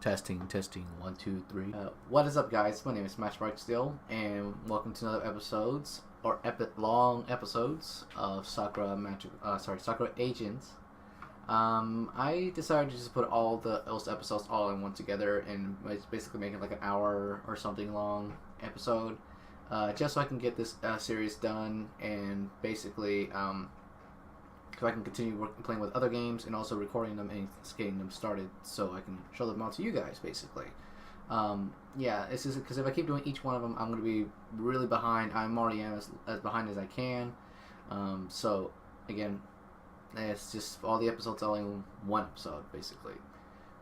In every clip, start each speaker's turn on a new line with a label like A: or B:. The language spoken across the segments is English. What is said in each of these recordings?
A: Testing, testing, 1, 2, 3. What is up, guys? My name is Still, and welcome to another long episodes of Sakura Agents. I decided to just put all those episodes all in one together, and basically make it like an hour or something long episode, just so I can get this series done, and basically so I can continue playing with other games and also recording them and getting them started so I can show them out to you guys, basically. Yeah, it's just because if I keep doing each one of them, I'm going to be really behind. I'm already as behind as I can. So, again, it's just all the episodes all in one episode, basically.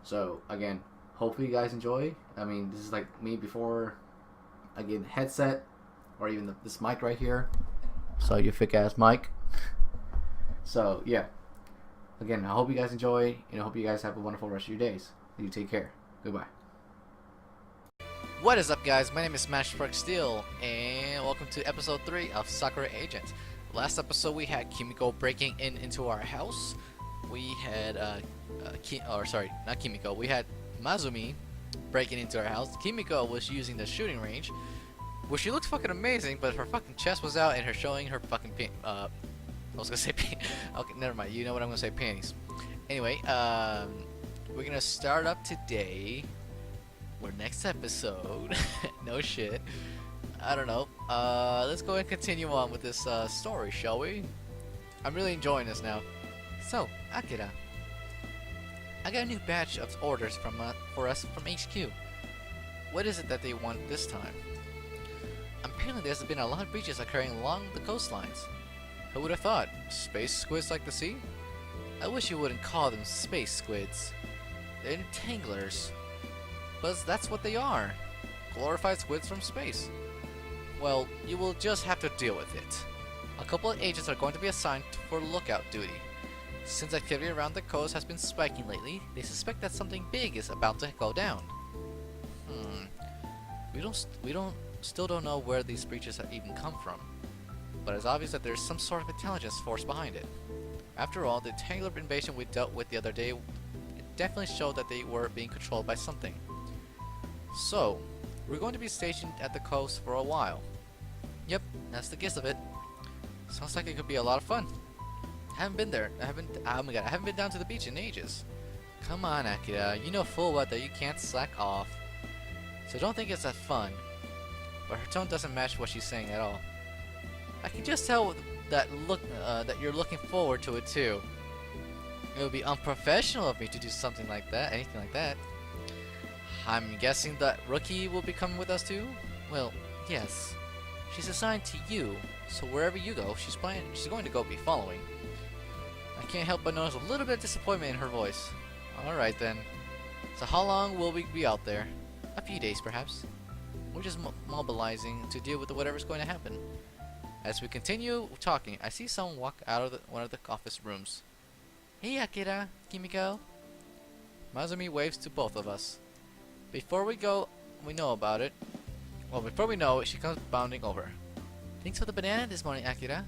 A: So, again, hopefully you guys enjoy. I mean, this is like me before I get a headset or even this mic right here. So, your thick-ass mic. So, yeah. Again, I hope you guys enjoy, and I hope you guys have a wonderful rest of your days. You take care. Goodbye.
B: What is up, guys? My name is Steel, and welcome to episode 3 of Sakura Agent. Last episode, we had Kimiko breaking into our house. We had, not Kimiko. We had Mazumi breaking into our house. Kimiko was using the shooting range, where she looked fucking amazing, but her fucking chest was out, and her showing her fucking I was gonna say okay, never mind. You know what I'm gonna say, panties. Anyway, we're gonna start up today. Or next episode. No shit. I don't know. Let's go and continue on with this story, shall we? I'm really enjoying this now. So, Akira, I got a new batch of orders for us from HQ. What is it that they want this time? Apparently, there's been a lot of breaches occurring along the coastlines. Who would have thought? Space squids like the sea? I wish you wouldn't call them space squids. They're entanglers. But that's what they are. Glorified squids from space. Well, you will just have to deal with it. A couple of agents are going to be assigned for lookout duty. Since activity around the coast has been spiking lately, they suspect that something big is about to go down. We still don't know where these breaches have even come from. But it's obvious that there's some sort of intelligence force behind it. After all, the Tangler invasion we dealt with the other day, it definitely showed that they were being controlled by something. So, we're going to be stationed at the coast for a while. Yep, that's the gist of it. Sounds like it could be a lot of fun. I haven't been there. I haven't been down to the beach in ages. Come on, Akira, you know full well that you can't slack off. So don't think it's that fun. But her tone doesn't match what she's saying at all. I can just tell that you're looking forward to it too. It would be unprofessional of me to do something like that, anything like that. I'm guessing that Rookie will be coming with us too? Well, yes. She's assigned to you, so wherever you go, she's going to go be following. I can't help but notice a little bit of disappointment in her voice. Alright then. So how long will we be out there? A few days perhaps. We're just mobilizing to deal with whatever's going to happen. As we continue talking, I see someone walk out of one of the office rooms. Hey Akira, Kimiko. Mazumi waves to both of us. Before we go, we know about it. Well, before we know it, she comes bounding over. Thanks for the banana this morning, Akira.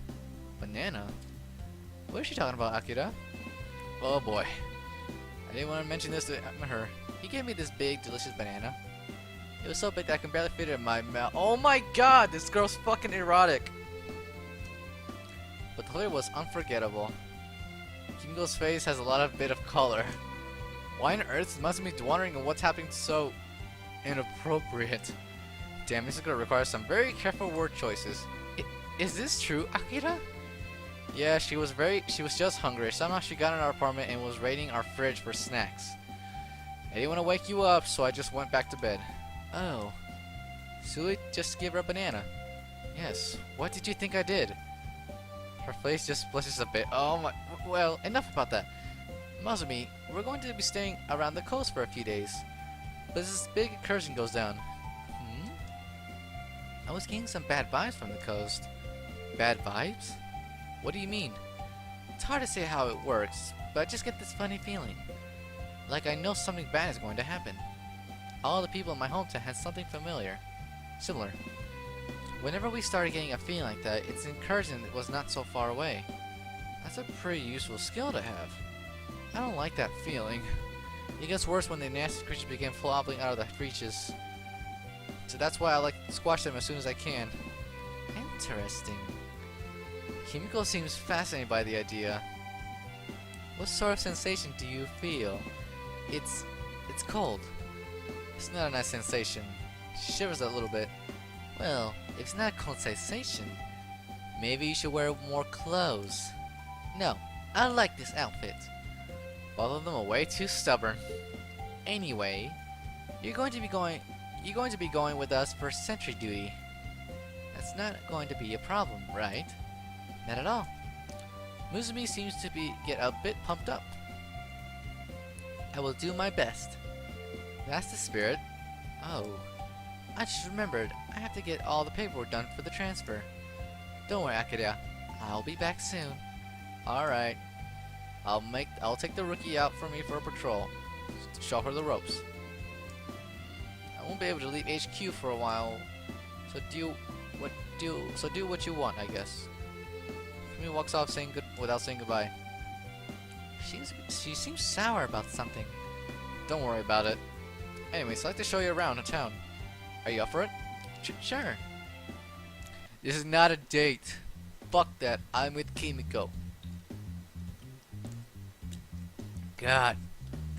B: Banana? What is she talking about, Akira? Oh boy. I didn't want to mention this to her. He gave me this big, delicious banana. It was so big that I can barely fit it in my mouth. Oh my god, this girl's fucking erotic. But the flavor was unforgettable. Kimiko's face has a lot of bit of color. Why on earth must be wondering what's happening so inappropriate? Damn, this is gonna require some very careful word choices. Is this true, Akira? Yeah, she was just hungry. Somehow she got in our apartment and was raiding our fridge for snacks. I didn't want to wake you up, so I just went back to bed. Oh. Suli just gave her a banana. Yes. What did you think I did? Her face just blushes a bit. Oh my. Well, enough about that. Mazumi, we're going to be staying around the coast for a few days. But this big incursion goes down. I was getting some bad vibes from the coast. Bad vibes? What do you mean? It's hard to say how it works, but I just get this funny feeling. Like I know something bad is going to happen. All the people in my hometown had something similar. Whenever we started getting a feeling like that, its incursion was not so far away. That's a pretty useful skill to have. I don't like that feeling. It gets worse when the nasty creatures begin flopping out of the breaches. So that's why I like to squash them as soon as I can. Interesting. Kimiko seems fascinated by the idea. What sort of sensation do you feel? It's cold. It's not a nice sensation. She shivers a little bit. Well, if it's not a cold sensation, maybe you should wear more clothes. No, I like this outfit. Both of them are way too stubborn. Anyway, you're going to be going with us for sentry duty. That's not going to be a problem, right? Not at all. Muzumi seems to get a bit pumped up. I will do my best. That's the spirit. Oh, I just remembered. I have to get all the paperwork done for the transfer. Don't worry, Akira. I'll be back soon. Alright. I'll take the rookie out for me for a patrol. To show her the ropes. I won't be able to leave HQ for a while. So do what you want, I guess. Kumi walks off without saying goodbye. She seems sour about something. Don't worry about it. Anyways, I'd like to show you around the town. Are you up for it? Sure. This is not a date. Fuck that. I'm with Kimiko. God.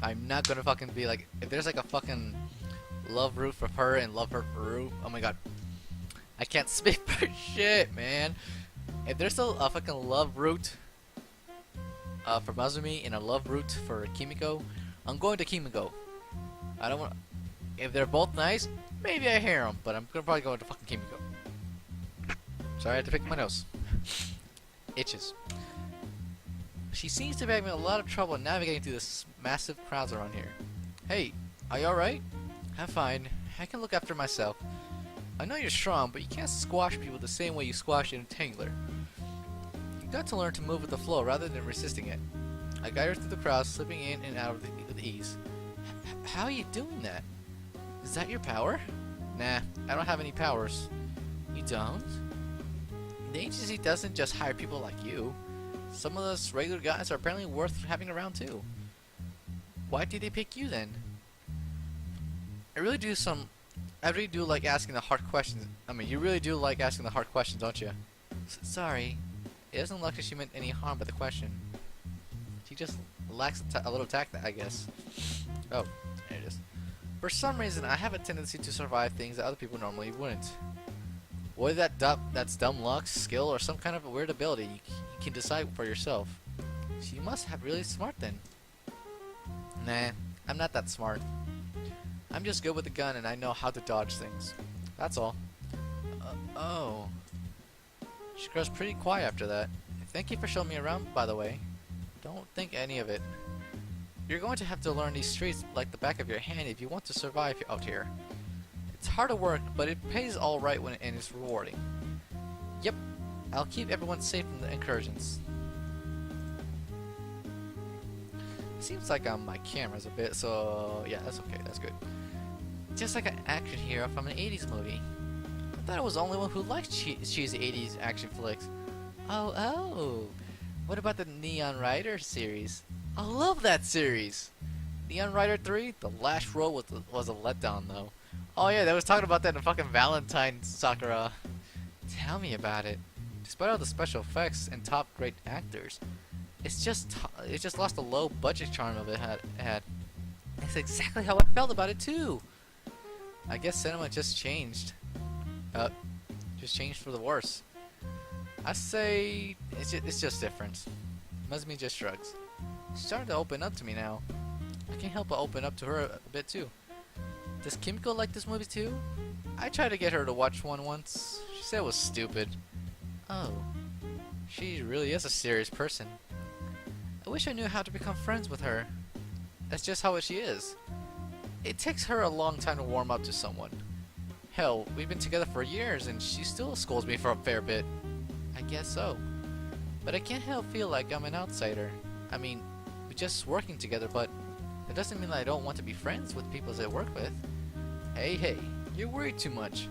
B: I'm not gonna fucking be like... If there's like a fucking love root for her and love her for Rue... Oh my god. I can't speak for shit, man. If there's a fucking love root for Mazumi and a love root for Kimiko, I'm going to Kimiko. I don't want... If they're both nice, maybe I hear them, but I'm gonna probably go to fucking Kimiko. Sorry, I had to pick my nose. Itches. She seems to be having a lot of trouble navigating through this massive crowds around here. Hey, are you alright? I'm fine. I can look after myself. I know you're strong, but you can't squash people the same way you squash an entangler. You got to learn to move with the flow rather than resisting it. I guide her through the crowd, slipping in and out with ease. How are you doing that? Is that your power? Nah, I don't have any powers. You don't? The agency doesn't just hire people like you. Some of us regular guys are apparently worth having around too. Why did they pick you then? I really do like asking the hard questions. I mean, you really do like asking the hard questions, don't you? Sorry. It doesn't look like she meant any harm by the question. She just lacks a little tact, I guess. Oh, there it is. For some reason, I have a tendency to survive things that other people normally wouldn't. Whether that's dumb luck, skill, or some kind of a weird ability, you can decide for yourself. She must have really smart then. Nah, I'm not that smart. I'm just good with a gun and I know how to dodge things. That's all. Oh. She grows pretty quiet after that. Thank you for showing me around, by the way. Don't think any of it. You're going to have to learn these streets like the back of your hand if you want to survive out here. It's hard work, but it pays all right and it's rewarding. Yep, I'll keep everyone safe from the incursions. Seems like my camera's a bit, so yeah, that's okay, that's good. Just like an action hero from an 80s movie. I thought I was the only one who liked cheesy 80s action flicks. Oh. What about the Neon Rider series? I love that series! Neon Rider 3? The last roll was a letdown though. Oh yeah, they was talking about that in fucking Valentine Sakura. Tell me about it. Despite all the special effects and top great actors, it just lost the low budget charm of it had. It's exactly how I felt about it too. I guess cinema just changed. Just changed for the worse. I say it's just different. Muzumi just shrugs. She's starting to open up to me now. I can't help but open up to her a bit too. Does Kimiko like this movie too? I tried to get her to watch one once. She said it was stupid. Oh. She really is a serious person. I wish I knew how to become friends with her. That's just how she is. It takes her a long time to warm up to someone. Hell, we've been together for years and she still scolds me for a fair bit. I guess so. But I can't help feel like I'm an outsider. I mean, we're just working together, but that doesn't mean that I don't want to be friends with people I work with. Hey, you're worried too much.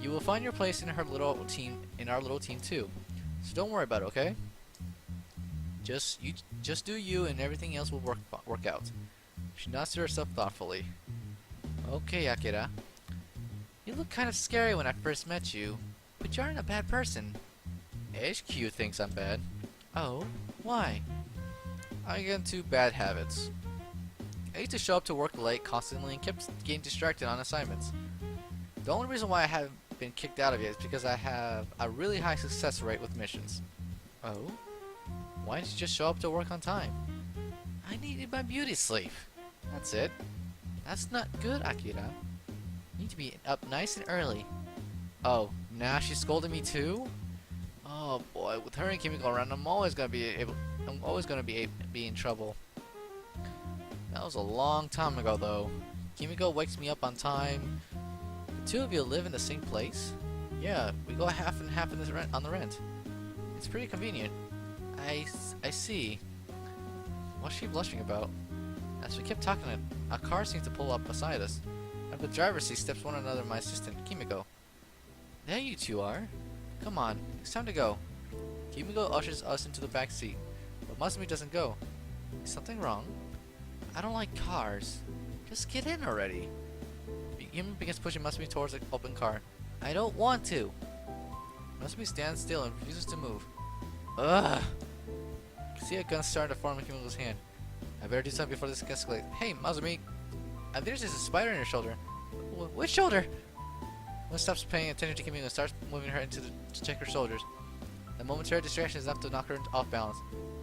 B: You will find your place in our little team too. So don't worry about it, okay? Just do you and everything else will work out. She nods to herself thoughtfully. Okay, Akira. You look kind of scary when I first met you, but you aren't a bad person. HQ thinks I'm bad. Oh, why? I get into bad habits. I used to show up to work late constantly and kept getting distracted on assignments. The only reason why I haven't been kicked out of it is because I have a really high success rate with missions. Oh? Why didn't you just show up to work on time? I needed my beauty sleep. That's it. That's not good, Akira. You need to be up nice and early. Oh, now she's scolding me too? Oh boy, with her and Kimiko around, I'm always gonna be in trouble. That was a long time ago though. Kimiko wakes me up on time. The two of you live in the same place? Yeah, we go half and half in this on the rent. It's pretty convenient. I see. What's she blushing about? As we kept talking, a car seemed to pull up beside us. Out of the driver's seat steps one another my assistant, Kimiko. There you two are. Come on, it's time to go. Kimiko ushers us into the back seat, but Masumi doesn't go. Is something wrong? I don't like cars. Just get in already. Kimiko begins pushing Masumi towards the open car. I don't want to. Masumi stands still and refuses to move. Ugh. I can see a gun starting to form in Kimiko's hand. I better do something before this escalates. Hey, Masumi! There's just a spider in your shoulder. Which shoulder? One stops paying attention to Kimiko and starts moving her to check her shoulders. The momentary distraction is enough to knock her off balance,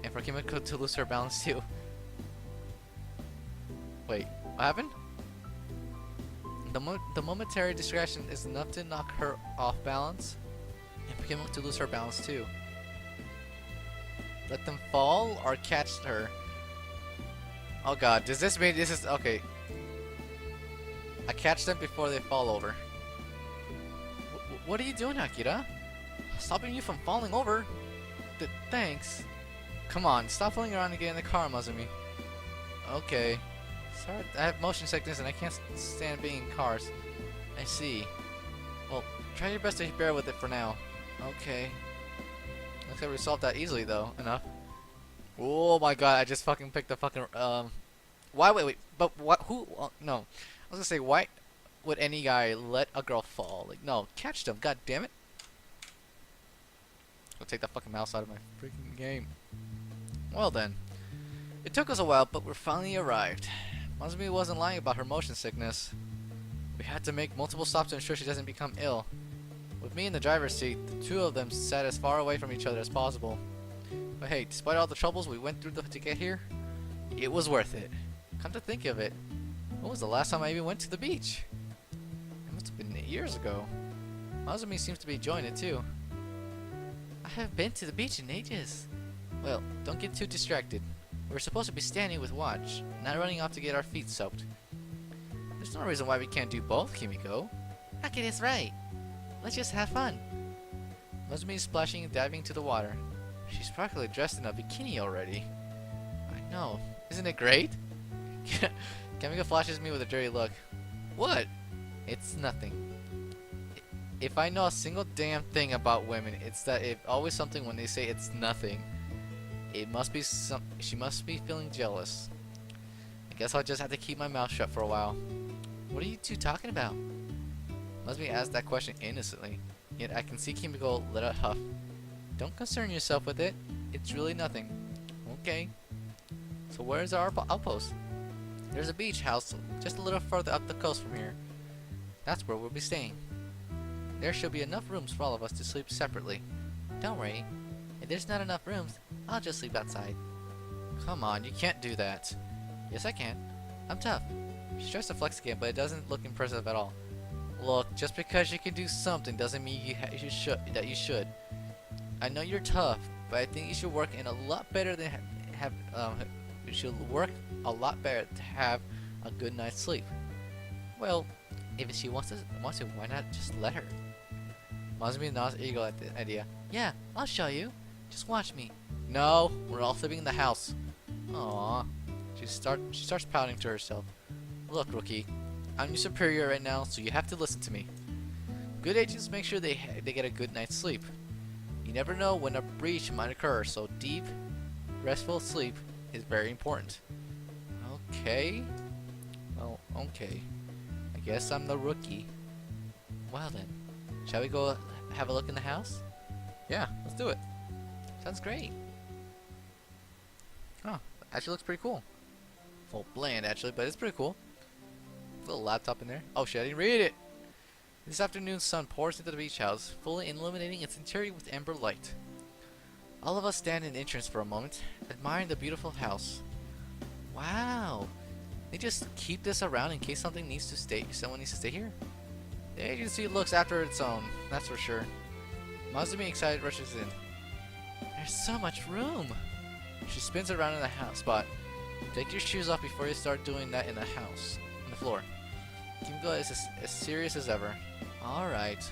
B: and for Kimiko to lose her balance too. Wait, what happened? The momentary distraction is enough to knock her off balance, and for Kimiko to lose her balance too. Let them fall or catch her. Oh god, does this mean this is okay? I catch them before they fall over. What are you doing, Akira? Stopping you from falling over? Thanks. Come on, stop fooling around and get in the car, Masumi. Okay. Sorry, I have motion sickness and I can't stand being in cars. I see. Well, try your best to bear with it for now. Okay. Looks like we solved that easily though. Enough. Oh my god, I just fucking picked the fucking why wait, but what who no. I was gonna say why would any guy let a girl fall? Like no, catch them, god damn it. Go take the fucking mouse out of my freaking game. Well then. It took us a while, but we finally arrived. Masumi wasn't lying about her motion sickness. We had to make multiple stops to ensure she doesn't become ill. With me in the driver's seat, the two of them sat as far away from each other as possible. But hey, despite all the troubles we went through to get here, it was worth it. Come to think of it, when was the last time I even went to the beach? It must have been years ago. Masumi seems to be enjoying it too. I haven't been to the beach in ages. Well, don't get too distracted. We're supposed to be standing with watch, not running off to get our feet soaked. There's no reason why we can't do both, Kimiko. Akira's right. Let's just have fun. Masumi is splashing and diving into the water. She's practically dressed in a bikini already. I know. Isn't it great? Kimiko flashes me with a dirty look. What? It's nothing. If I know a single damn thing about women, it's that it's always something when they say it's nothing. It must be she must be feeling jealous. I guess I'll just have to keep my mouth shut for a while. What are you two talking about? Masumi asked that question innocently, yet I can see Kimiko let out a huff. Don't concern yourself with it. It's really nothing. Okay. So where's our outpost? There's a beach house just a little further up the coast from here. That's where we'll be staying. There should be enough rooms for all of us to sleep separately. Don't worry. If there's not enough rooms, I'll just sleep outside. Come on, you can't do that. Yes, I can. I'm tough. She tries to flex again, but it doesn't look impressive at all. Look, just because you can do something doesn't mean you should. I know you're tough, but I think you should work in a lot better than you should work a lot better to have a good night's sleep. Well, if she wants to, why not just let her? Masumi nods ego at the idea. Yeah, I'll show you. Just watch me. No, we're all sleeping in the house. Aww. She starts pouting to herself. Look, rookie, I'm your superior right now, so you have to listen to me. Good agents make sure they get a good night's sleep. You never know when a breach might occur, so deep, restful sleep is very important. Okay. Well, okay. I guess I'm the rookie. Well then, shall we go have a look in the house? Yeah, let's do it. Sounds great. Oh, actually looks pretty cool. Full bland actually, but it's pretty cool. Little laptop in there. Oh shit, I didn't read it! This afternoon's sun pours into the beach house, fully illuminating its interior with amber light. All of us stand in the entrance for a moment, admiring the beautiful house. Wow! They just keep this around in case someone needs to stay here? The agency looks after its own, that's for sure. Mazumi excited rushes in. There's so much room! She spins around in the house spot. Take your shoes off before you start doing that in the house. On the floor. Kimiko is as serious as ever. Alright.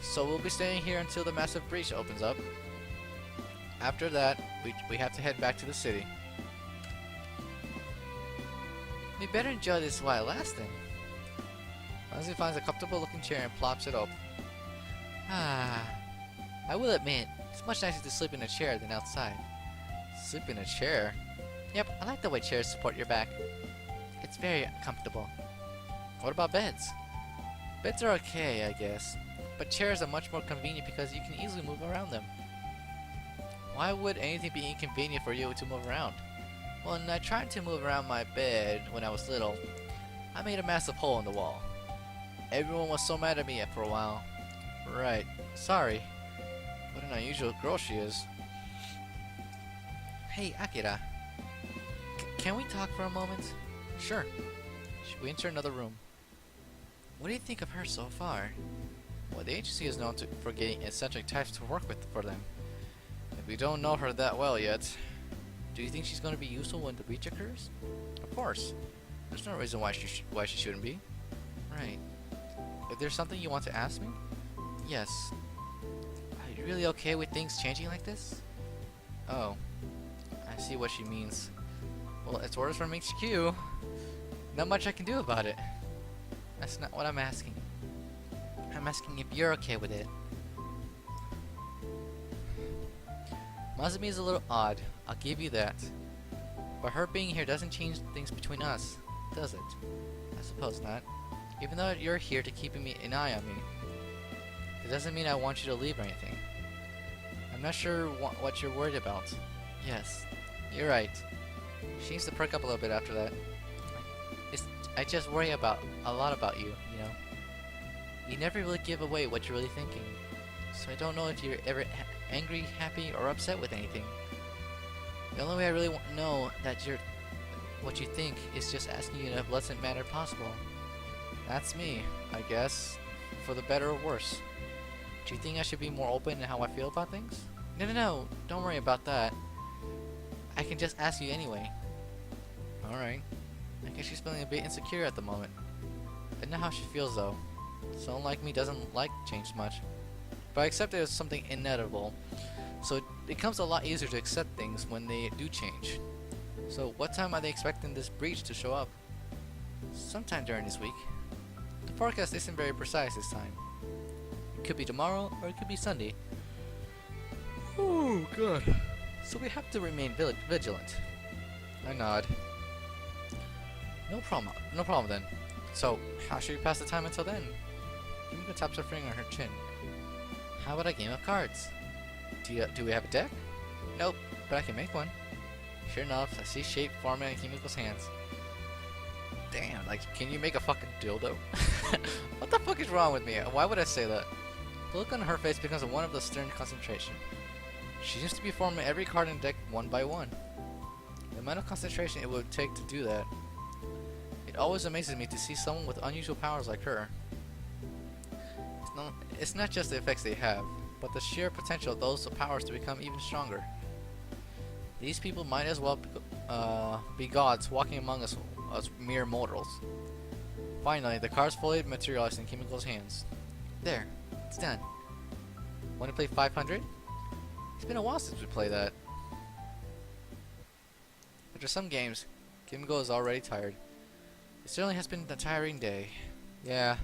B: So we'll be staying here until the massive breach opens up. After that, we have to head back to the city. We better enjoy this while it lasts then. Mazumi finds a comfortable looking chair and plops it up. I will admit, it's much nicer to sleep in a chair than outside. Sleep in a chair? Yep, I like the way chairs support your back. It's very comfortable. What about beds? Beds are okay, I guess. But chairs are much more convenient because you can easily move around them. Why would anything be inconvenient for you to move around? When I tried to move around my bed when I was little, I made a massive hole in the wall. Everyone was so mad at me for a while. Right, sorry. What an unusual girl she is. Hey, Akira. Can we talk for a moment? Sure. We enter another room. What do you think of her so far? Well, the agency is known for getting eccentric types to work with for them. But we don't know her that well yet. Do you think she's going to be useful when the breach occurs? Of course. There's no reason why she shouldn't be. Right. If there's something you want to ask me? Yes. Are you really okay with things changing like this? Oh. I see what she means. Well, it's orders from HQ. Not much I can do about it. That's not what I'm asking. I'm asking if you're okay with it. Mazumi is a little odd, I'll give you that. But her being here doesn't change things between us, does it? I suppose not. Even though you're here to keep an eye on me, it doesn't mean I want you to leave or anything. I'm not sure what you're worried about. Yes, you're right. She needs to perk up a little bit after that. I just worry a lot about you, you know. You never really give away what you're really thinking. So I don't know if you're ever angry, happy, or upset with anything. The only way I really know that what you think is just asking you in a pleasant manner possible. That's me, I guess. For the better or worse. Do you think I should be more open in how I feel about things? No, don't worry about that. I can just ask you anyway. Alright. I guess she's feeling a bit insecure at the moment. I know how she feels though. Someone like me doesn't like change much. But I accept it as something inevitable. So it becomes a lot easier to accept things when they do change. So what time are they expecting this breach to show up? Sometime during this week. The forecast isn't very precise this time. It could be tomorrow or it could be Sunday. Oh god. So we have to remain vigilant. I nod. No problem then. So, how should we pass the time until then? Kimiko taps her finger on her chin. How about a game of cards? Do we have a deck? Nope, but I can make one. Sure enough, I see shape forming in Kimiko's hands. Damn, like, can you make a fucking dildo? What the fuck is wrong with me? Why would I say that? The look on her face becomes one of the stern concentration. She seems to be forming every card in the deck one by one. The amount of concentration it would take to do that. It always amazes me to see someone with unusual powers like her. It's not just the effects they have, but the sheer potential of those powers to become even stronger. These people might as well be gods walking among us as mere mortals. Finally, the cards fully materialized in Kimiko's hands. There, it's done. Want to play 500? It's been a while since we played that. After some games, Kimiko is already tired. It certainly has been a tiring day. Yeah.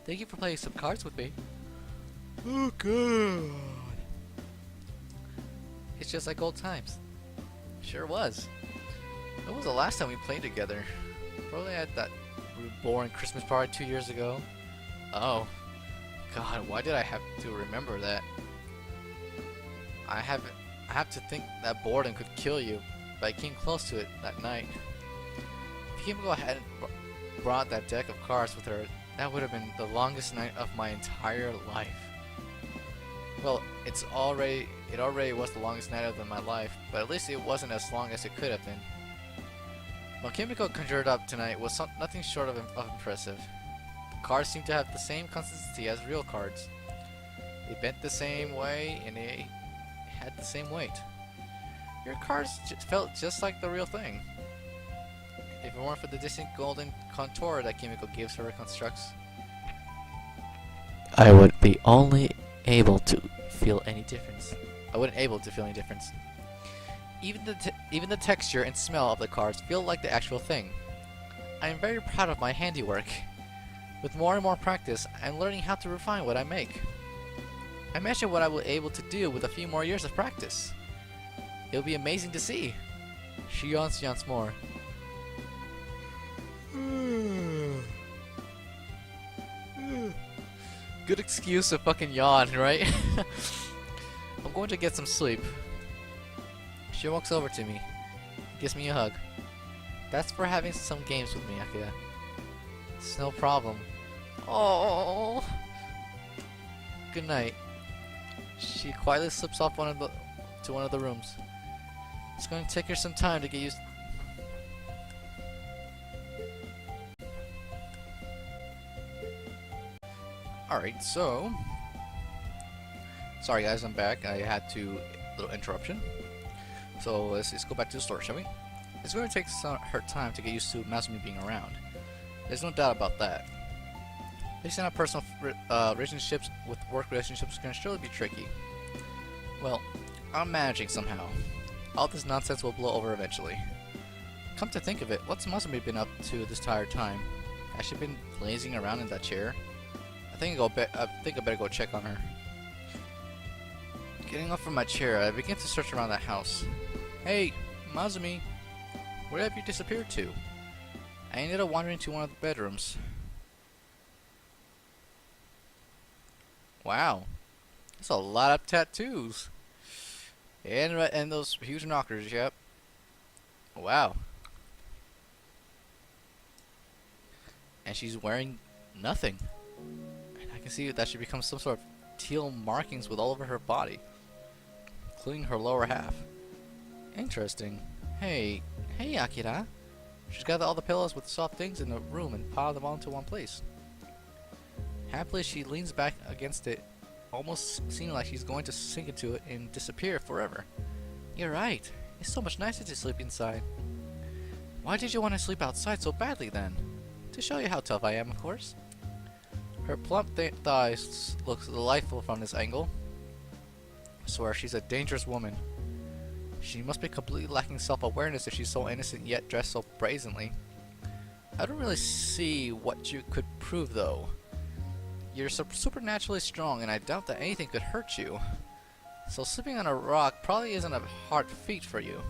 B: Thank you for playing some cards with me. Oh god. It's just like old times. Sure was. When was the last time we played together? Probably at that boring Christmas party 2 years ago. Oh, God, why did I have to remember that? I have to think that boredom could kill you, but I came close to it that night. If Kimiko hadn't brought that deck of cards with her, that would have been the longest night of my entire life. Well, it already was the longest night of my life, but at least it wasn't as long as it could have been. What Kimiko conjured up tonight was nothing short of impressive. The cards seemed to have the same consistency as real cards. They bent the same way and they had the same weight. Your cards felt just like the real thing. If it weren't for the distinct golden contour that Kimiko gives her constructs, I would be only able to feel any difference. I wouldn't able to feel any difference. Even the texture and smell of the cards feel like the actual thing. I am very proud of my handiwork. With more and more practice, I'm learning how to refine what I make. Imagine what I will be able to do with a few more years of practice. It will be amazing to see. She yawns more. Good excuse to fucking yawn, right? I'm going to get some sleep. She walks over to me, gives me a hug. That's for having some games with me, Akira. It's no problem. Oh. Good night. She quietly slips off to one of the rooms. It's going to take her some time to get used. Alright, so sorry guys, I'm back. I had a little interruption. So let's go back to the story, shall we? It's going to take her time to get used to Masumi being around. There's no doubt about that. Mixing up personal relationships with work relationships can surely be tricky. Well, I'm managing somehow. All this nonsense will blow over eventually. Come to think of it, what's Masumi been up to this entire time? Has she been lazing around in that chair? I think I better go check on her. Getting up from my chair, I begin to search around the house. Hey, Masumi, where have you disappeared to? I ended up wandering to one of the bedrooms. Wow, that's a lot of tattoos. And those huge knockers, yep. Wow. And she's wearing nothing. And I can see that she becomes some sort of teal markings with all over her body, including her lower half. Interesting. Hey Akira. She's gathered all the pillows with soft things in the room and piled them all into one place. Happily, she leans back against it, almost seeming like she's going to sink into it and disappear forever. You're right. It's so much nicer to sleep inside. Why did you want to sleep outside so badly then? To show you how tough I am, of course. Her plump thighs look delightful from this angle. I swear, she's a dangerous woman. She must be completely lacking self-awareness if she's so innocent yet dressed so brazenly. I don't really see what you could prove, though. You're supernaturally strong, and I doubt that anything could hurt you. So sleeping on a rock probably isn't a hard feat for you.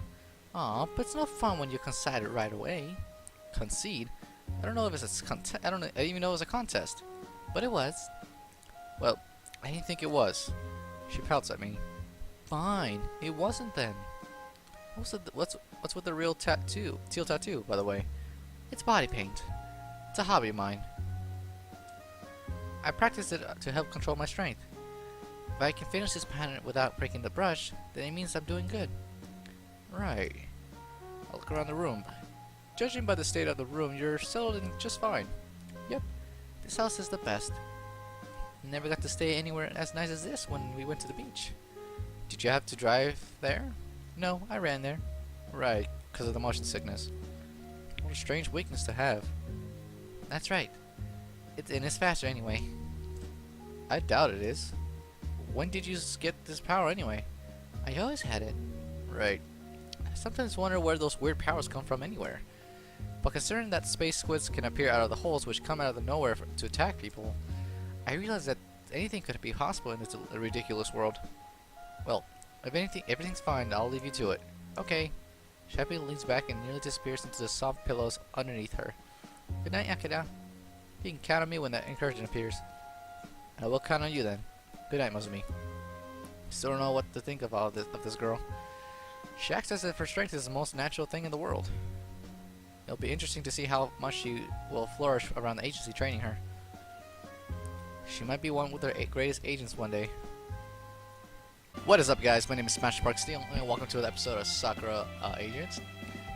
B: Aw, but it's no fun when you concede it right away. Concede? I don't know if it's a contest. I didn't even know it was a contest. But it was. Well, I didn't think it was. She pouts at me. Fine, it wasn't then. What's with the real tattoo? Teal tattoo, by the way. It's body paint. It's a hobby of mine. I practice it to help control my strength. If I can finish this pattern without breaking the brush, then it means I'm doing good. Right. I'll look around the room. Judging by the state of the room, you're settled in just fine. Yep. This house is the best. Never got to stay anywhere as nice as this when we went to the beach. Did you have to drive there? No, I ran there. Right, because of the motion sickness. What a strange weakness to have. That's right. It's faster anyway. I doubt it is. When did you get this power anyway? I always had it. Right. I sometimes wonder where those weird powers come from anywhere. But considering that space squids can appear out of the holes which come out of the nowhere to attack people, I realize that anything could be possible in this ridiculous world. Well, if everything's fine, I'll leave you to it. Okay. She happily leans back and nearly disappears into the soft pillows underneath her. Good night, Akira. You can count on me when that incursion appears. I will count on you then. Good night, Muzumi. Still don't know what to think of all of this girl. She acts as if her strength is the most natural thing in the world. It'll be interesting to see how much she will flourish around the agency training her. She might be one with their greatest agents one day. What is up, guys? My name is Steel, and welcome to an episode of Sakura Agents.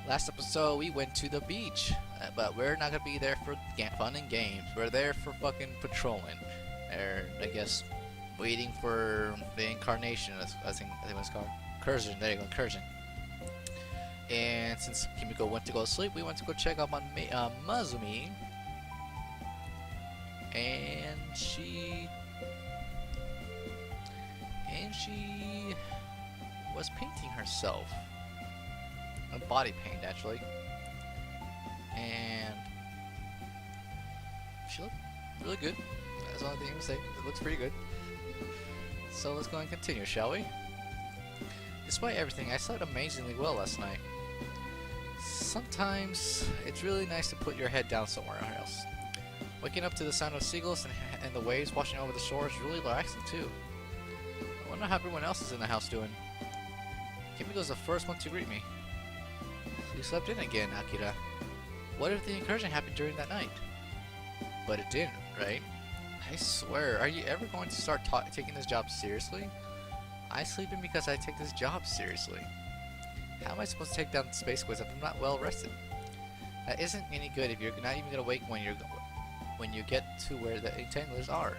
B: Last episode, we went to the beach, but we're not gonna be there for fun and games. We're there for fucking patrolling, or I guess waiting for the incarnation. I think it's called incursion. There you go, incursion. And since Kimiko went to go to sleep, we went to go check up on Muzumi, and she was painting herself. A body paint, actually. And she looked really good. That's the only thing I can say. It looks pretty good. So let's go and continue, shall we? Despite everything, I slept amazingly well last night. Sometimes it's really nice to put your head down somewhere else. Waking up to the sound of seagulls and the waves washing over the shore is really relaxing too. I wonder how everyone else is in the house doing. Kimiko's the first one to greet me. You slept in again, Akira. What if the incursion happened during that night? But it didn't, right? I swear, are you ever going to start taking this job seriously? I sleep in because I take this job seriously. How am I supposed to take down the space squids if I'm not well rested? That isn't any good if you're not even gonna wake when you get to where the entanglers are.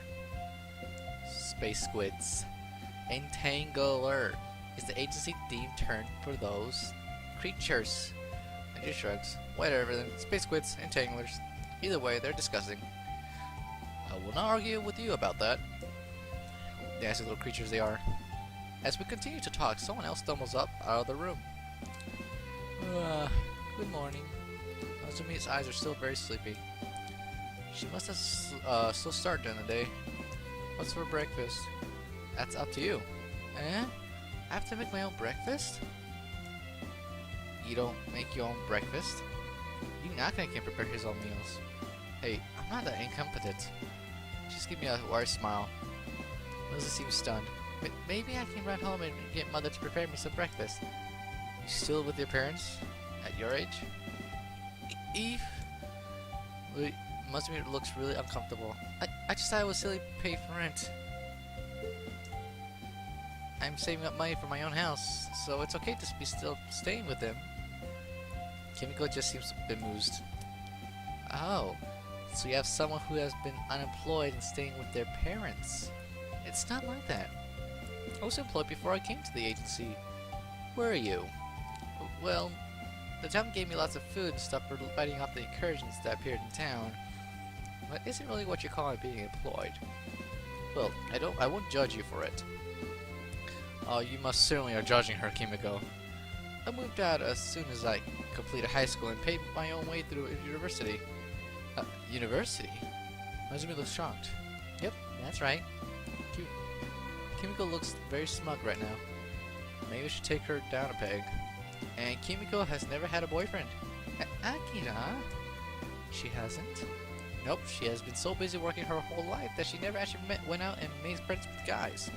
B: Space squids. Entangler is the agency theme term for those creatures. And just shrugs. Whatever then. Space squids, entanglers. Either way, they're disgusting. I will not argue with you about that. Nasty little creatures they are. As we continue to talk, someone else stumbles up out of the room. Good morning. Nozumi's eyes are still very sleepy. She must have slow start during the day. What's for breakfast? That's up to you. Eh? I have to make my own breakfast? You don't make your own breakfast? Yunaka can prepare his own meals. Hey, I'm not that incompetent. Just give me a wry smile. Lizzie seems stunned. Maybe I can run home and get Mother to prepare me some breakfast. You still with your parents? At your age? Eve? Muzumi looks really uncomfortable. I just thought it was silly to pay for rent. I'm saving up money for my own house, so it's okay to be still staying with them. Kimiko just seems bemused. Oh, so you have someone who has been unemployed and staying with their parents. It's not like that. I was employed before I came to the agency. Where are you? Well, the town gave me lots of food and stuff for fighting off the incursions that appeared in town. But isn't really what you call it being employed. Well, I won't judge you for it. Oh, you must certainly are judging her, Kimiko. I moved out as soon as I completed high school and paid my own way through university. University? Muzumi looks shocked. Yep, that's right. Kimiko looks very smug right now. Maybe we should take her down a peg. And Kimiko has never had a boyfriend. Akira? She hasn't? Nope, she has been so busy working her whole life that she never actually went out and made friends with guys.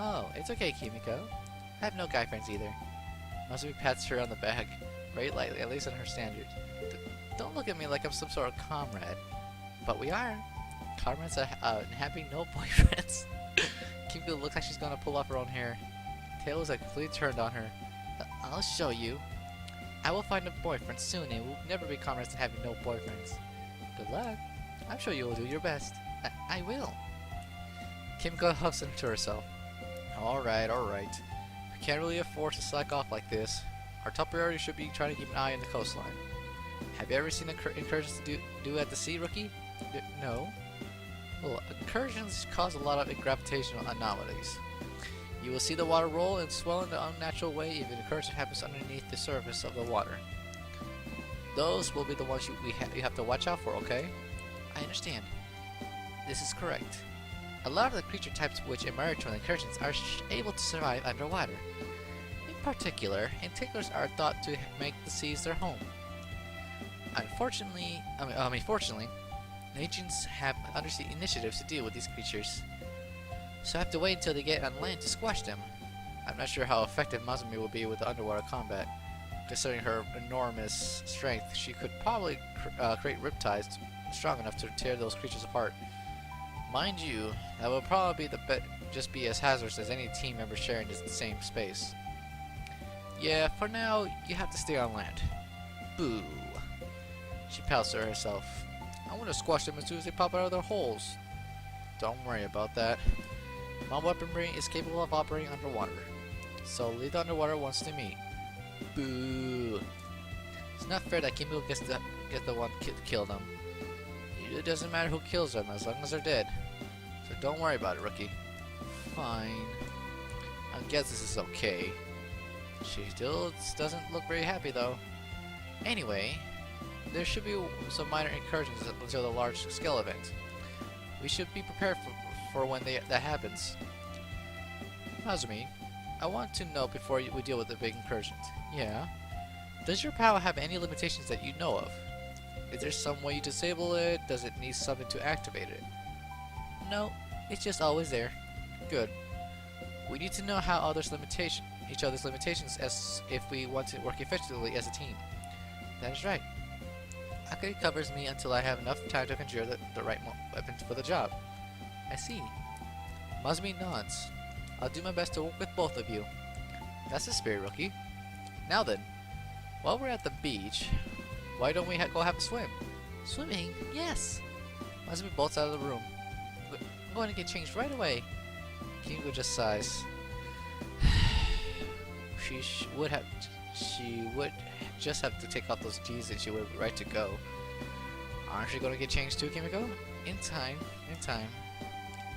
B: Oh, it's okay, Kimiko. I have no guy friends either. Muzumi pats her on the back, very lightly, at least on her standards. Don't look at me like I'm some sort of comrade. But we are. Comrades having no boyfriends. Kimiko looks like she's gonna pull off her own hair. Tail is completely turned on her. I'll show you. I will find a boyfriend soon and we'll never be comrades and having no boyfriends. Good luck. I'm sure you will do your best. I will. Kimiko huffs into herself. Alright. We can't really afford to slack off like this. Our top priority should be trying to keep an eye on the coastline. Have you ever seen incursions do at the sea, rookie? No. Well, incursions cause a lot of gravitational anomalies. You will see the water roll and swell in an unnatural way if an incursion happens underneath the surface of the water. Those will be the ones you have to watch out for, okay? I understand. This is correct. A lot of the creature types which emerge from incursions are able to survive underwater. In particular, and ticklers are thought to make the seas their home. Fortunately, agents have undersea initiatives to deal with these creatures, so I have to wait until they get on land to squash them. I'm not sure how effective Mazumi will be with the underwater combat. Considering her enormous strength, she could probably create riptides strong enough to tear those creatures apart. Mind you, that will probably just be as hazardous as any team member sharing the same space. Yeah, for now, you have to stay on land. Boo. She pouts to herself. I want to squash them as soon as they pop out of their holes. Don't worry about that. My weaponry is capable of operating underwater, so leave the underwater wants to meet. Boo. It's not fair that Kimiko gets the one to kill them. It doesn't matter who kills them as long as they're dead. So don't worry about it, rookie. Fine. I guess this is okay. She still doesn't look very happy though. Anyway, there should be some minor incursions until the large-scale event. We should be prepared for when that happens. Mazumi, I want to know before we deal with the big incursions. Yeah? Does your power have any limitations that you know of? Is there some way you disable it? Does it need something to activate it? No, it's just always there. Good. We need to know how each other's limitations as if we want to work effectively as a team. That is right. Akari covers me until I have enough time to conjure the right weapon for the job. I see. Mazumi nods. I'll do my best to work with both of you. That's the spirit, rookie. Now then, while we're at the beach, why don't we go have a swim? Swimming? Yes! Mazumi bolts out of the room. I'm going to get changed right away. Kimiko just sighs. She would just have to take off those jeans and she would be right to go. Aren't you going to get changed too, Kimiko? In time.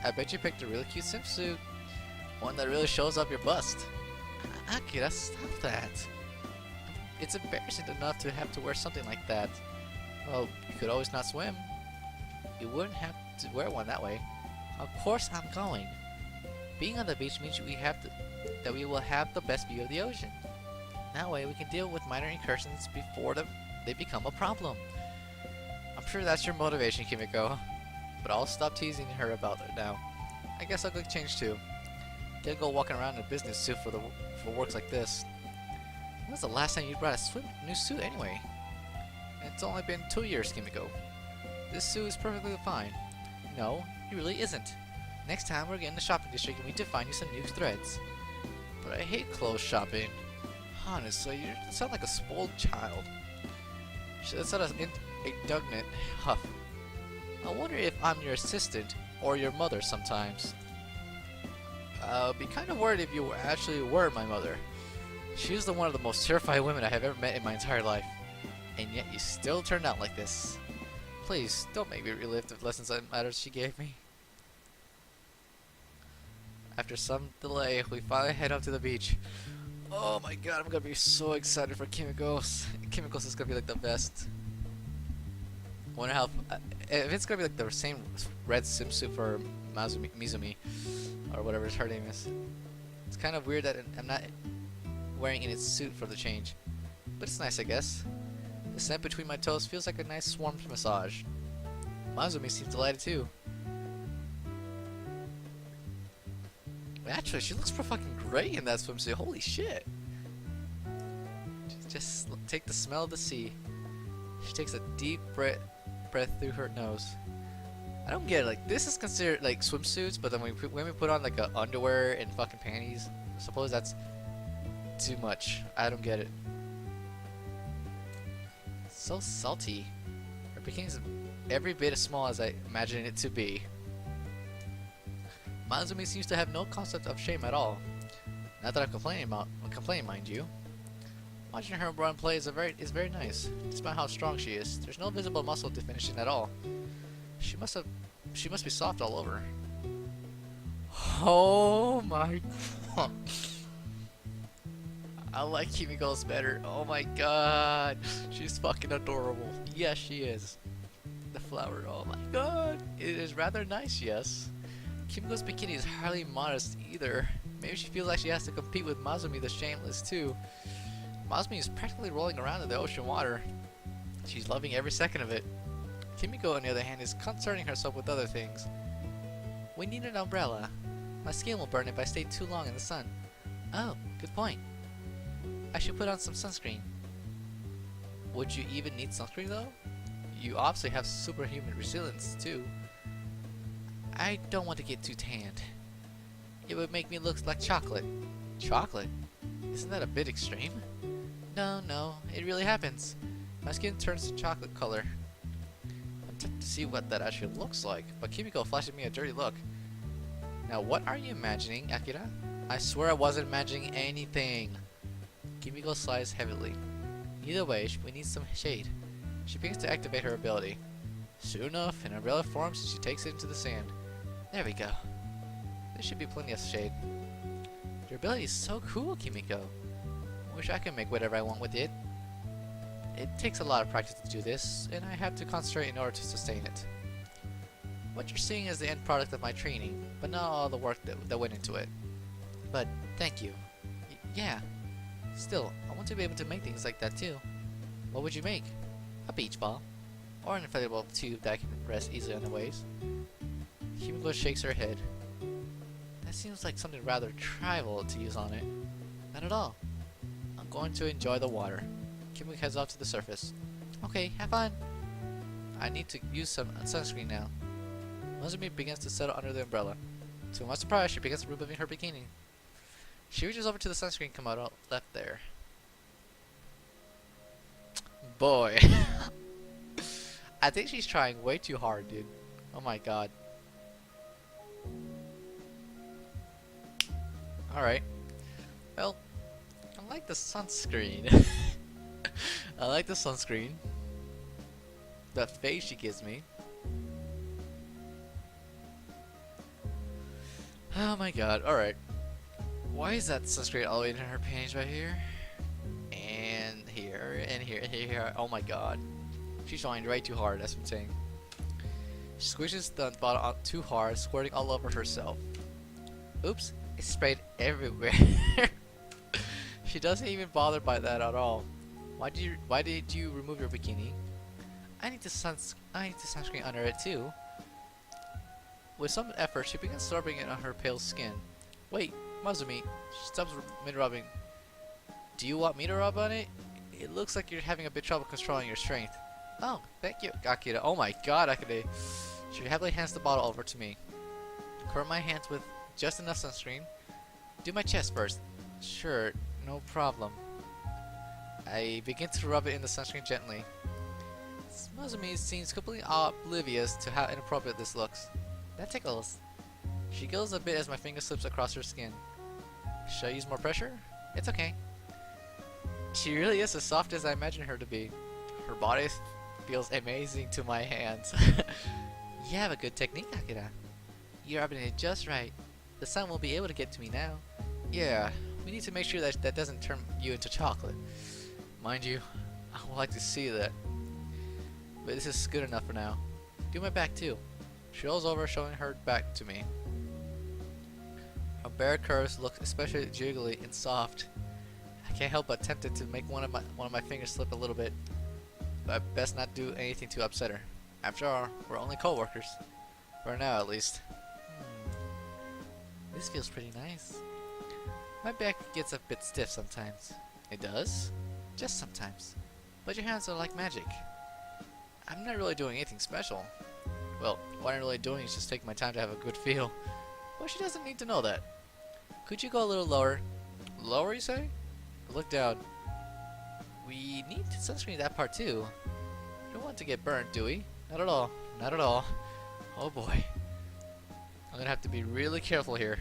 B: I bet you picked a really cute swimsuit. One that really shows up your bust. Akira, stop that. It's embarrassing enough to have to wear something like that. Well, you could always not swim. You wouldn't have to wear one that way. Of course I'm going. Being on the beach means that we will have the best view of the ocean. That way we can deal with minor incursions before they become a problem. I'm sure that's your motivation, Kimiko. But I'll stop teasing her about it now. I guess I'll go change too. Can't go walking around in a business suit for works like this. When was the last time you brought a new suit anyway? It's only been 2 years, Kimiko. This suit is perfectly fine. No, it really isn't. Next time we're getting the shopping district and we need to find you some new threads. But I hate clothes shopping. Honestly, you sound like a spoiled child. She said an indignant huff. I wonder if I'm your assistant or your mother sometimes. I'd be kind of worried if you actually were my mother. She's one of the most terrifying women I have ever met in my entire life. And yet you still turned out like this. Please, don't make me relive the lessons that matters she gave me. After some delay, we finally head up to the beach. Oh my god, I'm gonna be so excited for Kimiko's. Kimiko's is gonna be like the best. Wonder how if it's gonna be like the same red swimsuit for Mizumi, or whatever her name is. It's kind of weird that I'm not wearing in its suit for the change, but it's nice, I guess. The scent between my toes feels like a nice warm massage. Mazumi seems delighted too. Actually, she looks fucking great in that swimsuit. Holy shit! Just take the smell of the sea. She takes a deep breath through her nose. I don't get it. Like, this is considered like swimsuits, but then when we put on like a underwear and fucking panties, I suppose that's too much. I don't get it. It's so salty. Her bikini is every bit as small as I imagined it to be. Mazumi seems to have no concept of shame at all. Not that I'm complaining, mind you. Watching her run play is very nice. Despite how strong she is, there's no visible muscle definition at all. She must be soft all over. Oh my god. I like Kimiko's better. Oh my god. She's fucking adorable. Yes, she is. The flower. Oh my god. It is rather nice, yes. Kimiko's bikini is hardly modest either. Maybe she feels like she has to compete with Mazumi the Shameless too. Mazumi is practically rolling around in the ocean water. She's loving every second of it. Kimiko, on the other hand, is concerning herself with other things. We need an umbrella. My skin will burn if I stay too long in the sun. Oh, good point. I should put on some sunscreen. Would you even need sunscreen though? You obviously have superhuman resilience too. I don't want to get too tanned. It would make me look like chocolate. Chocolate? Isn't that a bit extreme? No, it really happens. My skin turns to chocolate color. I'm tempted to see what that actually looks like, but Kimiko flashed me a dirty look. Now what are you imagining, Akira? I swear I wasn't imagining anything. Kimiko sighs heavily. Either way, we need some shade. She begins to activate her ability. Soon enough, an umbrella forms and she takes it into the sand. There we go. There should be plenty of shade. Your ability is so cool, Kimiko. Wish I could make whatever I want with it. It takes a lot of practice to do this, and I have to concentrate in order to sustain it. What you're seeing is the end product of my training, but not all the work that went into it. But thank you. Yeah. Still, I want to be able to make things like that too. What would you make? A beach ball? Or an inflatable tube that can rest easily on the waves? Kimiko shakes her head. That seems like something rather trivial to use on it. Not at all. I'm going to enjoy the water. Kimiko heads off to the surface. Okay, have fun. I need to use some sunscreen now. Mazumi begins to settle under the umbrella. To my surprise, she begins removing her bikini. She reaches over to the sunscreen Komodo left there. Boy. I think she's trying way too hard, dude. Oh my god. Alright. Well, I like the sunscreen. I like the sunscreen. That face she gives me. Oh my god, alright. Why is that sunscreen all the way in her panties right here? And here, and here, and here. Oh my god. She's trying way too hard, that's what I'm saying. She squishes the bottle out too hard, squirting all over herself. Oops, it sprayed everywhere. She doesn't even bother by that at all. Why did you remove your bikini? I need to sunscreen under it too. With some effort, she begins rubbing it on her pale skin. Wait, Mazumi, she stops mid-rubbing. Do you want me to rub on it? It looks like you're having a bit trouble controlling your strength. Oh, thank you, Akira. Oh my god, Akira. She happily hands the bottle over to me. Cover my hands with just enough sunscreen. Do my chest first. Sure, no problem. I begin to rub it in the sunscreen gently. Mazumi seems completely oblivious to how inappropriate this looks. That tickles. She giggles a bit as my finger slips across her skin. Should I use more pressure? It's okay. She really is as soft as I imagine her to be. Her body feels amazing to my hands. You have a good technique, Akira. You're rubbing it just right. The sun won't be able to get to me now. Yeah, we need to make sure that doesn't turn you into chocolate. Mind you, I would like to see that. But this is good enough for now. Do my back too. She rolls over, showing her back to me. Her bare curves look especially jiggly and soft. I can't help but tempted to make one of my fingers slip a little bit, but I best not do anything to upset her. After all, we're only co-workers. For now, at least. This feels pretty nice. My back gets a bit stiff sometimes. It does? Just sometimes. But your hands are like magic. I'm not really doing anything special. Well, what I'm really doing is just taking my time to have a good feel. But she doesn't need to know that. Could you go a little lower? Lower, you say? Look down. We need to sunscreen that part too. We don't want to get burnt, do we? Not at all. Not at all. Oh boy. I'm gonna have to be really careful here.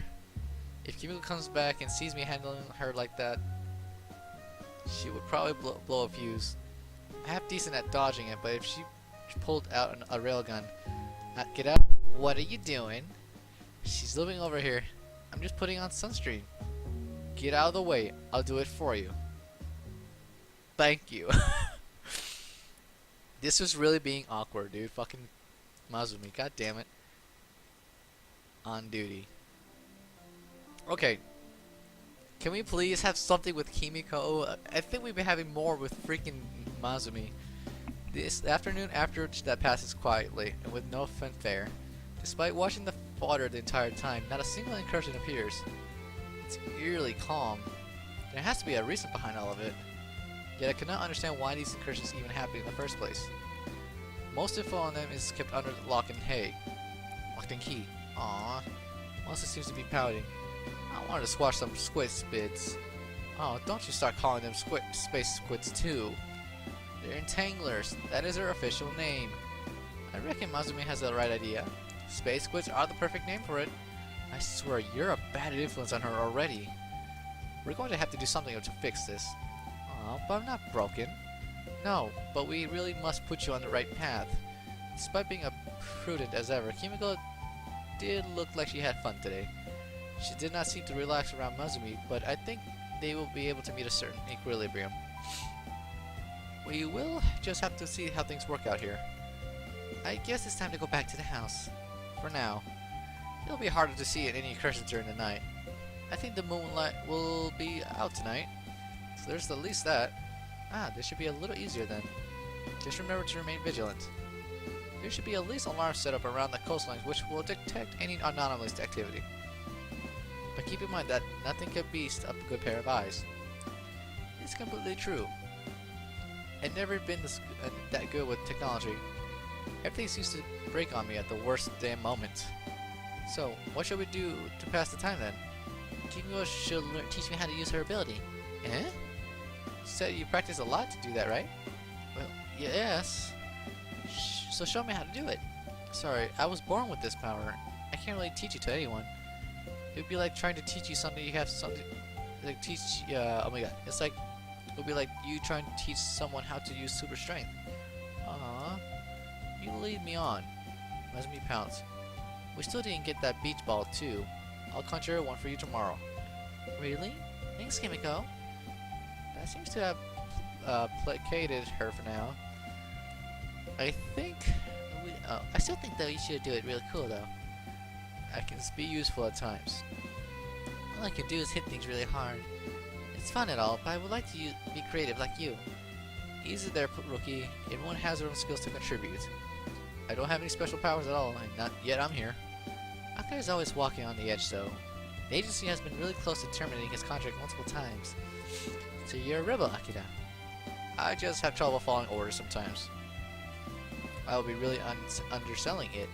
B: If Kimiko comes back and sees me handling her like that, she would probably blow a fuse. I'm half decent at dodging it, but if she pulled out a railgun, get out. What are you doing? She's living over here. I'm just putting on sunscreen. Get out of the way. I'll do it for you. Thank you. This was really being awkward, dude. Fucking Mazumi. God damn it. On duty. Okay. Can we please have something with Kimiko? I think we've been having more with freaking Mazumi. This afternoon after that passes quietly and with no fanfare. Despite watching the fodder the entire time, not a single incursion appears. It's eerily calm. There has to be a reason behind all of it. Yet I cannot understand why these incursions even happen in the first place. Most info on them is kept under lock and key. Aww. Monster seems to be pouting. I wanted to squash some squid spids. Oh, don't you start calling them space squids too. They're entanglers. That is their official name. I reckon Mazumi has the right idea. Space squids are the perfect name for it. I swear you're a bad influence on her already. We're going to have to do something to fix this. Oh, but I'm not broken. No, but we really must put you on the right path. Despite being as prudent as ever, Kimiko did look like she had fun today. She did not seem to relax around Mazumi, but I think they will be able to meet a certain equilibrium. We will just have to see how things work out here. I guess it's time to go back to the house. For now. It'll be harder to see at any incursions during the night. I think the moonlight will be out tonight, so there's at least that. Ah, this should be a little easier then. Just remember to remain vigilant. There should be at least alarms set up around the coastlines which will detect any anomalous activity. But keep in mind that nothing can beat a good pair of eyes. It's completely true. I've never been that good with technology. Everything seems to break on me at the worst damn moment. So, what should we do to pass the time then? Kimiko should teach me how to use her ability. Eh? You said you practice a lot to do that, right? Well, yes. So show me how to do it. Sorry, I was born with this power. I can't really teach it to anyone. It would be like trying to teach you something you have something like teach. Oh my god, it's like it would be like you trying to teach someone how to use super strength. Aww, you lead me on. Mazumi pouts. We still didn't get that beach ball too. I'll conjure one for you tomorrow. Really? Thanks, Kimiko. That seems to have placated her for now. I still think that we should do it really cool though. I can be useful at times. All I can do is hit things really hard. It's fun and all, but I would like to be creative like you. Easy there, rookie. Everyone has their own skills to contribute. I don't have any special powers at all, and not yet I'm here. Akira is always walking on the edge though. The agency has been really close to terminating his contract multiple times. So you're a rebel, Akira. I just have trouble following orders sometimes. I will be really underselling it.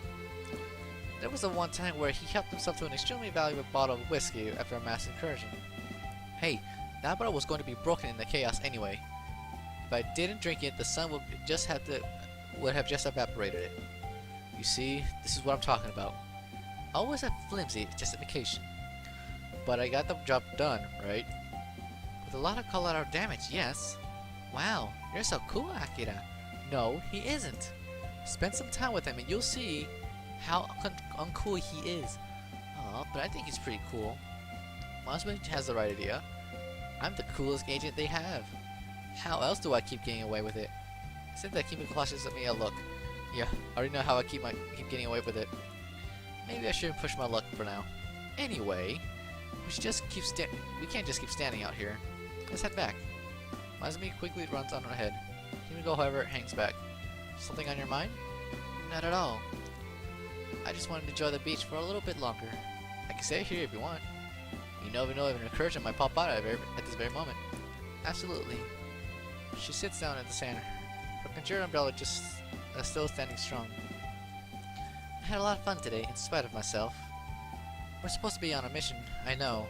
B: There was the one time where he helped himself to an extremely valuable bottle of whiskey after a mass incursion. Hey, that bottle was going to be broken in the chaos anyway. If I didn't drink it, the sun would have just evaporated it. You see, this is what I'm talking about. Always a flimsy justification. But I got the job done, right? With a lot of collateral damage, yes. Wow, you're so cool, Akira. No, he isn't. Spend some time with him and you'll see how uncool he is. Aw, but I think he's pretty cool. Mazumi has the right idea. I'm the coolest agent they have. How else do I keep getting away with it? Since that Kimiko flashes at me a look. Yeah, I already know how I keep getting away with it. Maybe I shouldn't push my luck for now. Anyway, we can't just keep standing out here. Let's head back. Mazumi quickly runs on ahead. Kimiko, however, hangs back. Something on your mind? Not at all. I just wanted to enjoy the beach for a little bit longer. I can stay here if you want. You never know if an incursion might pop out at this very moment. Absolutely. She sits down in the sand. Her conjured umbrella just still standing strong. I had a lot of fun today, in spite of myself. We're supposed to be on a mission, I know.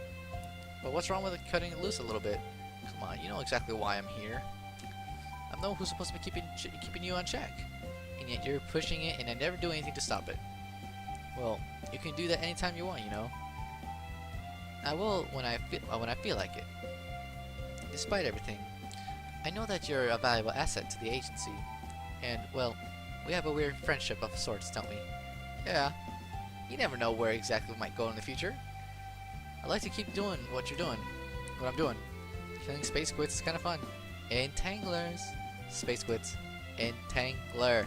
B: But what's wrong with cutting it loose a little bit? Come on, you know exactly why I'm here. I'm the one who's supposed to be keeping you on check. And yet you're pushing it and I never do anything to stop it. Well, you can do that anytime you want, you know. I will when I feel like it. Despite everything, I know that you're a valuable asset to the agency. And, well, we have a weird friendship of sorts, don't we? Yeah. You never know where exactly we might go in the future. I'd like to keep doing what I'm doing. Killing space squids is kind of fun. Entanglers. Space squids. Entangler.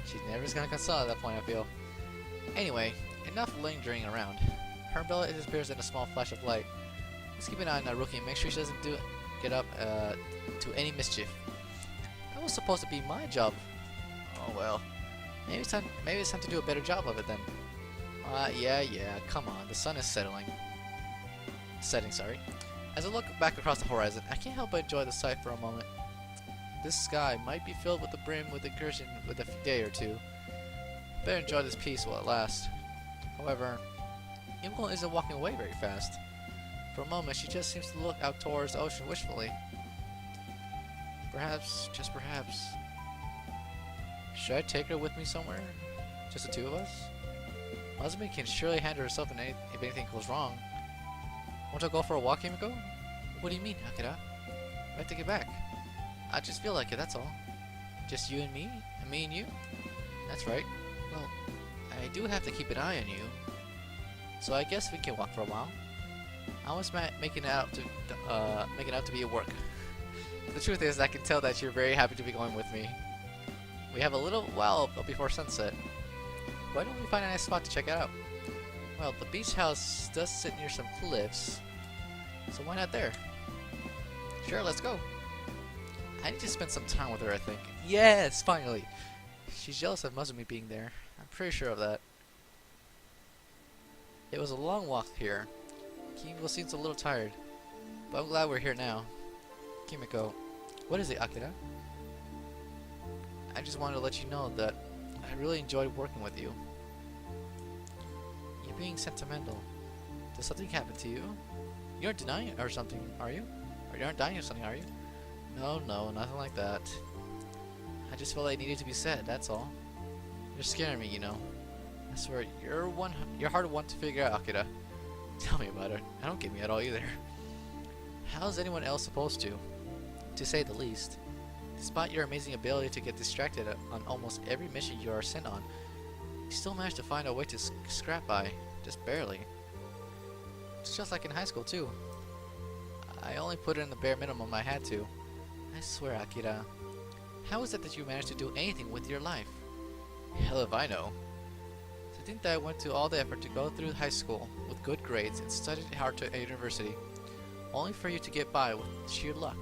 B: She's never gonna console at that point, I feel. Anyway, enough lingering around. Her umbrella disappears in a small flash of light. Please keep an eye on Naruki and make sure she doesn't get up to any mischief. That was supposed to be my job. Oh well. Maybe it's time to do a better job of it then. Yeah, come on. The sun is setting, sorry. As I look back across the horizon, I can't help but enjoy the sight for a moment. This sky might be filled with the brim with incursion with a day or two. Better enjoy this peace while it lasts. However, Imko isn't walking away very fast. For a moment, she just seems to look out towards the ocean wishfully. Perhaps, just perhaps, should I take her with me somewhere? Just the two of us? Mazumi can surely handle herself if anything goes wrong. Want to go for a walk, Himiko? What do you mean, Akira? I have to get back. I just feel like it, that's all. Just you and me? And me and you? That's right. Well, I do have to keep an eye on you. So I guess we can walk for a while. I was making it out to be a work. The truth is, I can tell that you're very happy to be going with me. We have a little while before sunset. Why don't we find a nice spot to check it out? Well, the beach house does sit near some cliffs, so why not there? Sure, let's go. I need to spend some time with her, I think. Yes, finally! She's jealous of Mazumi being there. I'm pretty sure of that. It was a long walk here. Kimiko seems a little tired, but I'm glad we're here now. Kimiko, what is it, Akira? I just wanted to let you know that I really enjoyed working with you. You're being sentimental. Did something happen to you? You aren't denying it or something, are you? Or you aren't dying of something, are you? No, nothing like that. I just felt like it needed to be said, that's all. You're scaring me, you know. I swear, you're hard one to figure out, Akira. Tell me about it. I don't get me at all either. How's anyone else supposed to? To say the least. Despite your amazing ability to get distracted on almost every mission you are sent on, you still manage to find a way to scrap by, just barely. It's just like in high school too. I only put in the bare minimum I had to. I swear, Akira. How is it that you managed to do anything with your life? Hell if I know. To think that I went to all the effort to go through high school with good grades and studied hard to a university, only for you to get by with sheer luck.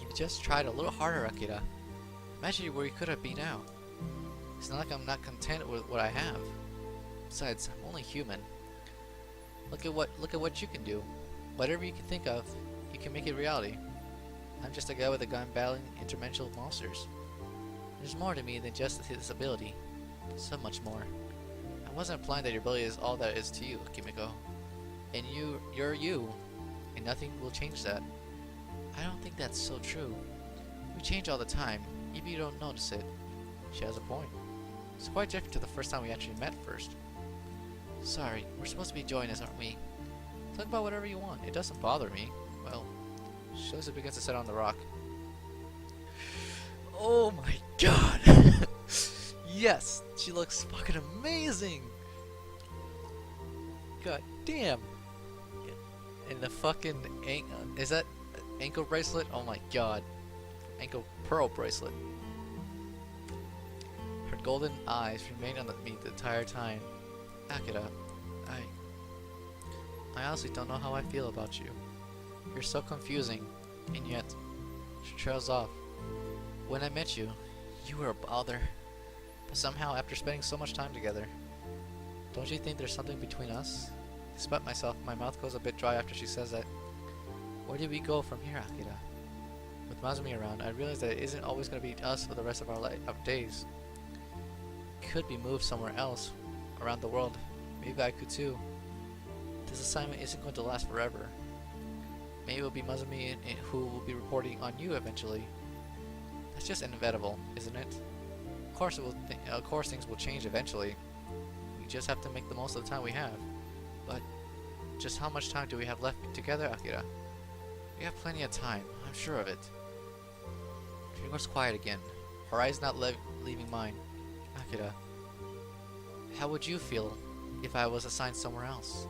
B: You just tried a little harder, Akira. Imagine where you could have been now. It's not like I'm not content with what I have. Besides, I'm only human. Look at what you can do. Whatever you can think of, you can make it reality. I'm just a guy with a gun battling interdimensional monsters. There's more to me than just his ability. So much more. I wasn't implying that your ability is all that is to you, Kimiko. And you're you. And nothing will change that. I don't think that's so true. We change all the time, even if you don't notice it. She has a point. It's quite different to the first time we actually met first. Sorry, we're supposed to be enjoying this, aren't we? Talk about whatever you want. It doesn't bother me. Well, Shows it begins to set on the rock. Oh my god! Yes! She looks fucking amazing! God damn! And the fucking is that ankle bracelet? Oh my god. Ankle pearl bracelet. Her golden eyes remain on me the entire time. Akira, I honestly don't know how I feel about you. You're so confusing, and yet, she trails off. When I met you, you were a bother. But somehow, after spending so much time together, don't you think there's something between us? Despite myself, my mouth goes a bit dry after she says that. Where do we go from here, Akira? With Mazumi around, I realize that it isn't always going to be us for the rest of our days. Could be moved somewhere else, around the world. Maybe I could too. This assignment isn't going to last forever. Maybe it will be Mazumi who will be reporting on you eventually. That's just inevitable, isn't it? Of course things will change eventually. We just have to make the most of the time we have. But just how much time do we have left together, Akira? We have plenty of time, I'm sure of it. She goes quiet again, her eyes not leaving mine. Akira, how would you feel if I was assigned somewhere else?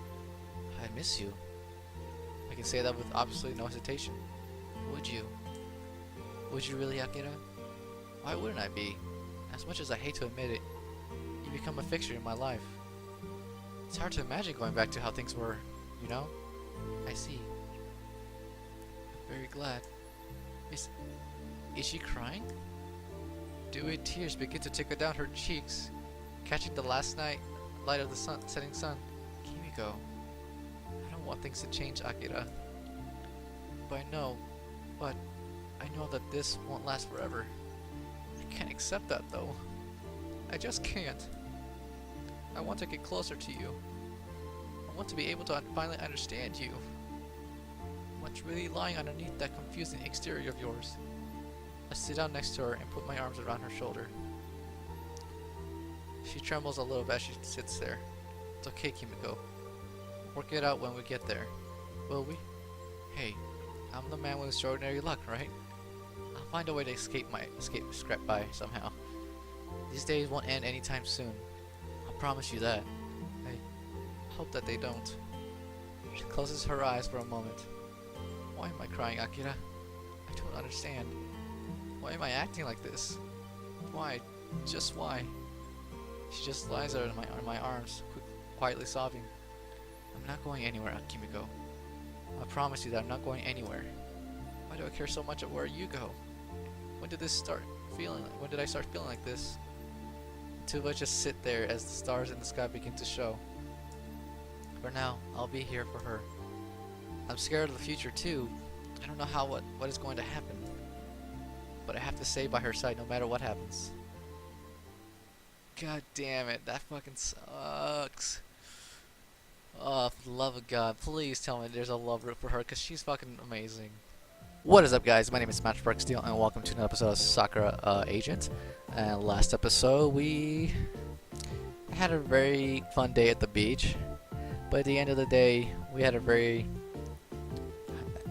B: I miss you. I can say that with obviously no hesitation. Would you? Would you really, Akira? Why wouldn't I be? As much as I hate to admit it, you become a fixture in my life. It's hard to imagine going back to how things were, you know? I see. I'm very glad. Is she crying? Dewy tears begin to trickle down her cheeks, catching the last night light of the setting sun. Kimiko, I don't want things to change, Akira. But I know that this won't last forever. I can't accept that though. I just can't. I want to get closer to you. I want to be able to finally understand you. What's really lying underneath that confusing exterior of yours? I sit down next to her and put my arms around her shoulder. She trembles a little bit as she sits there. It's okay, Kimiko. Work it out when we get there. Will we? Hey, I'm the man with extraordinary luck, right? I'll find a way to escape scrap by somehow. These days won't end anytime soon. I'll promise you that. I hope that they don't. She closes her eyes for a moment. Why am I crying, Akira? I don't understand. Why am I acting like this? Why? Just why? She just lies there in my arms, quietly sobbing. I'm not going anywhere, Kimiko. I promise you that I'm not going anywhere. Why do I care so much of where you go? When did I start feeling like this? The two of us just sit there as the stars in the sky begin to show. For now, I'll be here for her. I'm scared of the future too. I don't know what is going to happen. But I have to stay by her side no matter what happens. God damn it, that fucking sucks. Oh, for the love of God, please tell me there's a love root for her, because she's fucking amazing. What is up, guys? My name is Steel, and welcome to another episode of Sakura Agent. And last episode, we had a very fun day at the beach. But at the end of the day, we had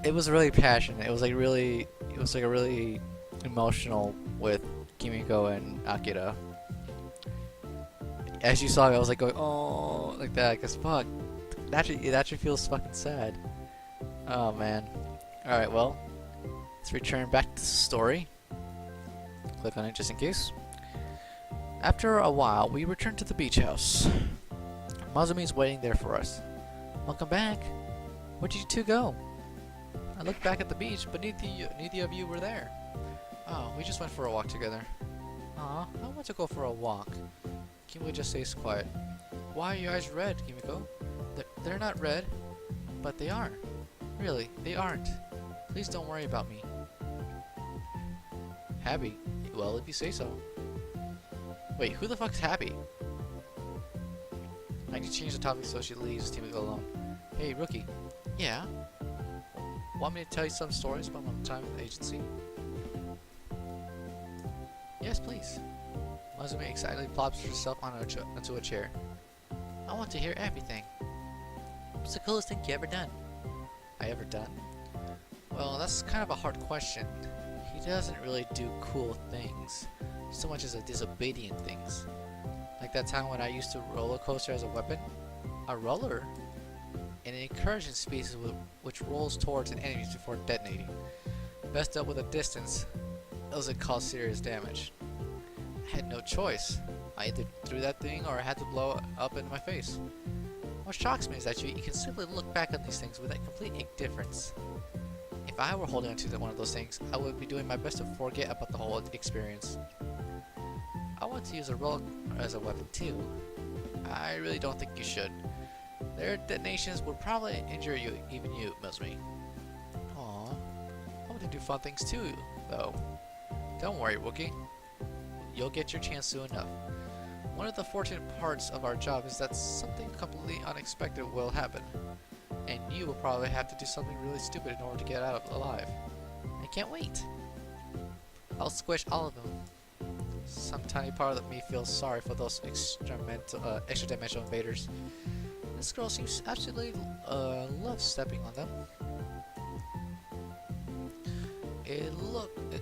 B: it was really passionate. It was like a really emotional with Kimiko and Akira. As you saw, I was like going, oh, like that, because fuck, it actually feels fucking sad. Oh man. Alright, well, let's return back to the story. Click on it just in case. After a while, we return to the beach house. Mazumi's waiting there for us. Welcome back. Where'd you two go? I looked back at the beach, but neither of you were there. Oh, we just went for a walk together. Aw, I want to go for a walk. Kimiko just stays quiet. Why are your eyes red, Kimiko? They're not red, but they are. Really, they aren't. Please don't worry about me. Happy? Well, if you say so. Wait, who the fuck's Happy? I can change the topic so she leaves Kimiko alone. Hey, rookie. Yeah? Want me to tell you some stories about my time in the agency? Yes, please. Mazumi excitedly plops herself onto a chair. I want to hear everything. What's the coolest thing you ever done? I ever done? Well, that's kind of a hard question. He doesn't really do cool things, so much as disobedient things. Like that time when I used to roller coaster as a weapon. A roller? An incursion species which rolls towards an enemy before detonating. Best up with a distance, else it caused serious damage. I had no choice. I either threw that thing or I had to blow up in my face. What shocks me is that you can simply look back at these things with a complete indifference. If I were holding onto one of those things, I would be doing my best to forget about the whole experience. I want to use a roller as a weapon too. I really don't think you should. Their detonations would probably injure you, even you, Mazumi. Aww. I want to do fun things too, though. Don't worry, Wookie. You'll get your chance soon enough. One of the fortunate parts of our job is that something completely unexpected will happen. And you will probably have to do something really stupid in order to get out alive. I can't wait. I'll squish all of them. Some tiny part of me feels sorry for those extra-dimensional invaders. This girl seems absolutely loves stepping on them.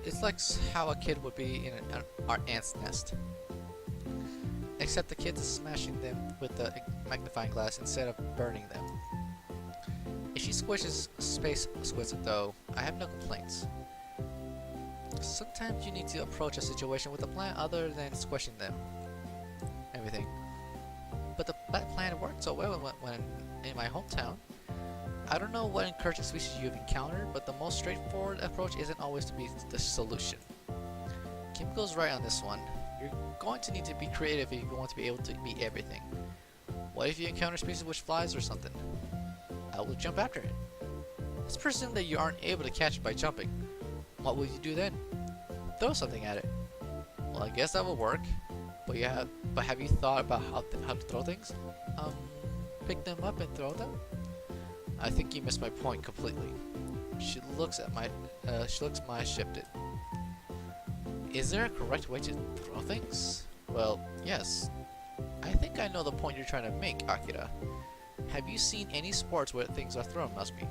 B: It's like how a kid would be in our aunt's nest. Except the kid is smashing them with the magnifying glass instead of burning them. If she squishes Space Squidget though, I have no complaints. Sometimes you need to approach a situation with a plan other than squishing them. Everything. But that plan worked so well when in my hometown. I don't know what encouraging species you've encountered, but the most straightforward approach isn't always to be the solution. Kimiko's right on this one. You're going to need to be creative if you want to be able to beat everything. What if you encounter a species which flies or something? I will jump after it. Let's presume that you aren't able to catch it by jumping. What will you do then? Throw something at it. Well, I guess that will work. But have you thought about how to throw things? Pick them up and throw them? I think you missed my point completely. She looks shifted. Is there a correct way to throw things? Well, yes. I think I know the point you're trying to make, Akira. Have you seen any sports where things are thrown, Must-be?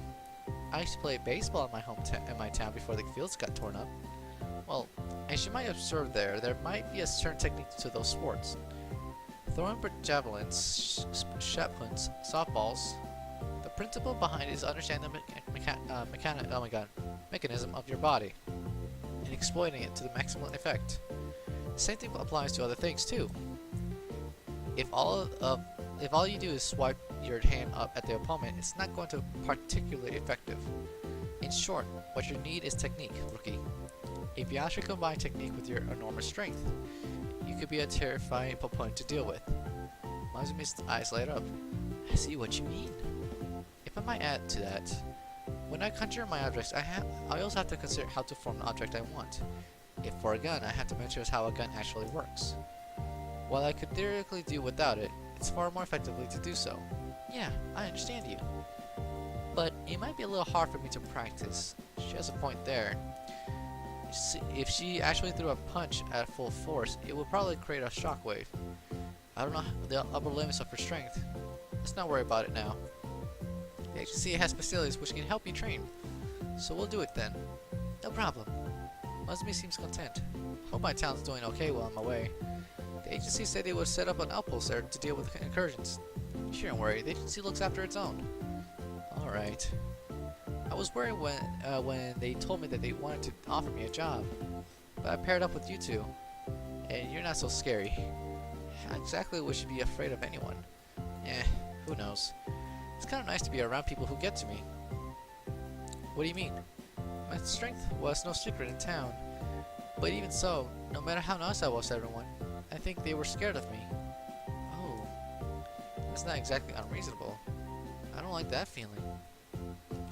B: I used to play baseball in my town before the fields got torn up. Well, as you might observe there might be a certain technique to those sports. Throwing javelins, shotguns, softballs. The principle behind it is understanding the mechanism of your body and exploiting it to the maximum effect. The same thing applies to other things too. If all you do is swipe your hand up at the opponent, it's not going to be particularly effective. In short, what you need is technique, rookie. If you actually combine technique with your enormous strength, you could be a terrifying opponent to deal with. Mazumi's eyes light up. I see what you mean. If I might add to that, when I conjure my objects, I also have to consider how to form the object I want. If for a gun, I have to mention how a gun actually works. While I could theoretically do without it, it's far more effectively to do so. Yeah, I understand you. But it might be a little hard for me to practice. She has a point there. If she actually threw a punch at full force, it would probably create a shockwave. I don't know the upper limits of her strength. Let's not worry about it now. The agency has facilities which can help you train, so we'll do it then. No problem. Muzumi seems content. Hope my town's doing okay while I'm away. The agency said they would set up an outpost there to deal with incursions. You shouldn't worry, the agency looks after its own. Alright. I was worried when they told me that they wanted to offer me a job, but I paired up with you two, and you're not so scary. How exactly would you be afraid of anyone? Who knows. It's kind of nice to be around people who get to me. What do you mean? My strength was no secret in town, but even so, no matter how nice I was to everyone, I think they were scared of me. Oh, that's not exactly unreasonable. I don't like that feeling.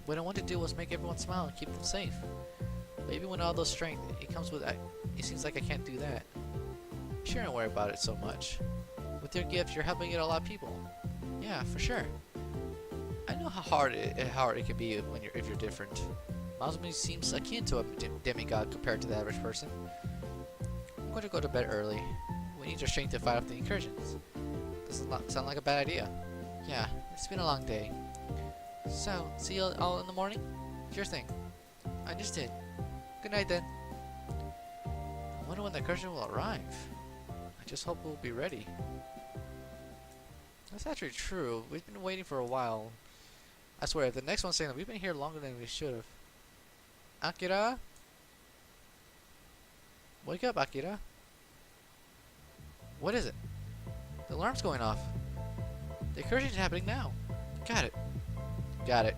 B: What I want to do was make everyone smile and keep them safe. But even with all those strength, it seems like I can't do that. You shouldn't worry about it so much. With your gift, you're helping out a lot of people. Yeah, for sure. I know how hard it can be if you're different. Mazumi seems akin to a demigod compared to the average person. I'm going to go to bed early. We need your strength to fight off the incursions. Doesn't sound like a bad idea. Yeah, it's been a long day. So, see you all in the morning? Sure thing. Understood. Good night then. I wonder when the incursion will arrive. I just hope we'll be ready. That's actually true. We've been waiting for a while. I swear, if the next one's saying that we've been here longer than we should have. Akira? Wake up, Akira. What is it? The alarm's going off. The incursion's happening now. Got it. Got it.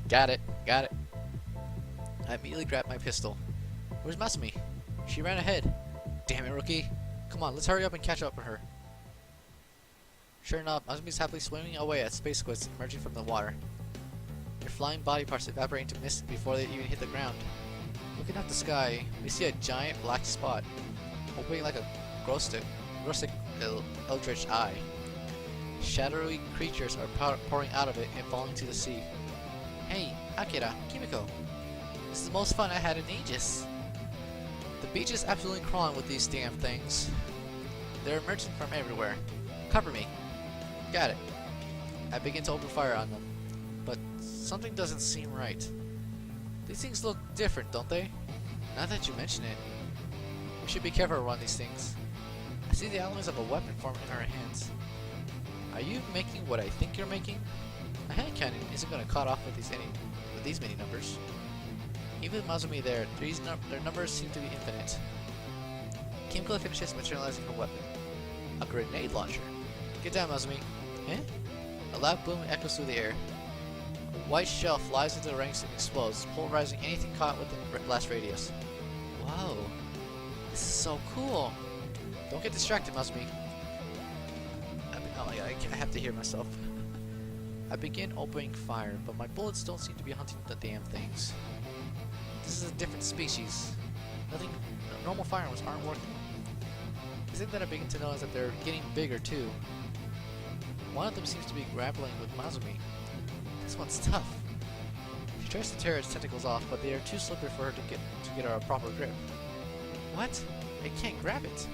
B: Got it. Got it. I immediately grabbed my pistol. Where's Masumi? She ran ahead. Damn it, rookie. Come on, let's hurry up and catch up with her. Sure enough, Masumi's happily swimming away as space squids emerging from the water. Their flying body parts evaporate into mist before they even hit the ground. Looking up the sky, we see a giant black spot, opening like a gross eldritch eye. Shadowy creatures are pouring out of it and falling to the sea. Hey, Akira, Kimiko. This is the most fun I had in ages. The beach is absolutely crawling with these damn things. They're emerging from everywhere. Cover me. Got it. I begin to open fire on them, but something doesn't seem right. These things look different, don't they? Now that you mention it, we should be careful around these things. I see the outlines of a weapon forming in our hands. Are you making what I think you're making? A hand cannon isn't going to cut off with these many numbers. Even Mazumi their numbers seem to be infinite. Kimiko finishes materializing her weapon. A grenade launcher. Get down, Mazumi. Eh? A loud boom echoes through the air. A white shell flies into the ranks and explodes, pulverizing anything caught within blast radius. Whoa, this is so cool. Don't get distracted, Musmi. Oh my god, I have to hear myself. I begin opening fire, but my bullets don't seem to be hunting the damn things. This is a different species. Nothing, normal firearms aren't working. The thing that I begin to know is that they're getting bigger too. One of them seems to be grappling with Mazumi. This one's tough. She tries to tear its tentacles off, but they are too slippery for her to get a proper grip. What? I can't grab it.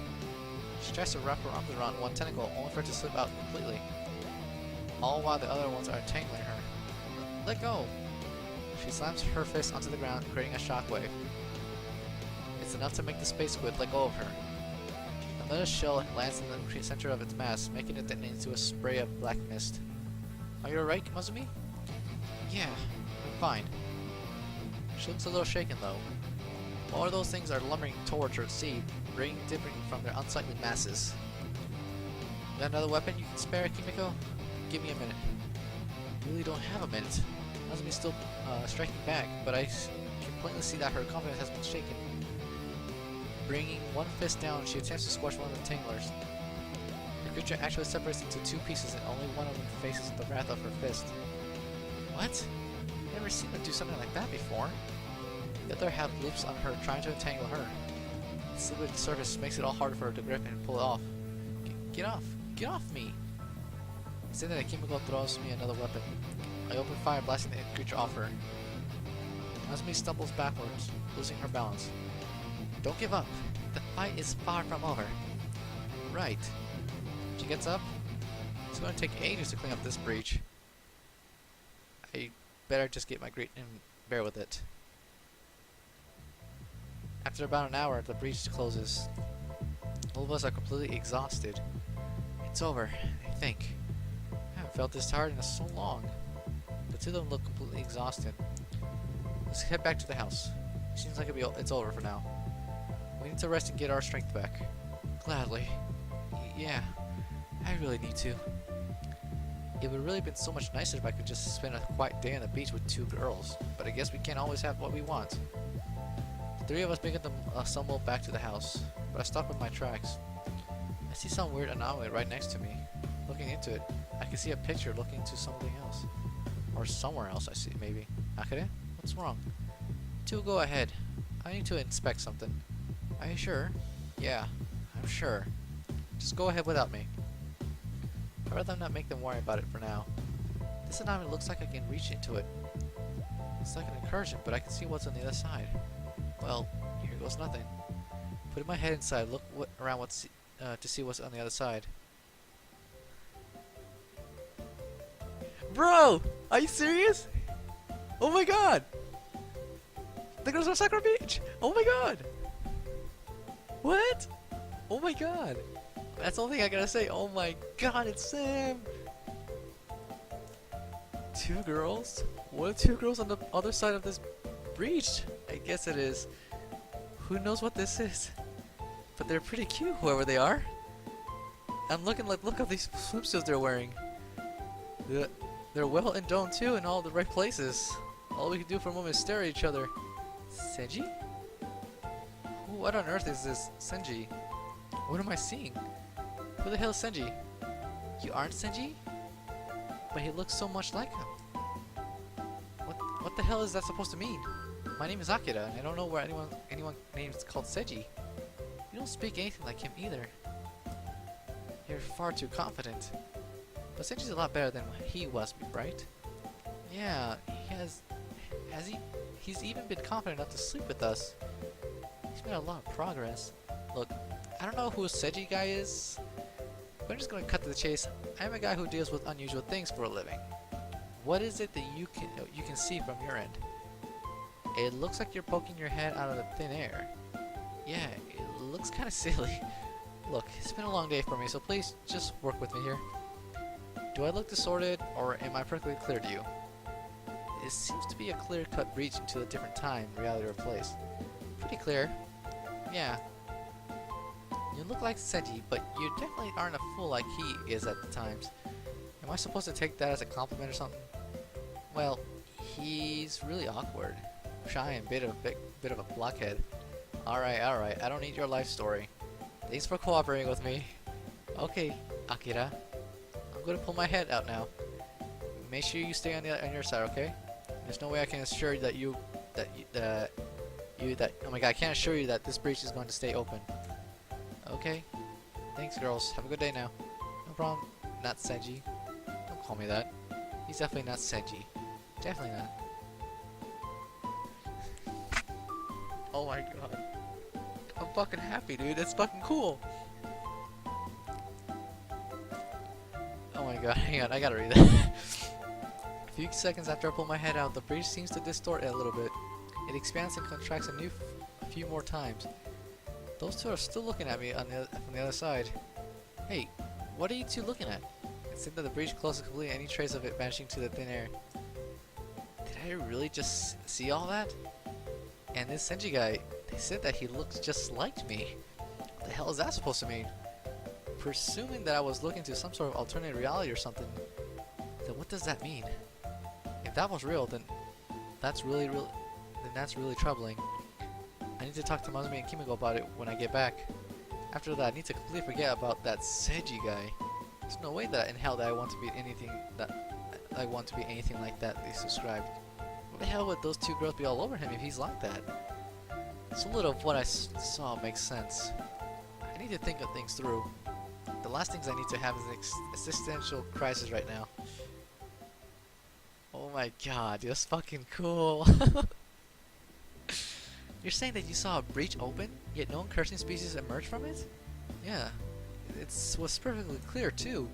B: She tries to wrap her arms around one tentacle, only for it to slip out completely. All while the other ones are entangling her. Let go! She slams her fist onto the ground, creating a shockwave. It's enough to make the space squid let go of her. Another shell lands in the center of its mass, making it detonate into a spray of black mist. Are you alright, Mazumi? Yeah, I'm fine. She looks a little shaken though. All of those things are lumbering towards her seed, bringing dipping from their unsightly masses. Got another weapon you can spare, Kimiko? Give me a minute. I really don't have a minute. Nazumi's still striking back, but I can plainly see that her confidence has been shaken. Bringing one fist down, she attempts to squash one of the tanglers. The creature actually separates into two pieces, and only one of them faces the wrath of her fist. What? I've never seen her do something like that before. The other half leaps on her, trying to entangle her. The slippery surface makes it all harder for her to grip and pull it off. Get off! Get off me! Instead, Kimiko throws me another weapon. I open fire, blasting the creature off her. Nazumi stumbles backwards, losing her balance. Don't give up. The fight is far from over. Right. She gets up. It's going to take ages to clean up this breach. I better just get my grate and bear with it. After about an hour, the breach closes. All of us are completely exhausted. It's over, I think. I haven't felt this tired in so long. The two of them look completely exhausted. Let's head back to the house. Seems like it's over for now. We need to rest and get our strength back. Gladly. Yeah, I really need to. It would really been so much nicer if I could just spend a quiet day on the beach with two girls, but I guess we can't always have what we want. The three of us begin to assemble back to the house, but I stop in my tracks. I see some weird anomaly right next to me. Looking into it, I can see a picture looking to something else. Or somewhere else, I see, maybe. Akane? What's wrong? Two, go ahead. I need to inspect something. Are you sure? Yeah, I'm sure. Just go ahead without me. I'd rather not make them worry about it for now. This anomaly looks like I can reach into it. It's like an incursion, but I can see what's on the other side. Well, here goes nothing. Putting my head inside, look around to see what's on the other side. Bro! Are you serious? Oh my god! There goes our Sakura Beach! Oh my god! What? Oh my god! That's the only thing I gotta say. Oh my god, it's Sam! Two girls? What are two girls on the other side of this breach? I guess it is. Who knows what this is? But they're pretty cute, whoever they are. I'm looking like, look at these swimsuits they're wearing. They're well endowed too in all the right places. All we can do for a moment is stare at each other. Senji? What on earth is this Senji? What am I seeing? Who the hell is Senji? You aren't Senji? But he looks so much like him. What the hell is that supposed to mean? My name is Akira, and I don't know where anyone named called Senji. You don't speak anything like him either. You're far too confident. But Senji's a lot better than he was, right? Yeah, he's even been confident enough to sleep with us. He's made a lot of progress. Look, I don't know who Senji guy is, but I'm just gonna cut to the chase. I'm a guy who deals with unusual things for a living. What is it that you can see from your end? It looks like you're poking your head out of the thin air. Yeah, it looks kind of silly. Look, it's been a long day for me, so please just work with me here. Do I look disordered, or am I perfectly clear to you? It seems to be a clear-cut breach into a different time, reality, or place. Pretty clear. Yeah. You look like Senji, but you definitely aren't a fool like he is at the times. Am I supposed to take that as a compliment or something? Well, he's really awkward, shy, and bit of a blockhead. Alright, I don't need your life story. Thanks for cooperating with me. Okay, Akira. I'm gonna pull my head out now. Make sure you stay on your side, okay? There's no way I can assure you that oh my god, I can't assure you that this breach is going to stay open. Okay. Thanks, girls. Have a good day now. No problem. Not Senji. Don't call me that. He's definitely not Senji. Definitely not. Oh my god. I'm fucking happy, dude. That's fucking cool. Oh my god, hang on, I gotta read that. A few seconds after I pull my head out, the breach seems to distort it a little bit. It expands and contracts a few more times. Those two are still looking at me from the other side. Hey, what are you two looking at? It seemed that the breach closes completely, any trace of it vanishing to the thin air. Did I really just see all that? And this Senji guy, they said that he looks just like me. What the hell is that supposed to mean? Presuming that I was looking to some sort of alternate reality or something, then what does that mean? If that was real, then that's really troubling. I need to talk to Mazumi and Kimiko about it when I get back. After that, I need to completely forget about that Senji guy. There's no way that in hell that I want to be anything like that they described. What the hell would those two girls be all over him if he's like that? So little of what I saw makes sense. I need to think of things through. The last things I need to have is an existential crisis right now. Oh my god, that's fucking cool. You're saying that you saw a breach open, yet no cursing species emerged from it? Yeah, it was perfectly clear too.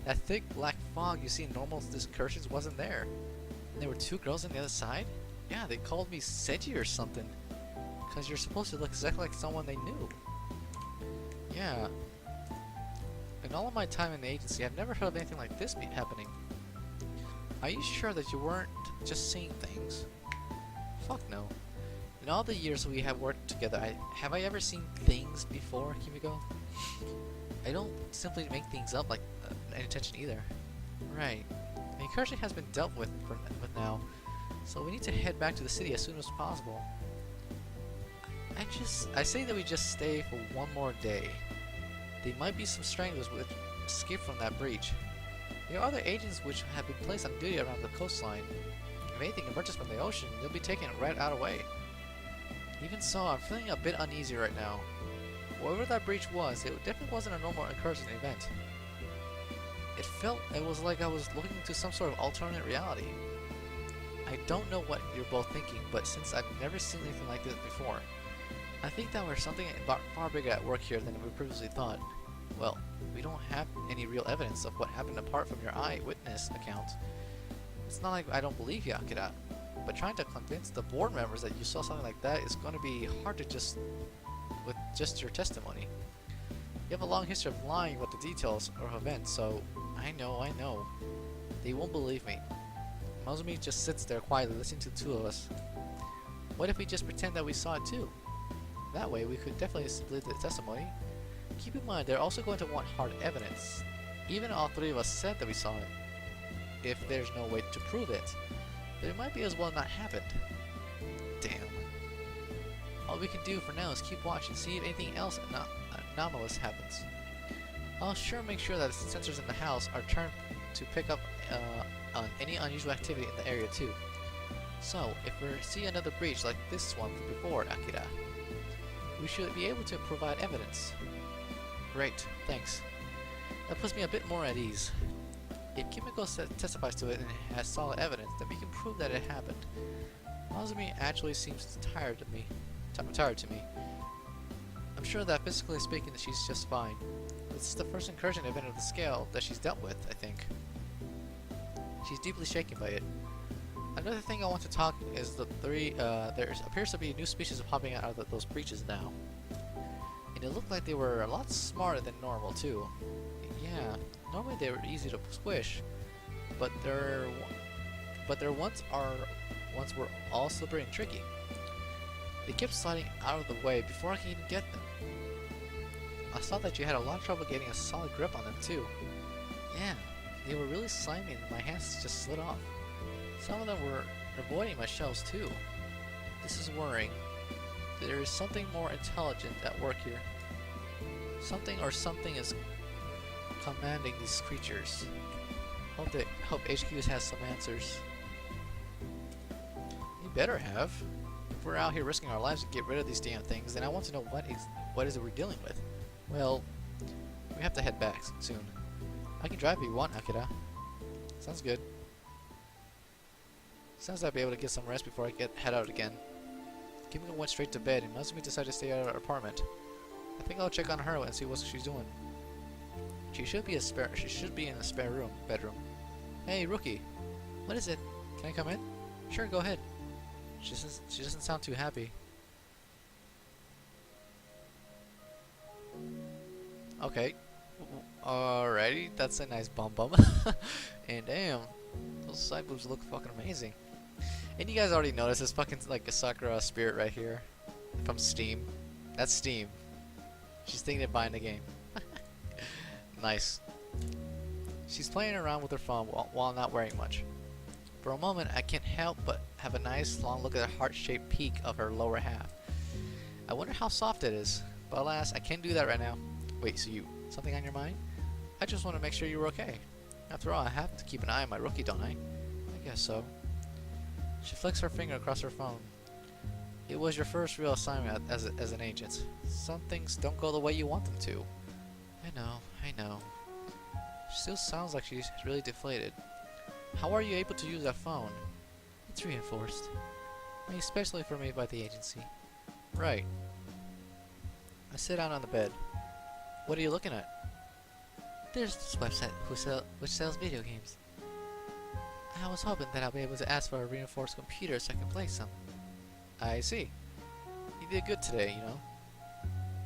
B: That thick black fog you see in normal excursions wasn't there. And there were two girls on the other side? Yeah, they called me Seiji or something. Because you're supposed to look exactly like someone they knew. Yeah. In all of my time in the agency, I've never heard of anything like this happening. Are you sure that you weren't just seeing things? Fuck no. In all the years we have worked together, have I ever seen things before, Kimiko? I don't simply make things up like any intention either. Right. The incursion has been dealt with now, so we need to head back to the city as soon as possible. I say that we just stay for one more day. There might be some stranglers which escaped from that breach. There are other agents which have been placed on duty around the coastline. If anything emerges from the ocean, they'll be taken right out away. Even so, I'm feeling a bit uneasy right now. Whatever that breach was, it definitely wasn't a normal incursion event. It was like I was looking to some sort of alternate reality. I don't know what you're both thinking, but since I've never seen anything like this before, I think that there's something far bigger at work here than we previously thought. Well, we don't have any real evidence of what happened apart from your eyewitness account. It's not like I don't believe you, Akira, but trying to convince the board members that you saw something like that is going to be hard to with just your testimony. You have a long history of lying about the details of events, so I know. They won't believe me. Mazumi just sits there quietly listening to the two of us. What if we just pretend that we saw it too? That way we could definitely split the testimony. Keep in mind they're also going to want hard evidence. Even all three of us said that we saw it. If there's no way to prove it, then it might be as well not happened. Damn. All we can do for now is keep watching, see if anything else anomalous happens. I'll make sure that the sensors in the house are turned to pick up on any unusual activity in the area too. So, if we see another breach like this one before, Akira, we should be able to provide evidence. Great, thanks. That puts me a bit more at ease. If Kimiko testifies to it and has solid evidence, then we can prove that it happened. Mazumi actually seems tired to me. I'm sure that physically speaking that she's just fine. This is the first incursion event of the scale that she's dealt with, I think. She's deeply shaken by it. Another thing I want to talk is there appears to be new species popping out of those breaches now. And it looked like they were a lot smarter than normal too. Yeah, normally they were easy to squish, but their ones were all slippery and tricky. They kept sliding out of the way before I could even get them. I saw that you had a lot of trouble getting a solid grip on them too. Yeah, they were really slimy and my hands just slid off. Some of them were avoiding my shells too. This is worrying. There is something more intelligent at work here. Something is commanding these creatures. Hope HQ has some answers. You better have. If we're out here risking our lives to get rid of these damn things, then I want to know what is it we're dealing with. Well, we have to head back soon. I can drive if you want, Akira. Sounds good. Sounds like I'll be able to get some rest before I head out again. Kimiko went straight to bed, and Masumi decided to stay at our apartment. I think I'll check on her and see what she's doing. She should be in a spare bedroom. Hey, rookie. What is it? Can I come in? Sure, go ahead. She doesn't sound too happy. Okay. Alrighty, that's a nice bum. And damn, those side boobs look fucking amazing. And you guys already noticed this fucking like a Sakura spirit right here from Steam. That's Steam. She's thinking of buying the game. Nice. She's playing around with her phone while not wearing much. For a moment, I can't help but have a nice long look at the heart-shaped peak of her lower half. I wonder how soft it is, but alas, I can't do that right now. Wait, so something on your mind? I just want to make sure you're okay. After all, I have to keep an eye on my rookie, don't I? I guess so. She flicks her finger across her phone. It was your first real assignment as an agent. Some things don't go the way you want them to. I know. She still sounds like she's really deflated. How are you able to use that phone? It's reinforced. Made especially for me by the agency. Right. I sit down on the bed. What are you looking at? There's this website which sells video games. I was hoping that I'll be able to ask for a reinforced computer so I can play some. I see. You did good today, you know.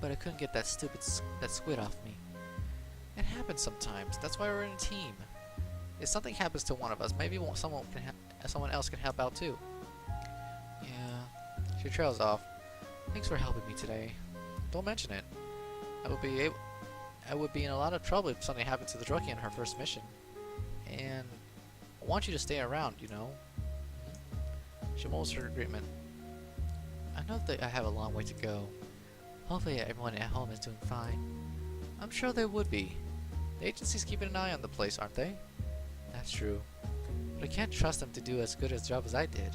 B: But I couldn't get that squid off me. It happens sometimes. That's why we're in a team. If something happens to one of us, maybe someone else can help out too. Yeah. She trails off. Thanks for helping me today. Don't mention it. I would be in a lot of trouble if something happened to the rookie in her first mission. And I want you to stay around, you know. She molds her agreement. I know that I have a long way to go. Hopefully everyone at home is doing fine. I'm sure they would be. The agency's keeping an eye on the place, aren't they? That's true. But I can't trust them to do as good a job as I did.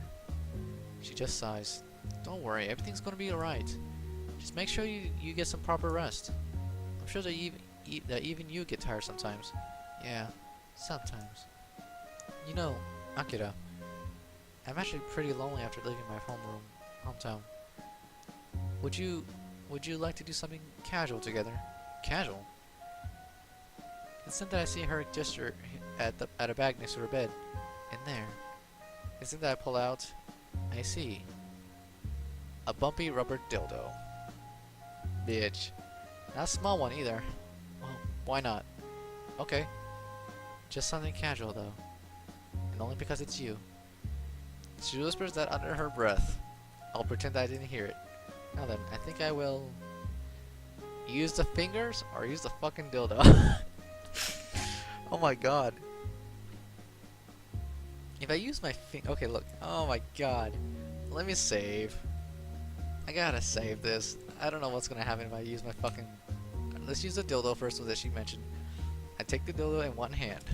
B: She just sighs. Don't worry, everything's gonna be alright. Just make sure you get some proper rest. I'm sure that even you get tired sometimes. Yeah, sometimes. You know, Akira, I'm actually pretty lonely after leaving my hometown. Would you like to do something casual together? Casual? Instead that I see her gesture at a bag next to her bed. In there. Instead that I pull out, I see a bumpy rubber dildo. Bitch. Not a small one either. Well, why not? Okay. Just something casual though. And only because it's you. She whispers that under her breath. I'll pretend I didn't hear it. Now then, I think I will use the fingers or use the fucking dildo. Oh my god. If I use my okay, look. Oh my god. Let me save. I gotta save this. I don't know what's gonna happen if I use my fucking... Let's use the dildo first one that she mentioned. I take the dildo in one hand.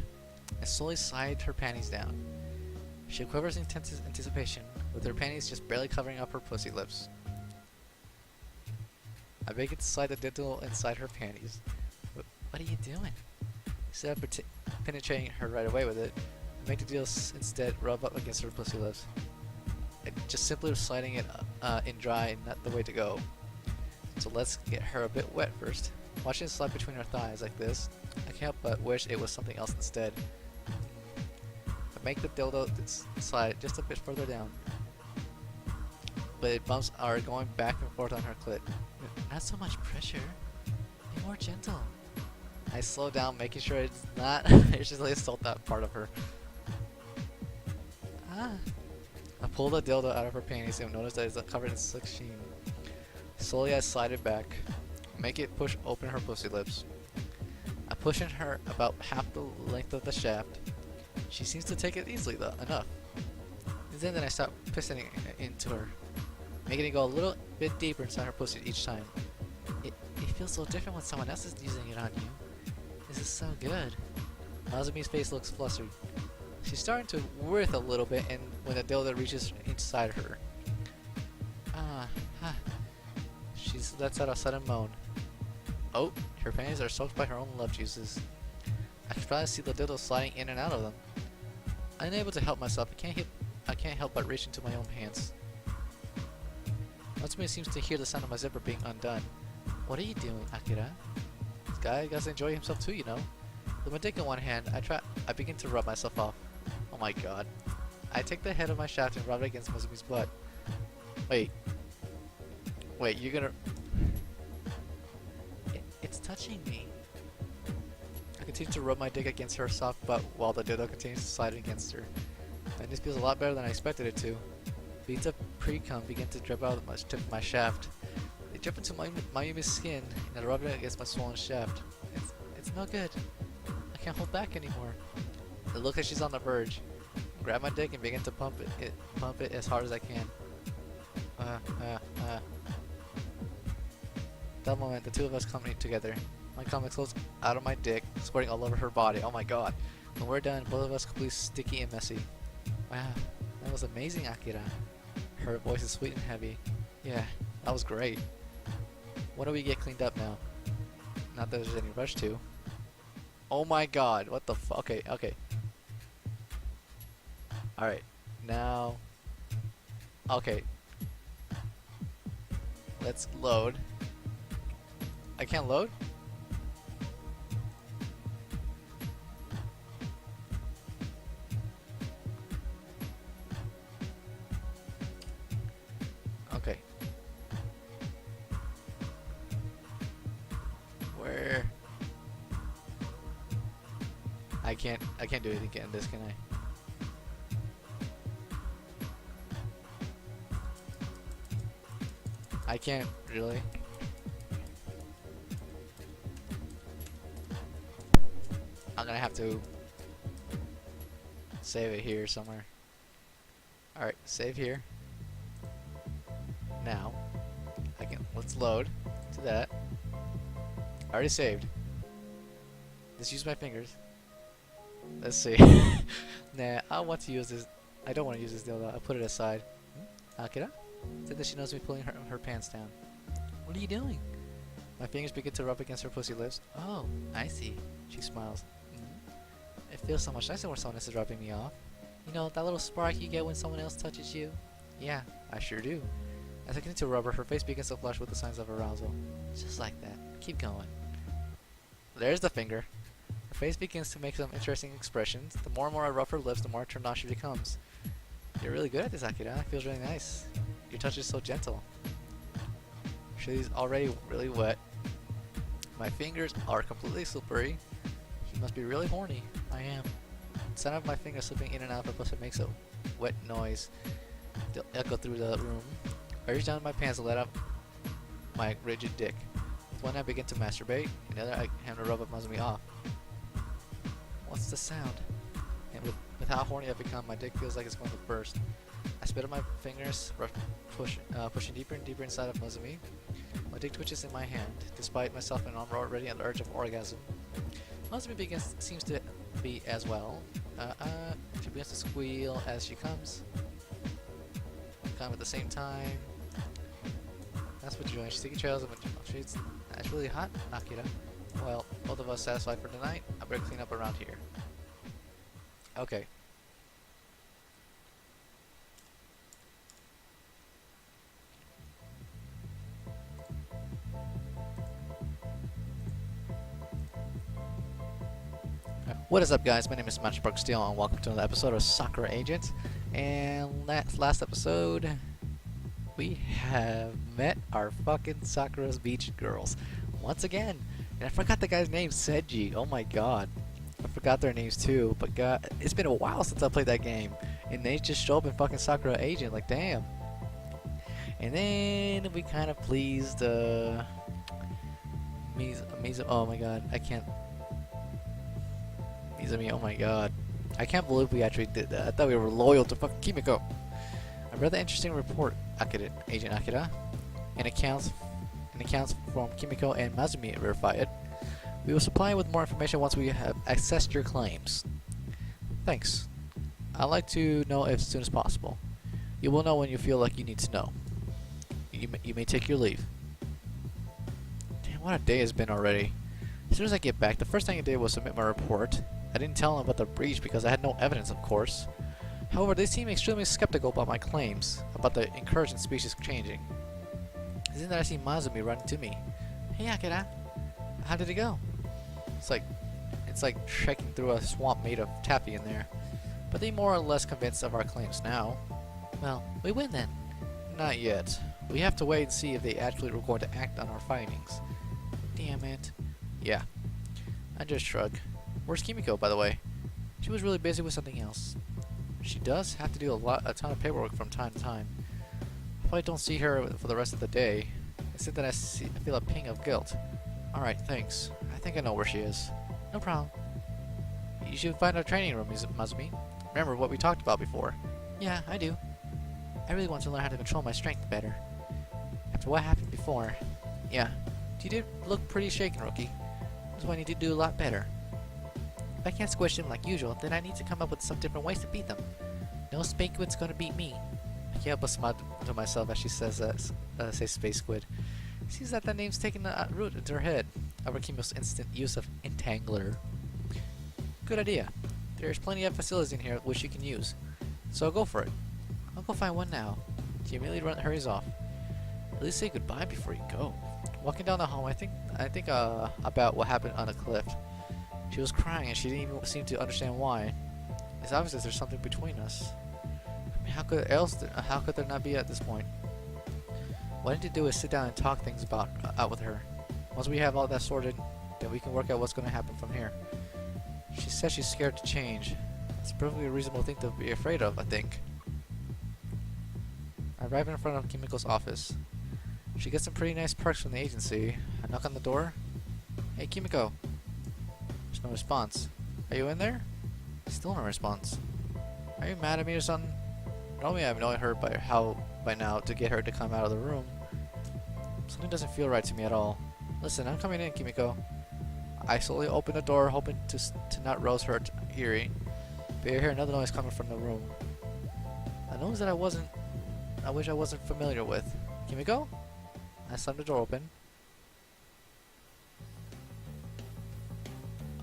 B: I slowly slide her panties down. She quivers in anticipation, with her panties just barely covering up her pussy lips. I begin to slide the dildo inside her panties. What are you doing? Instead of penetrating her right away with it, I make the dildo instead rub up against her pussy lips. Just simply sliding it in dry and not the way to go. So let's get her a bit wet first. Watching it slide between her thighs like this, I can't help but wish it was something else instead. I make the dildo slide just a bit further down, but its bumps are going back and forth on her clit. Not so much pressure. Be more gentle. I slow down, making sure it's not usually assault that part of her. I pull the dildo out of her panties and notice that it's covered in slick sheen. Slowly I slide it back, make it push open her pussy lips. I push in her about half the length of the shaft. She seems to take it easily enough. then I start pissing it into her, making it go a little bit deeper inside her pussy each time. It feels so different when someone else is using it on you. This is so good. Mazumi's face looks flustered. She's starting to writhe a little bit, and when the dildo reaches inside her, she lets out a sudden moan. Oh, her panties are soaked by her own love juices. I can probably see the dildo sliding in and out of them. Unable to help myself, I can't help but reach into my own pants. Matsumi seems to hear the sound of my zipper being undone. What are you doing, Akira? This guy has to enjoy himself too, you know. With my dick in one hand, I begin to rub myself off. Oh my god. I take the head of my shaft and rub it against Mazumi's butt. Wait, you're gonna... It's touching me. I continue to rub my dick against her soft butt while the dildo continues to slide against her. And this feels a lot better than I expected it to. Beads of pre-cum begin to drip out of the tip of my shaft. They drip into Mayumi's skin, and I rub it against my swollen shaft. It's no good. I can't hold back anymore. It looks like she's on the verge. I grab my dick and begin to pump it as hard as I can. That moment, the two of us come together. My cum explodes out of my dick, squirting all over her body. Oh my god. When we're done, both of us completely sticky and messy. Wow, that was amazing, Akira. Her voice is sweet and heavy. Yeah, that was great. When do we get cleaned up now? Not that there's any rush to. Oh my god, what the fuck? Okay. Alright, now... Okay. Let's load. I can't load? Okay. Where? I can't do anything in this, can I? I can't really. I'm gonna have to save it here somewhere. Alright, save here. Now, let's load to that. Already saved. Let's use my fingers. Let's see. Nah, I want to use this. I don't want to use this dildo. I'll put it aside. Akira? Said that she knows me pulling her pants down. What are you doing? My fingers begin to rub against her pussy lips. Oh, I see. She smiles. It feels so much nicer when someone else is rubbing me off. You know, that little spark you get when someone else touches you? Yeah, I sure do. As I continue to rub her face begins to flush with the signs of arousal. Just like that. Keep going. There's the finger. Her face begins to make some interesting expressions. The more and more I rub her lips, the more turned on she becomes. You're really good at this, Akira. It feels really nice. Your touch is so gentle. She's already really wet. My fingers are completely slippery. She must be really horny. I am. The sound of my fingers slipping in and out of her pussy makes a wet noise. They'll echo through the room. I reach down my pants and let out my rigid dick. With one hand I begin to masturbate, and the other I hand to rub Mazumi off. What's the sound? And with how horny I've become, my dick feels like it's going to burst. I spit on my fingers, pushing deeper and deeper inside of Mazumi. My dick twitches in my hand, despite myself and I'm already on the urge of orgasm. Mazumi seems to be as well. She begins to squeal as she comes. Come at the same time. That's what you're doing. She's taking trails of she's that's really hot, Akira. Well, both of us satisfied for tonight. I better clean up around here. Okay. What is up, guys? My name is Matchbox Steel, and welcome to another episode of Sakura Agent. And last episode, we have met our fucking Sakura's Beach girls once again. And I forgot the guy's name, Seiji. Oh my god, I forgot their names too. But god, it's been a while since I played that game, and they just show up in fucking Sakura Agent. Like, damn. And then we kind of pleased Mizu. Oh my god, I can't. Mizumi, oh my god. I can't believe we actually did that. I thought we were loyal to fucking Kimiko. rather interesting report, Agent Akira. And accounts from Kimiko and Mazumi verify it. We will supply you with more information once we have accessed your claims. Thanks. I'd like to know as soon as possible. You will know when you feel like you need to know. You may take your leave. Damn, what a day has been already. As soon as I get back, the first thing I did was submit my report. I didn't tell them about the breach because I had no evidence, of course. However, they seem extremely skeptical about my claims about the incursion species changing. Isn't that I see Mazumi running to me? Hey Akira, how did it go? It's like trekking through a swamp made of taffy in there. But they more or less convinced of our claims now. Well, we win then. Not yet. We have to wait and see if they actually were going to act on our findings. Damn it. Yeah. I just shrug. Where's Kimiko, by the way? She was really busy with something else. She does have to do a ton of paperwork from time to time. If I don't see her for the rest of the day, it's that I feel a pang of guilt. Alright, thanks. I think I know where she is. No problem. You should find our training room, Mazumi. Remember what we talked about before? Yeah, I do. I really want to learn how to control my strength better. After what happened before, yeah, you did look pretty shaken, rookie. That's why I need to do a lot better. If I can't squish them like usual, then I need to come up with some different ways to beat them. No Space Squid's gonna beat me. I can't help but smile to myself as she says say Space Squid. Seems that name's taking a root into her head over Kimiko's instant use of Entangler. Good idea. There's plenty of facilities in here which you can use. So go for it. I'll go find one now. She immediately hurries off. At least say goodbye before you go. Walking down the hall, I think about what happened on the cliff. She was crying and she didn't even seem to understand why. It's obvious that there's something between us. I mean, how could there not be at this point? What I need to do is sit down and talk things out with her. Once we have all that sorted, then we can work out what's going to happen from here. She says she's scared to change. It's a perfectly reasonable thing to be afraid of, I think. I arrive in front of Kimiko's office. She gets some pretty nice perks from the agency. I knock on the door. Hey Kimiko. There's no response. Are you in there? Still no response. Are you mad at me or something? Normally I've known her by now to get her to come out of the room. Something doesn't feel right to me at all. Listen, I'm coming in, Kimiko. I slowly open the door, hoping to not rouse her eerie, but I hear another noise coming from the room. A noise that I wish I wasn't familiar with. Kimiko? I slammed the door open.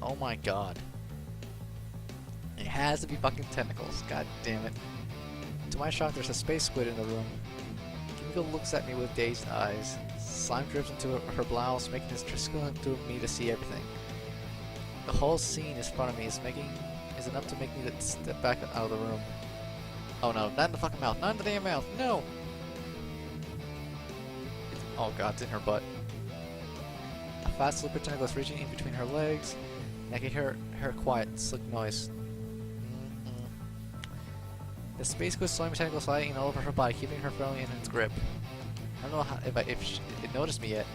B: Oh my god. It has to be fucking tentacles. God damn it. To my shock, there's a space squid in the room. Kimiko looks at me with dazed eyes. Slime drips into her blouse, making it trickle through me to see everything. The whole scene in front of me is enough to make me step back out of the room. Oh no, not in the fucking mouth. Not in the damn mouth. No! Oh god, it's in her butt. A fast slippery tentacle is reaching in between her legs, and I can hear her quiet, slick noise. The space squid slimy tentacle sliding all over her body, keeping her firmly in its grip. I don't know if it noticed me yet.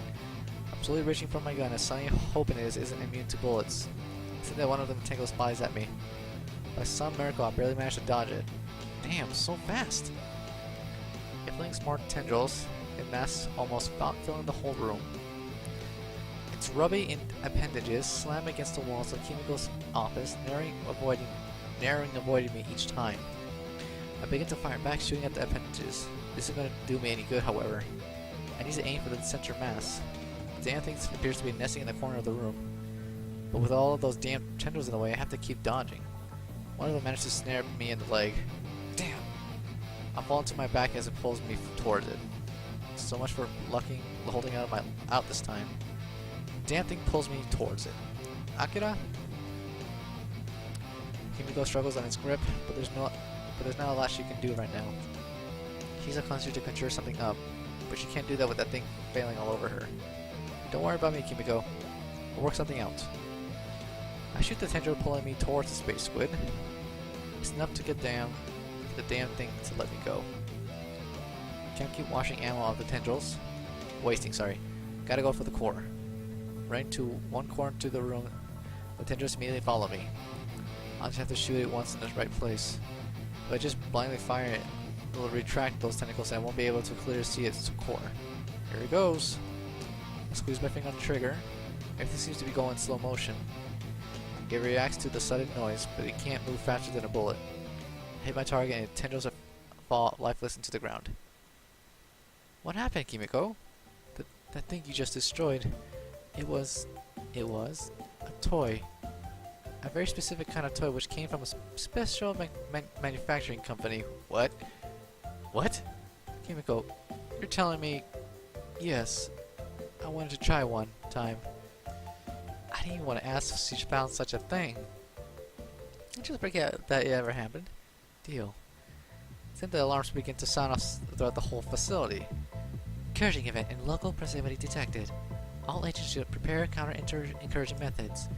B: I'm slowly reaching for my gun, as sunny hoping it isn't immune to bullets. Instead that one of them tentacles flies at me. By some miracle, I barely managed to dodge it. Damn, so fast! It flings more tendrils, and masks almost filling the whole room. Its rubby appendages slam against the walls of Kimiko's office, narrowing avoiding me each time. I begin to fire back, shooting at the appendages. This isn't going to do me any good, however. I need to aim for the center mass. The damn thing appears to be nesting in the corner of the room. But with all of those damn tendrils in the way, I have to keep dodging. One of them managed to snare me in the leg. Damn! I fall into my back as it pulls me towards it. So much for holding out this time. The damn thing pulls me towards it. Akira? Kimiko struggles on its grip, but there's not a lot she can do right now. She's a conjurer to conjure something up, but she can't do that with that thing failing all over her. Don't worry about me, Kimiko. We'll work something out. I shoot the tendril pulling me towards the space squid. It's enough to get the damn thing to let me go. Can't keep washing ammo off the tendrils. Wasting, sorry. Gotta go for the core. Right to one corner to the room. The tendrils immediately follow me. I'll just have to shoot it once in the right place. If I just blindly fire it, will retract those tentacles and I won't be able to clearly see its core. Here it goes. I squeeze my finger on the trigger. Everything seems to be going in slow motion. It reacts to the sudden noise, but it can't move faster than a bullet. I hit my target and it tendrils fall lifeless into the ground. What happened, Kimiko? That thing you just destroyed. It was a toy. A very specific kind of toy which came from a special manufacturing company. What? What? Kimiko, you're telling me... Yes, I wanted to try one time. I didn't even want to ask if she found such a thing. I just forget that it ever happened. Deal. Then the alarms begin to sound off throughout the whole facility. Encouraging event and local proximity detected. All agents should prepare counter-encouraging methods.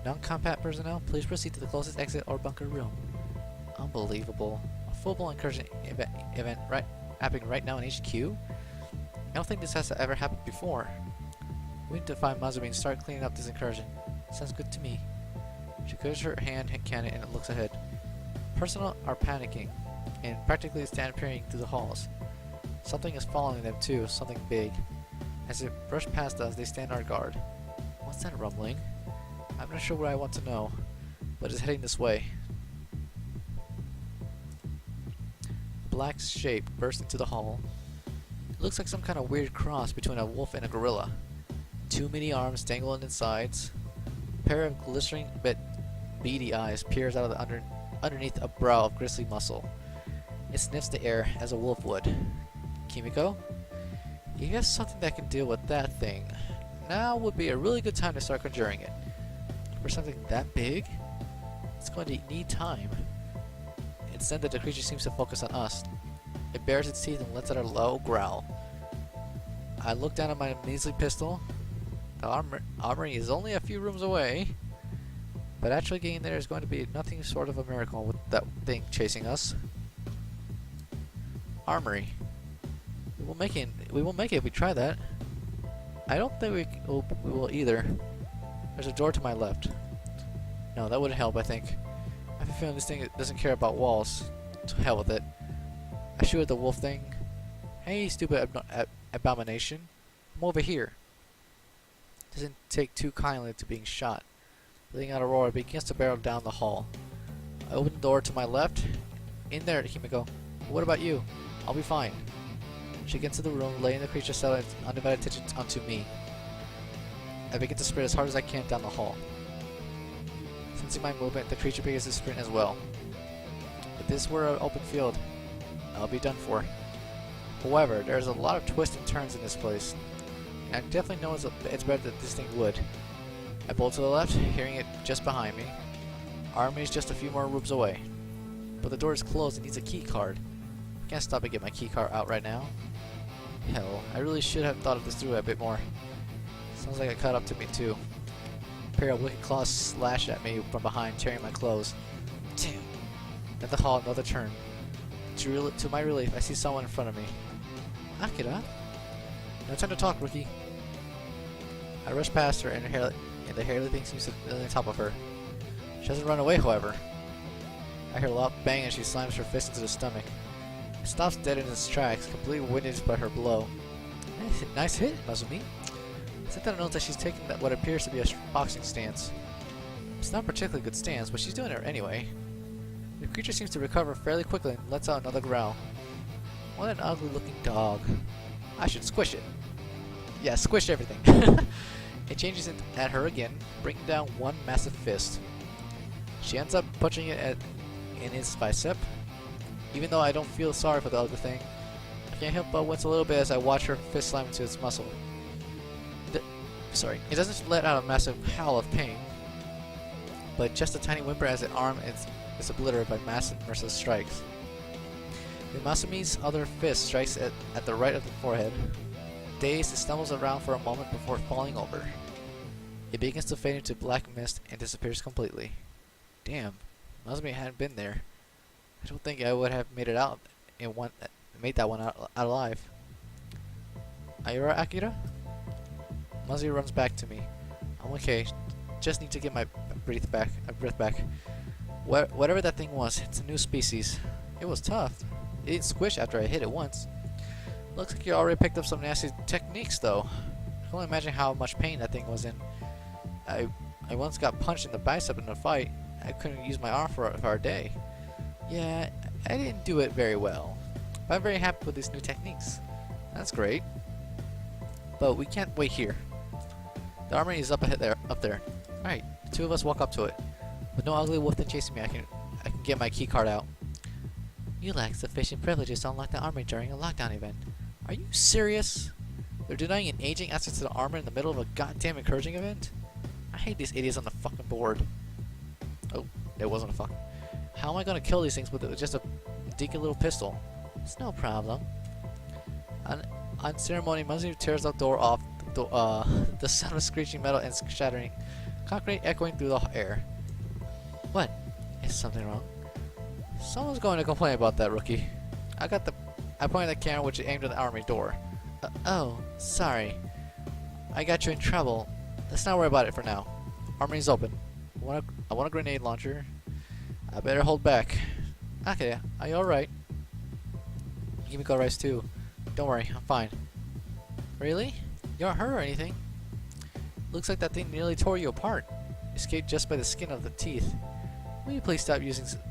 B: Non-combat personnel, please proceed to the closest exit or bunker room. Unbelievable. A full-blown encouraging event happening right now in HQ? I don't think this has ever happened before. We need to find Mazumi and start cleaning up this incursion. Sounds good to me. She clears her hand cannon and looks ahead. Personnel are panicking and practically stand peering through the halls. Something is following them too, something big. As it brushes past us, they stand our guard. What's that rumbling? I'm not sure what I want to know, but it's heading this way. A black shape bursts into the hall. It looks like some kind of weird cross between a wolf and a gorilla. Two many arms dangle in its sides. A pair of glistening but beady eyes peers out of underneath a brow of grisly muscle. It sniffs the air as a wolf would. Kimiko? You have something that can deal with that thing. Now would be a really good time to start conjuring it. For something that big, it's going to need time. Instead, the creature seems to focus on us. It bares its teeth and lets out a low growl. I look down at my measly pistol. The armory is only a few rooms away, but actually getting there is going to be nothing short of a miracle with that thing chasing us. Armory. We won't make it if we try that. I don't think we will either. There's a door to my left. No, that wouldn't help, I think. I have a feeling this thing doesn't care about walls. To hell with it. I shoot at the wolf thing. Hey, stupid abomination. I'm over here. Doesn't take too kindly to being shot. Letting out a roar, it begins to barrel down the hall. I open the door to my left. In there, Himiko. What about you? I'll be fine. She gets into the room, laying the creature's cell undivided attention onto me. I begin to sprint as hard as I can down the hall. Sensing my movement, the creature begins to sprint as well. If this were an open field, I'll be done for. However, there's a lot of twists and turns in this place, and I definitely know it's better that this thing would. I bolt to the left, hearing it just behind me. Army is just a few more rooms away. But the door is closed and needs a key card. I can't stop and get my key card out right now. Hell, I really should have thought of this through a bit more. Sounds like it caught up to me too. A pair of wicked claws slash at me from behind, tearing my clothes. Damn. At the hall, another turn. To my relief, I see someone in front of me. Akira? No time to talk, rookie. I rush past her, and the hairy thing seems to be on top of her. She doesn't run away, however. I hear a loud bang as she slams her fist into the stomach. It stops dead in its tracks, completely winded by her blow. Nice hit, Mazumi. Sentana notes that she's taking what appears to be a boxing stance. It's not a particularly good stance, but she's doing it anyway. The creature seems to recover fairly quickly and lets out another growl. What an ugly looking dog. I should squish it. Yeah, squish everything. It changes at her again, bringing down one massive fist. She ends up punching it in its bicep. Even though I don't feel sorry for the ugly thing, I can't help but wince a little bit as I watch her fist slam into its muscle. It doesn't let out a massive howl of pain, but just a tiny whimper as its arm is obliterated by massive merciless strikes. Then Masumi's other fist strikes at the right of the forehead. Dazed, it stumbles around for a moment before falling over. It begins to fade into black mist and disappears completely. Damn, Masumi hadn't been there. I don't think I would have made it out and made that one out alive. Are you alright, Akira? Masumi runs back to me. I'm okay. Just need to get my breath back. Whatever that thing was, it's a new species. It was tough. It didn't squish after I hit it once. Looks like you already picked up some nasty techniques, though. I can only imagine how much pain that thing was in. I once got punched in the bicep in a fight. I couldn't use my arm for a day. Yeah, I didn't do it very well. But I'm very happy with these new techniques. That's great. But we can't wait here. The armory is up there. Alright, the two of us walk up to it. With no ugly wolf chasing me, I can get my key card out. You lack sufficient privileges to unlock the armory during a lockdown event. Are you serious? They're denying an aging access to the armor in the middle of a goddamn encouraging event? I hate these idiots on the fucking board. Oh, there wasn't a fuck. How am I gonna kill these things with just a dinky little pistol? It's no problem. On ceremony, Muzzy tears the door off. The sound of screeching metal and shattering concrete echoing through the air. What? Is something wrong? Someone's going to complain about that, rookie. I pointed the camera which is aimed at the armory door. Oh, sorry. I got you in trouble. Let's not worry about it for now. Armory's open. I want a grenade launcher. I better hold back. Okay, are you alright? Give me go rice too. Don't worry, I'm fine. Really? You aren't hurt or anything? Looks like that thing nearly tore you apart. Escaped just by the skin of the teeth. Will you please stop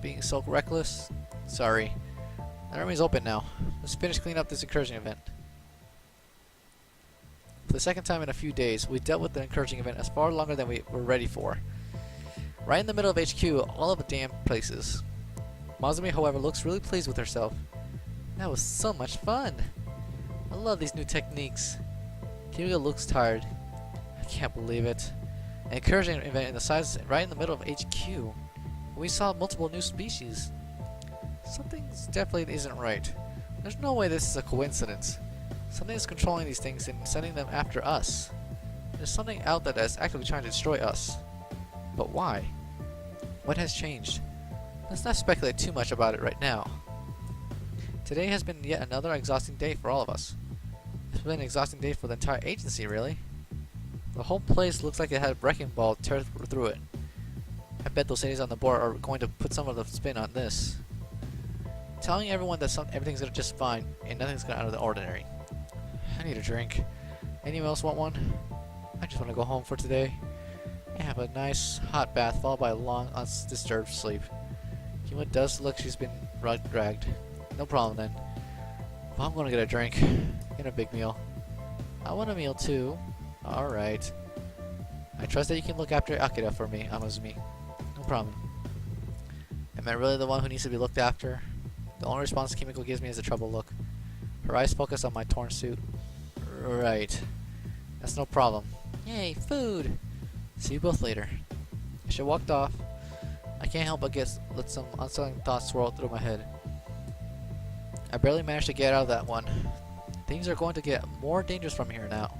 B: being so reckless? Sorry. The army's open now. Let's finish cleaning up this encouraging event. For the second time in a few days, we dealt with the encouraging event as far longer than we were ready for. Right in the middle of HQ, all of the damn places. Mazumi, however, looks really pleased with herself. That was so much fun. I love these new techniques. Kimiko looks tired. I can't believe it. An encouraging event in the size right in the middle of HQ. We saw multiple new species. Something definitely isn't right. There's no way this is a coincidence. Something is controlling these things and sending them after us. There's something out there that's actively trying to destroy us. But why? What has changed? Let's not speculate too much about it right now. Today has been yet another exhausting day for all of us. It's been an exhausting day for the entire agency, really. The whole place looks like it had a wrecking ball tear through it. I bet those ladies on the board are going to put some of the spin on this. Telling everyone that everything's gonna just fine and nothing's gonna out of the ordinary. I need a drink. Anyone else want one? I just want to go home for today and have a nice hot bath followed by a long undisturbed sleep. Kima does look she's been dragged. No problem then. Well, I'm gonna get a drink and a big meal. I want a meal too. Alright. I trust that you can look after Akira for me, Amazumi. No problem. Am I really the one who needs to be looked after? The only response Kimiko gives me is a troubled look. Her eyes focus on my torn suit. Right. That's no problem. Yay, food! See you both later. As she walked off, I can't help but let some unsettling thoughts swirl through my head. I barely managed to get out of that one. Things are going to get more dangerous from here now.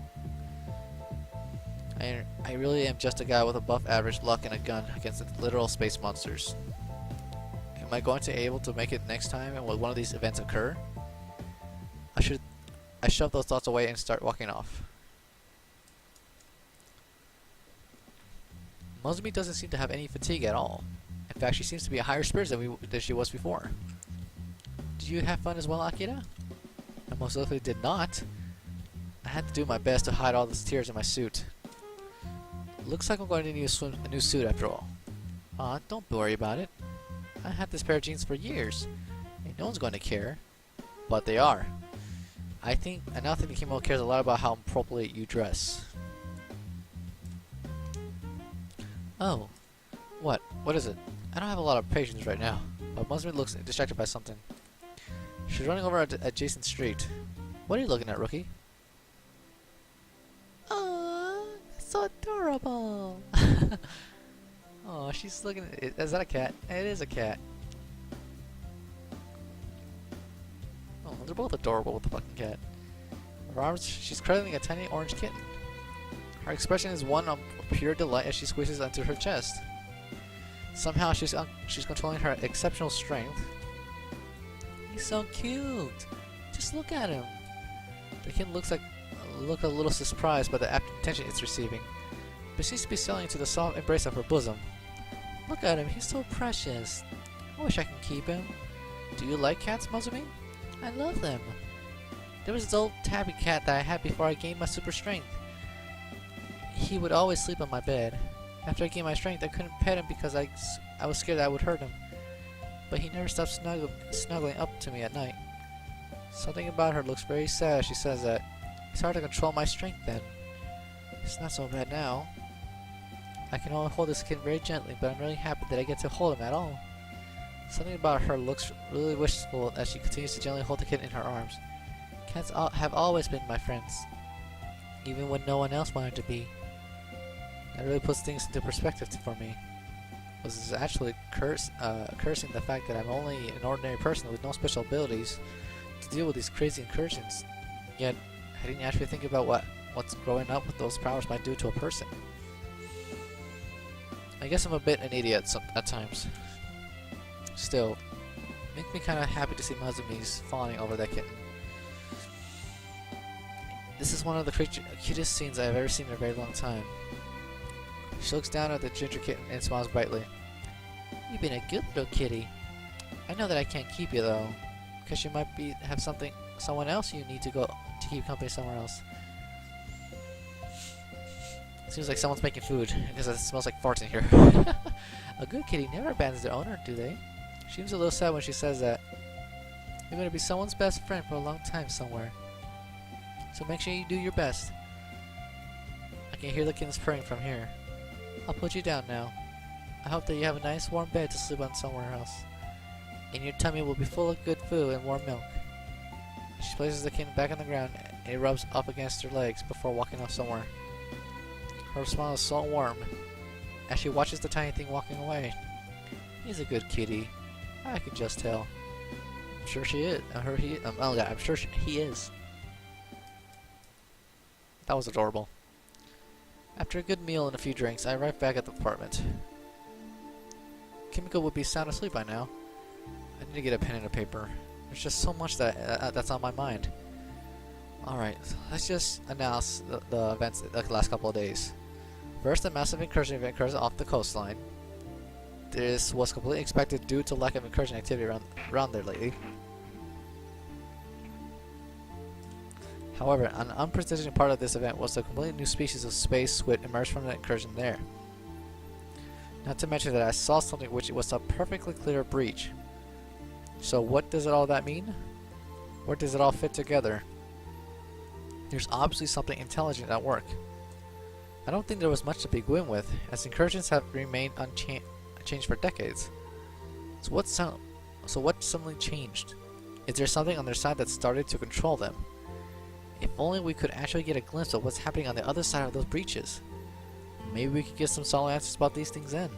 B: I really am just a guy with above average luck and a gun against literal space monsters. Am I going to be able to make it next time and will one of these events occur? I shove those thoughts away and start walking off. Mozumi doesn't seem to have any fatigue at all. In fact, she seems to be a higher spirits than she was before. Did you have fun as well, Akira? I most likely did not. I had to do my best to hide all the tears in my suit. Looks like I'm going to need a new suit after all. Aw, don't worry about it. I had this pair of jeans for years, and no one's going to care. But they are. I now think the Kimo cares a lot about how appropriately you dress. Oh. What? What is it? I don't have a lot of patience right now, but Muzumi looks distracted by something. She's running over an adjacent street. What are you looking at, rookie? Oh, so adorable! Oh, she's looking at it. Is that a cat? It is a cat. Oh, they're both adorable with the fucking cat. Her arms, she's cradling a tiny orange kitten. Her expression is one of pure delight as she squeezes onto her chest. Somehow she's controlling her exceptional strength. He's so cute! Just look at him! The kitten looks a little surprised by the attention it's receiving, but seems to be settling into the soft embrace of her bosom. Look at him, he's so precious. I wish I could keep him. Do you like cats, Muzumi? I love them. There was this old tabby cat that I had before I gained my super strength. He would always sleep on my bed. After I gained my strength, I couldn't pet him because I was scared that I would hurt him. But he never stopped snuggling up to me at night. Something about her looks very sad. She says that it's hard to control my strength then. It's not so bad now. I can only hold this kitten very gently, but I'm really happy that I get to hold him at all. Something about her looks really wistful as she continues to gently hold the kitten in her arms. Cats have always been my friends, even when no one else wanted to be. That really puts things into perspective for me. Was this actually cursing the fact that I'm only an ordinary person with no special abilities to deal with these crazy incursions. Yet, I didn't actually think about what's growing up with those powers might do to a person. I guess I'm a bit an idiot at times. Still, it makes me kind of happy to see Mazumi's fawning over that kitten. This is one of the cutest scenes I have ever seen in a very long time. She looks down at the ginger kitten and smiles brightly. You've been a good little kitty. I know that I can't keep you though, because you might have someone else you need to go to keep company somewhere else. Seems like someone's making food, because it smells like farts in here. A good kitty never abandons their owner, do they? She seems a little sad when she says that. You're going to be someone's best friend for a long time somewhere. So make sure you do your best. I can hear the kittens purring from here. I'll put you down now. I hope that you have a nice warm bed to sleep on somewhere else. And your tummy will be full of good food and warm milk. She places the kitten back on the ground and it rubs up against her legs before walking off somewhere. Her smile is so warm as she watches the tiny thing walking away. He's a good kitty. I can just tell. I'm sure she is. I'm sure he is. That was adorable. After a good meal and a few drinks, I arrived back at the apartment. Kimiko would be sound asleep by now. I need to get a pen and a paper. There's just so much that's on my mind. Alright, let's just announce the events the last couple of days. First, a massive incursion event occurs off the coastline. This was completely expected due to lack of incursion activity around there lately. However, an unprecedented part of this event was the completely new species of space squid emerged from the incursion there. Not to mention that I saw something which was a perfectly clear breach. So what does all that mean? Where does it all fit together? There's obviously something intelligent at work. I don't think there was much to begin with, as incursions have remained unchanged for decades. So what suddenly changed? Is there something on their side that started to control them? If only we could actually get a glimpse of what's happening on the other side of those breaches. Maybe we could get some solid answers about these things then.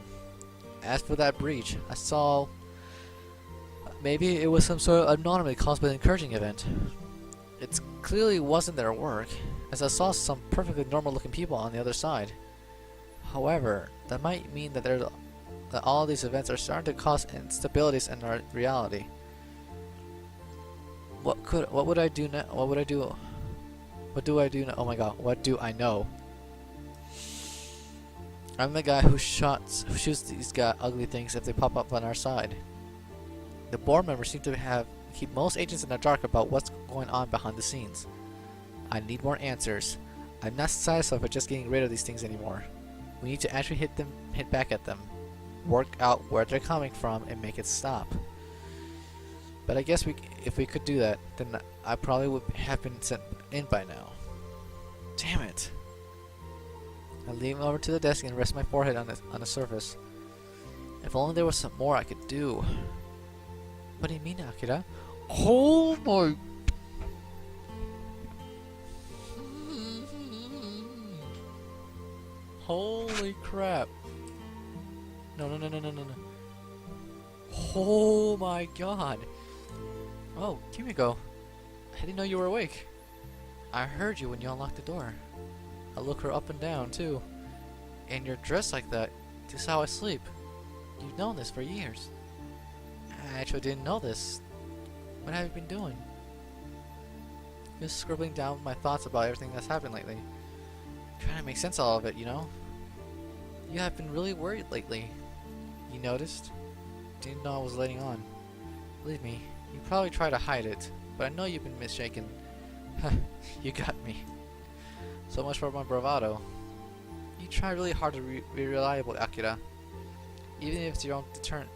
B: As for that breach, I saw... maybe it was some sort of anomaly caused by the incursion event. It clearly wasn't their work, as I saw some perfectly normal looking people on the other side. However, that might mean that all these events are starting to cause instabilities in our reality. What would I do now? What would I do? What do I do now? Oh my god, what do I know? I'm the guy who shoots these ugly things if they pop up on our side. The board members seem to keep most agents in the dark about what's going on behind the scenes. I need more answers. I'm not satisfied with just getting rid of these things anymore. We need to actually hit back at them, work out where they're coming from, and make it stop. But I guess if we could do that, then I probably would have been sent in by now. Damn it! I lean over to the desk and rest my forehead on the surface. If only there was some more I could do. What do you mean, Akira? Oh my... Holy crap. No. Oh my god. Oh, Kimiko. I didn't know you were awake. I heard you when you unlocked the door. I look her up and down, too. And you're dressed like that. This is how I sleep. You've known this for years. I actually didn't know this. What have you been doing? Just scribbling down my thoughts about everything that's happened lately. Trying to make sense of all of it, you know? You have been really worried lately. You noticed? Didn't know I was letting on. Believe me, you probably try to hide it, but I know you've been misshaken. You got me. So much for my bravado. You try really hard to be reliable, Akira. Even if it's your own deterrent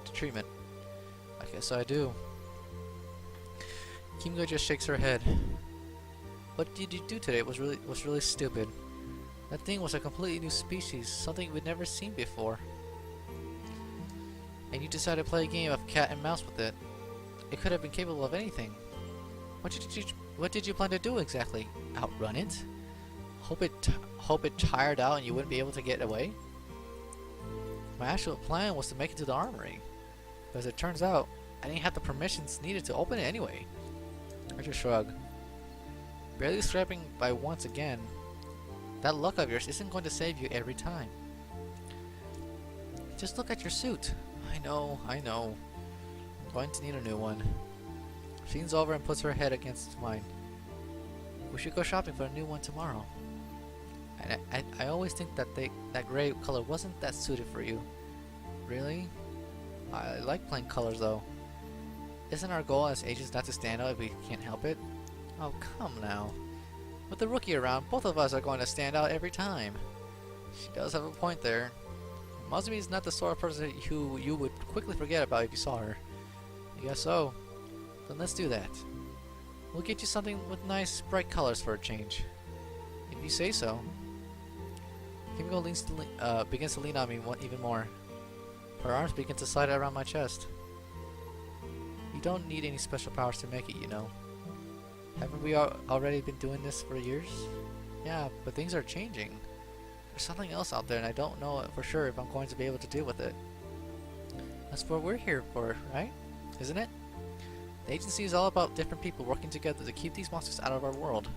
B: to treatment. I guess I do. Kimiko just shakes her head. What did you do today? It was really stupid. That thing was a completely new species, something we'd never seen before. And you decided to play a game of cat and mouse with it. It could have been capable of anything. What did you plan to do exactly? Outrun it? Hope it tired out and you wouldn't be able to get away? My actual plan was to make it to the armory. But as it turns out, I didn't have the permissions needed to open it anyway. I just shrug. Barely scraping by once again. That luck of yours isn't going to save you every time. Just look at your suit. I know. I'm going to need a new one. She leans over and puts her head against mine. We should go shopping for a new one tomorrow. And I always think that that gray color wasn't that suited for you. Really? I like plain colors though. Isn't our goal as agents not to stand out if we can't help it? Oh, come now. With the rookie around, both of us are going to stand out every time. She does have a point there. Masumi is not the sort of person who you would quickly forget about if you saw her. I guess so. Then let's do that. We'll get you something with nice, bright colors for a change. If you say so. Kimiko begins to lean on me even more. Her arms begin to slide around my chest. You don't need any special powers to make it, you know. Haven't we already been doing this for years? Yeah, but things are changing. There's something else out there and I don't know for sure if I'm going to be able to deal with it. That's what we're here for, right? Isn't it? The agency is all about different people working together to keep these monsters out of our world.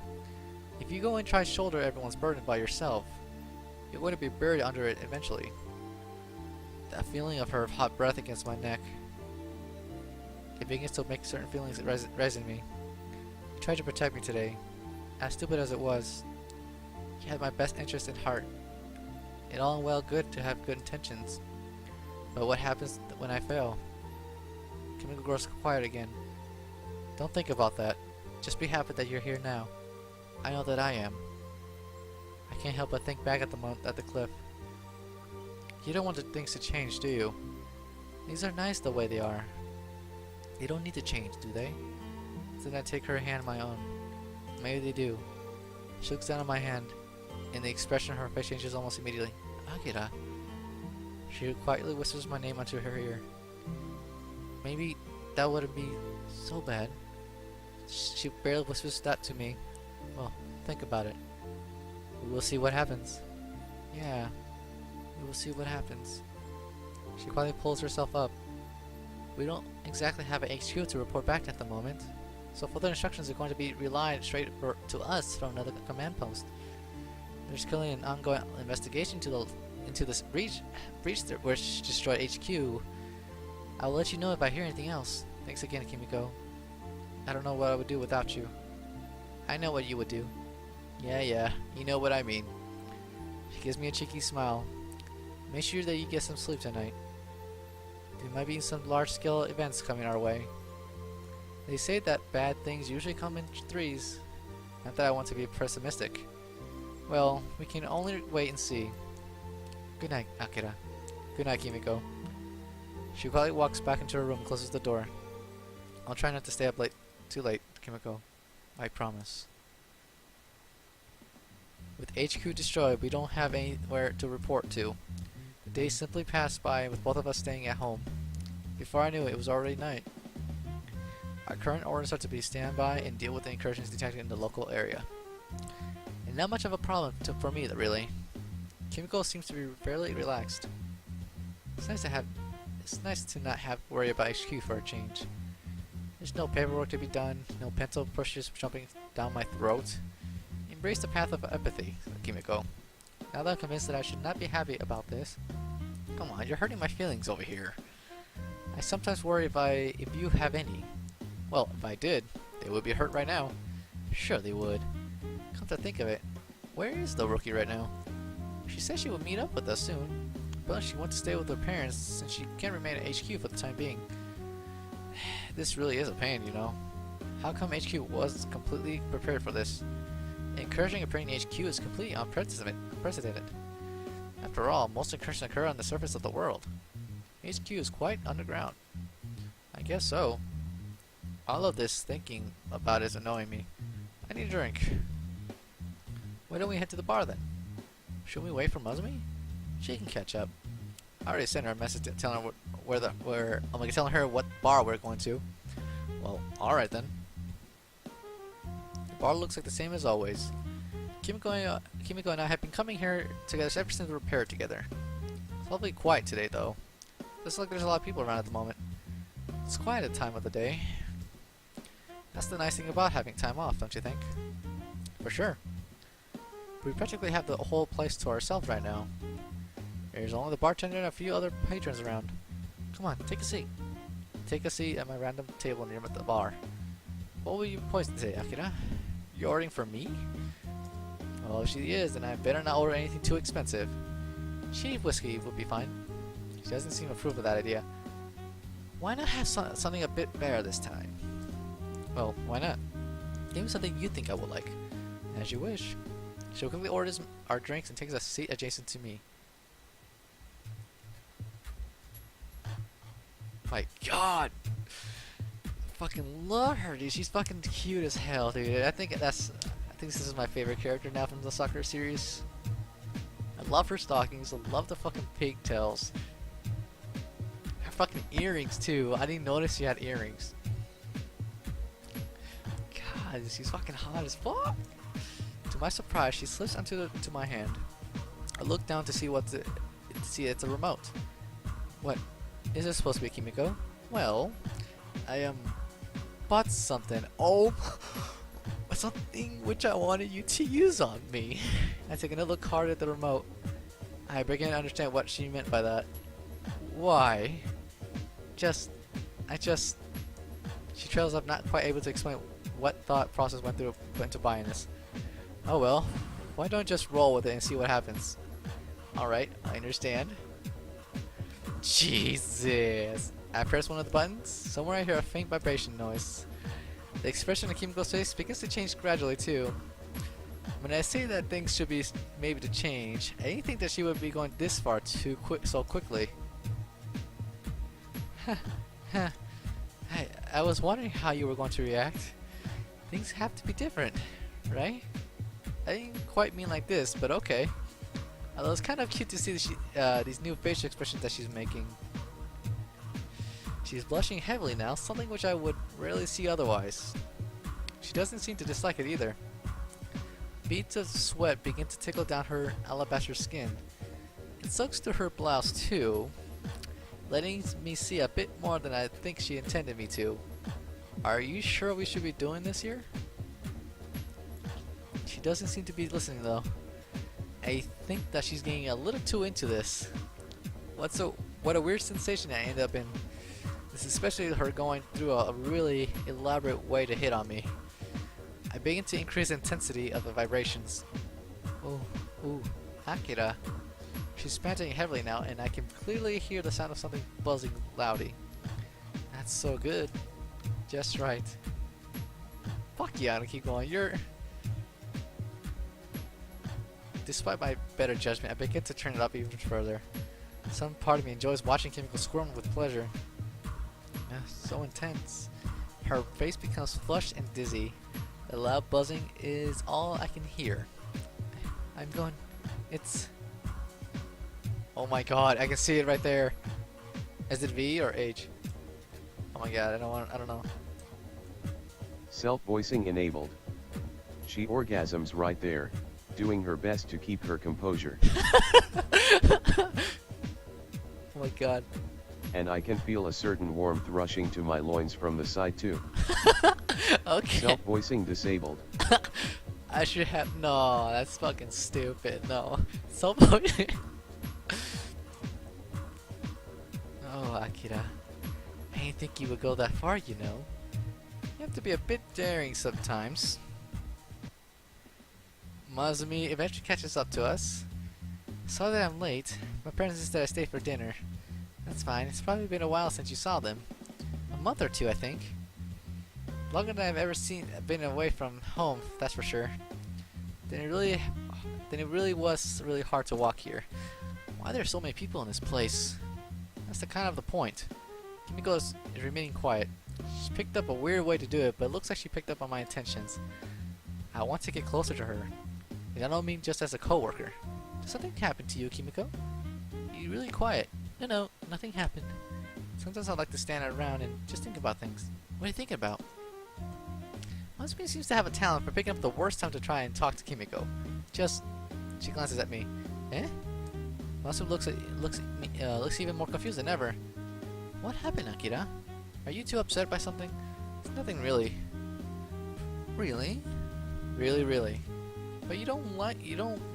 B: If you go and try to shoulder everyone's burden by yourself, you're going to be buried under it eventually. That feeling of her hot breath against my neck. It begins to make certain feelings rise in me. You tried to protect me today. As stupid as it was, you had my best interest in heart. It's all well good to have good intentions. But what happens when I fail? Kimiko grows quiet again. Don't think about that. Just be happy that you're here now. I know that I am. I can't help but think back at the cliff. You don't want things to change, do you? These are nice the way they are. They don't need to change, do they? Then I take her hand in my own. Maybe they do. She looks down at my hand, and the expression on her face changes almost immediately. Akira. She quietly whispers my name onto her ear. Maybe that wouldn't be so bad. She barely whispers that to me. Well, think about it. We will see what happens. Yeah, we will see what happens. She quietly pulls herself up. We don't exactly have an HQ to report back at the moment, so further instructions are going to be relied straight to us from another command post. There's currently an ongoing investigation into this breach which destroyed HQ. I will let you know if I hear anything else. Thanks again, Kimiko. I don't know what I would do without you. I know what you would do. Yeah, you know what I mean. She gives me a cheeky smile. Make sure that you get some sleep tonight. There might be some large-scale events coming our way. They say that bad things usually come in threes. Not that I want to be pessimistic. Well, we can only wait and see. Good night, Akira. Good night, Kimiko. She quietly walks back into her room and closes the door. I'll try not to stay up too late, Kimiko. I promise. With HQ destroyed, we don't have anywhere to report to. The days simply passed by with both of us staying at home. Before I knew it, it was already night. Our current orders are to be standby and deal with the incursions detected in the local area. And not much of a problem for me, really. Kimiko seems to be fairly relaxed. It's nice to not have to worry about HQ for a change. There's no paperwork to be done, no pencil pushes jumping down my throat. Embrace the path of empathy, Kimiko. Now that I'm convinced that I should not be happy about this. Come on, you're hurting my feelings over here. I sometimes worry if you have any. Well, if I did, they would be hurt right now. Sure they would. Come to think of it, where is the rookie right now? She said she would meet up with us soon, but she wants to stay with her parents since she can't remain at HQ for the time being. This really is a pain, you know. How come HQ was completely prepared for this? Incursion appearing in HQ is completely unprecedented. After all, most incursions occur on the surface of the world. HQ is quite underground. I guess so. All of this thinking about is annoying me. I need a drink. Why don't we head to the bar then? Should we wait for Muzumi? She can catch up. I already sent her a message telling her telling her what bar we're going to. Well, alright then. The bar looks like the same as always. Kimiko and I have been coming here together ever since we were paired together. It's probably quiet today though. Looks like there's a lot of people around at the moment. It's quiet at the time of the day. That's the nice thing about having time off, don't you think? For sure. We practically have the whole place to ourselves right now. There's only the bartender and a few other patrons around. Come on, take a seat. Take a seat at my random table near the bar. What will you poison today, Akira? You ordering for me? Well, if she is, then I better not order anything too expensive. Cheap whiskey would be fine. She doesn't seem to approve of that idea. Why not have something a bit better this time? Well, why not? Give me something you think I would like. As you wish. She'll quickly order our drinks and takes a seat adjacent to me. My god! Fucking love her, dude. She's fucking cute as hell, dude. I think this is my favorite character now from the Sakura series. I love her stockings. I love the fucking pigtails. Her fucking earrings too. I didn't notice she had earrings. God, she's fucking hot as fuck. To my surprise, she slips onto my hand. I look down to see it's a remote. What? Is this supposed to be Kimiko? Well, I bought something. Oh, something which I wanted you to use on me. I take another look hard at the remote. I begin to understand what she meant by that. Why? She trails up, not quite able to explain what thought process went into buying this. Oh well, why don't you just roll with it and see what happens? Alright, I understand. Jesus! I press one of the buttons. Somewhere I hear a faint vibration noise. The expression on Kimiko's face begins to change gradually too. When I say that things should be maybe to change, I didn't think that she would be going this far so quickly. I was wondering how you were going to react. Things have to be different, right? I didn't quite mean like this, but okay. Although it's kind of cute to see these new facial expressions that she's making. She's blushing heavily now, something which I would rarely see otherwise. She doesn't seem to dislike it either. Beads of sweat begin to tickle down her alabaster skin. It soaks through her blouse too, letting me see a bit more than I think she intended me to. Are you sure we should be doing this here? She doesn't seem to be listening though. I think that she's getting a little too into this. What a weird sensation I ended up in. This is especially her going through a really elaborate way to hit on me. I begin to increase the intensity of the vibrations. Ooh, Akira. She's panting heavily now, and I can clearly hear the sound of something buzzing loudly. That's so good. Just right. Fuck yeah, I'm gonna keep going. Despite my better judgment, I begin to turn it up even further. Some part of me enjoys watching Kimiko squirm with pleasure. So intense. Her face becomes flushed and dizzy. The loud buzzing is all I can hear. I'm going... It's... Oh my god, I can see it right there. Is it V or H? Oh my god, I don't know.
C: Self-voicing enabled. She orgasms right there, doing her best to keep her composure.
B: Oh my god.
C: And I can feel a certain warmth rushing to my loins from the side too.
B: Okay.
C: Self-voicing disabled.
B: I should have... No, that's fucking stupid. No. Self-voicing... Oh, Akira. I didn't think you would go that far, you know. You have to be a bit daring sometimes. Mazumi eventually catches up to us. Saw that I'm late. My parents insisted I stay for dinner. That's fine. It's probably been a while since you saw them. A month or two, I think. Longer than I've ever been away from home, that's for sure. Then it really was really hard to walk here. Why are there so many people in this place? That's the kind of the point. Kimiko is remaining quiet. She's picked up a weird way to do it, but it looks like she picked up on my intentions. I want to get closer to her. And I don't mean just as a coworker. Did something happen to you, Kimiko? You're really quiet. No, nothing happened. Sometimes I like to stand around and just think about things. What are you thinking about? Masumi seems to have a talent for picking up the worst time to try and talk to Kimiko. She glances at me. Eh? Masumi looks even more confused than ever. What happened, Akira? Are you too upset by something? It's nothing really. Really? Really. But you don't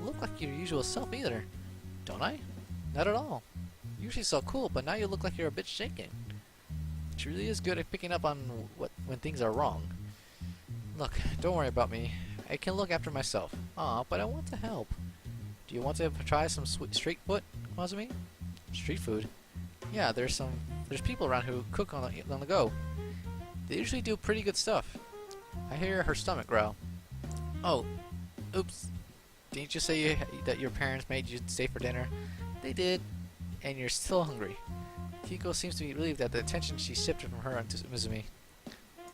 B: look like your usual self either. Don't I? Not at all. Usually so cool, but now you look like you're a bit shaken. She really is good at picking up on when things are wrong. Look, don't worry about me. I can look after myself. Aw, but I want to help. Do you want to try some street food, Masumi? Street food? Yeah, there's people around who cook on the go. They usually do pretty good stuff. I hear her stomach growl. Oh, oops. Didn't you say that your parents made you stay for dinner? They did, and you're still hungry. Kiko seems to be relieved at the attention she shifted from her onto Mizumi.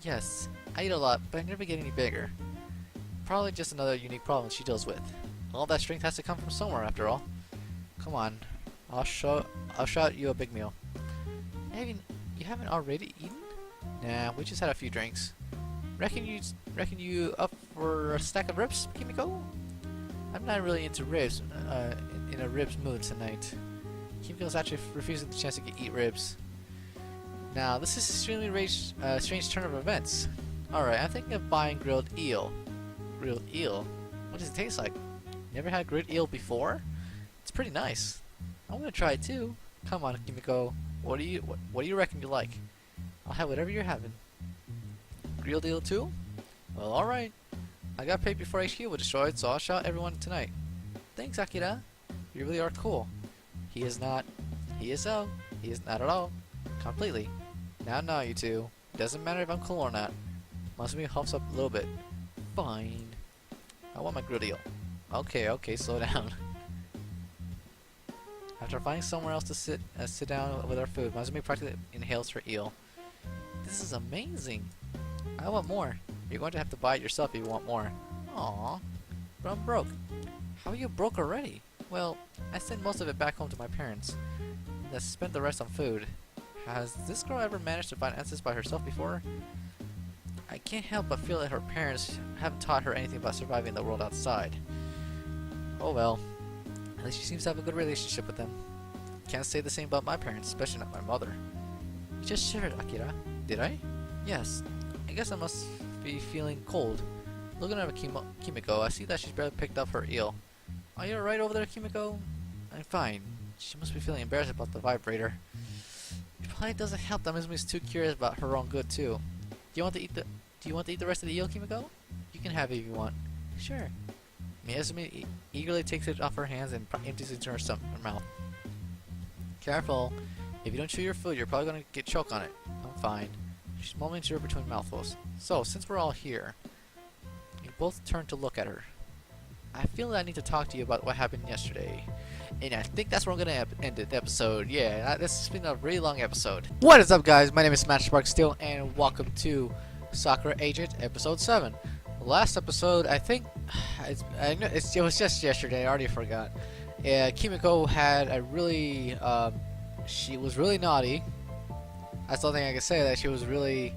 B: Yes, I eat a lot, but I never get any bigger. Probably just another unique problem she deals with. All that strength has to come from somewhere, after all. Come on, I'll shout you a big meal. You haven't already eaten? Nah, we just had a few drinks. Reckon you up for a stack of ribs, Kimiko? I'm not really into ribs, in a ribs mood tonight. Kimiko's actually refusing the chance to eat ribs. Now, this is extremely strange turn of events. Alright, I'm thinking of buying grilled eel. Grilled eel? What does it taste like? Never had grilled eel before? It's pretty nice. I want to try it too. Come on, Kimiko. What do you reckon you like? I'll have whatever you're having. Grilled eel too? Well, alright. I got paid before HQ was destroyed, so I'll shout everyone tonight. Thanks, Akira. You really are cool. He is not. He is so. He is not at all. Completely. Now, you two. Doesn't matter if I'm cool or not. Masumi huffs up a little bit. Fine. I want my grilled eel. Okay, slow down. After finding somewhere else to sit down with our food, Masumi practically inhales her eel. This is amazing. I want more. You're going to have to buy it yourself if you want more. Aww. But I'm broke. How are you broke already? Well, I sent most of it back home to my parents. And I spent the rest on food. Has this girl ever managed to find answers by herself before? I can't help but feel that her parents haven't taught her anything about surviving in the world outside. Oh well. At least she seems to have a good relationship with them. Can't say the same about my parents, especially not my mother. You just shivered, Akira. Did I? Yes. I guess I must be feeling cold. Looking at Kimiko, I see that she's barely picked up her eel. Are you alright over there, Kimiko? I'm fine. She must be feeling embarrassed about the vibrator. It probably doesn't help that Mizumi's too curious about her own good too. Do you want to eat the rest of the eel, Kimiko? You can have it if you want. Sure. Mizumi eagerly takes it off her hands and empties it into her mouth. Careful. If you don't chew your food, you're probably going to get choked on it. I'm fine. She's mumbling to her between mouthfuls. So, since we're all here, you both turn to look at her. I feel that I need to talk to you about what happened yesterday. And I think that's where I'm going to end the episode. Yeah, this has been a really long episode. What is up, guys? My name is Steel, and welcome to Sakura Agent Episode 7. Last episode, I think, it was just yesterday, I already forgot. Kimiko had a really, she was really naughty. That's the only thing I can say, that she was really,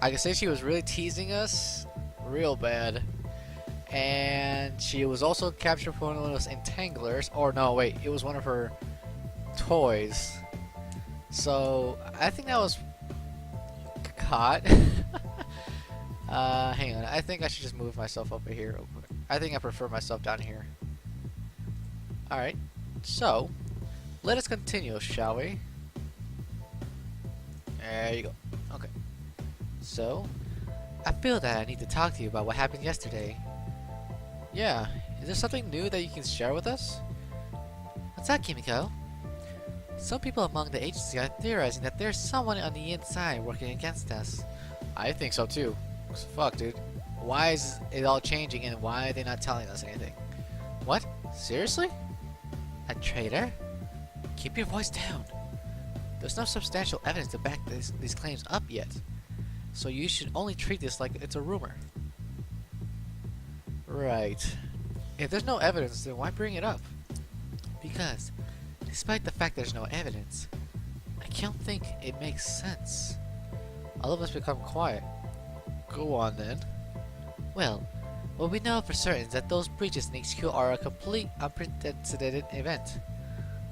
B: I can say she was really teasing us, real bad. And she was also captured for one of those entanglers, or no, wait, it was one of her toys. So, I think that was caught. Hang on, I think I should just move myself over here real quick. I think I prefer myself down here. Alright, so, let us continue, shall we? There you go. Okay. So, I feel that I need to talk to you about what happened yesterday. Yeah, is there something new that you can share with us? What's that, Kimiko? Some people among the agency are theorizing that there's someone on the inside working against us. I think so too. Fuck, dude. Why is it all changing and why are they not telling us anything? What? Seriously? A traitor? Keep your voice down. There's no substantial evidence to back these claims up yet. So you should only treat this like it's a rumor. Right. If there's no evidence, then why bring it up? Because, despite the fact there's no evidence, I can't think it makes sense. All of us become quiet. Go on then. Well, what we know for certain is that those breaches in HQ are a complete unprecedented event.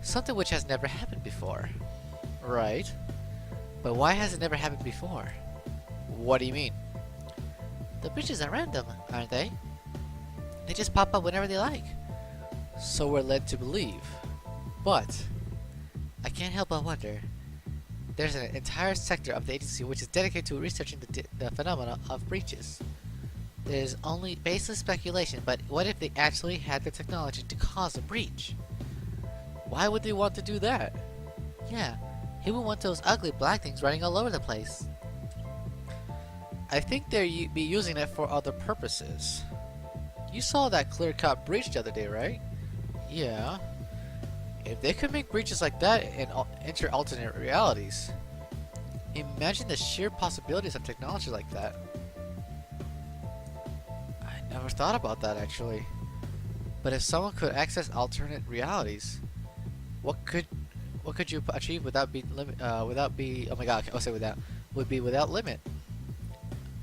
B: Something which has never happened before. Right. But why has it never happened before? What do you mean? The breaches are random, aren't they? They just pop up whenever they like. So we're led to believe. But I can't help but wonder. There's an entire sector of the agency which is dedicated to researching the phenomena of breaches. There's only baseless speculation, but what if they actually had the technology to cause a breach? Why would they want to do that? Yeah, who would want those ugly black things running all over the place? I think they'd be using it for other purposes. You saw that clear-cut breach the other day, right? Yeah. If they could make breaches like that and enter alternate realities, imagine the sheer possibilities of technology like that. I never thought about that actually. But if someone could access alternate realities, what could you achieve without be oh my god, I'll say without would be without limit.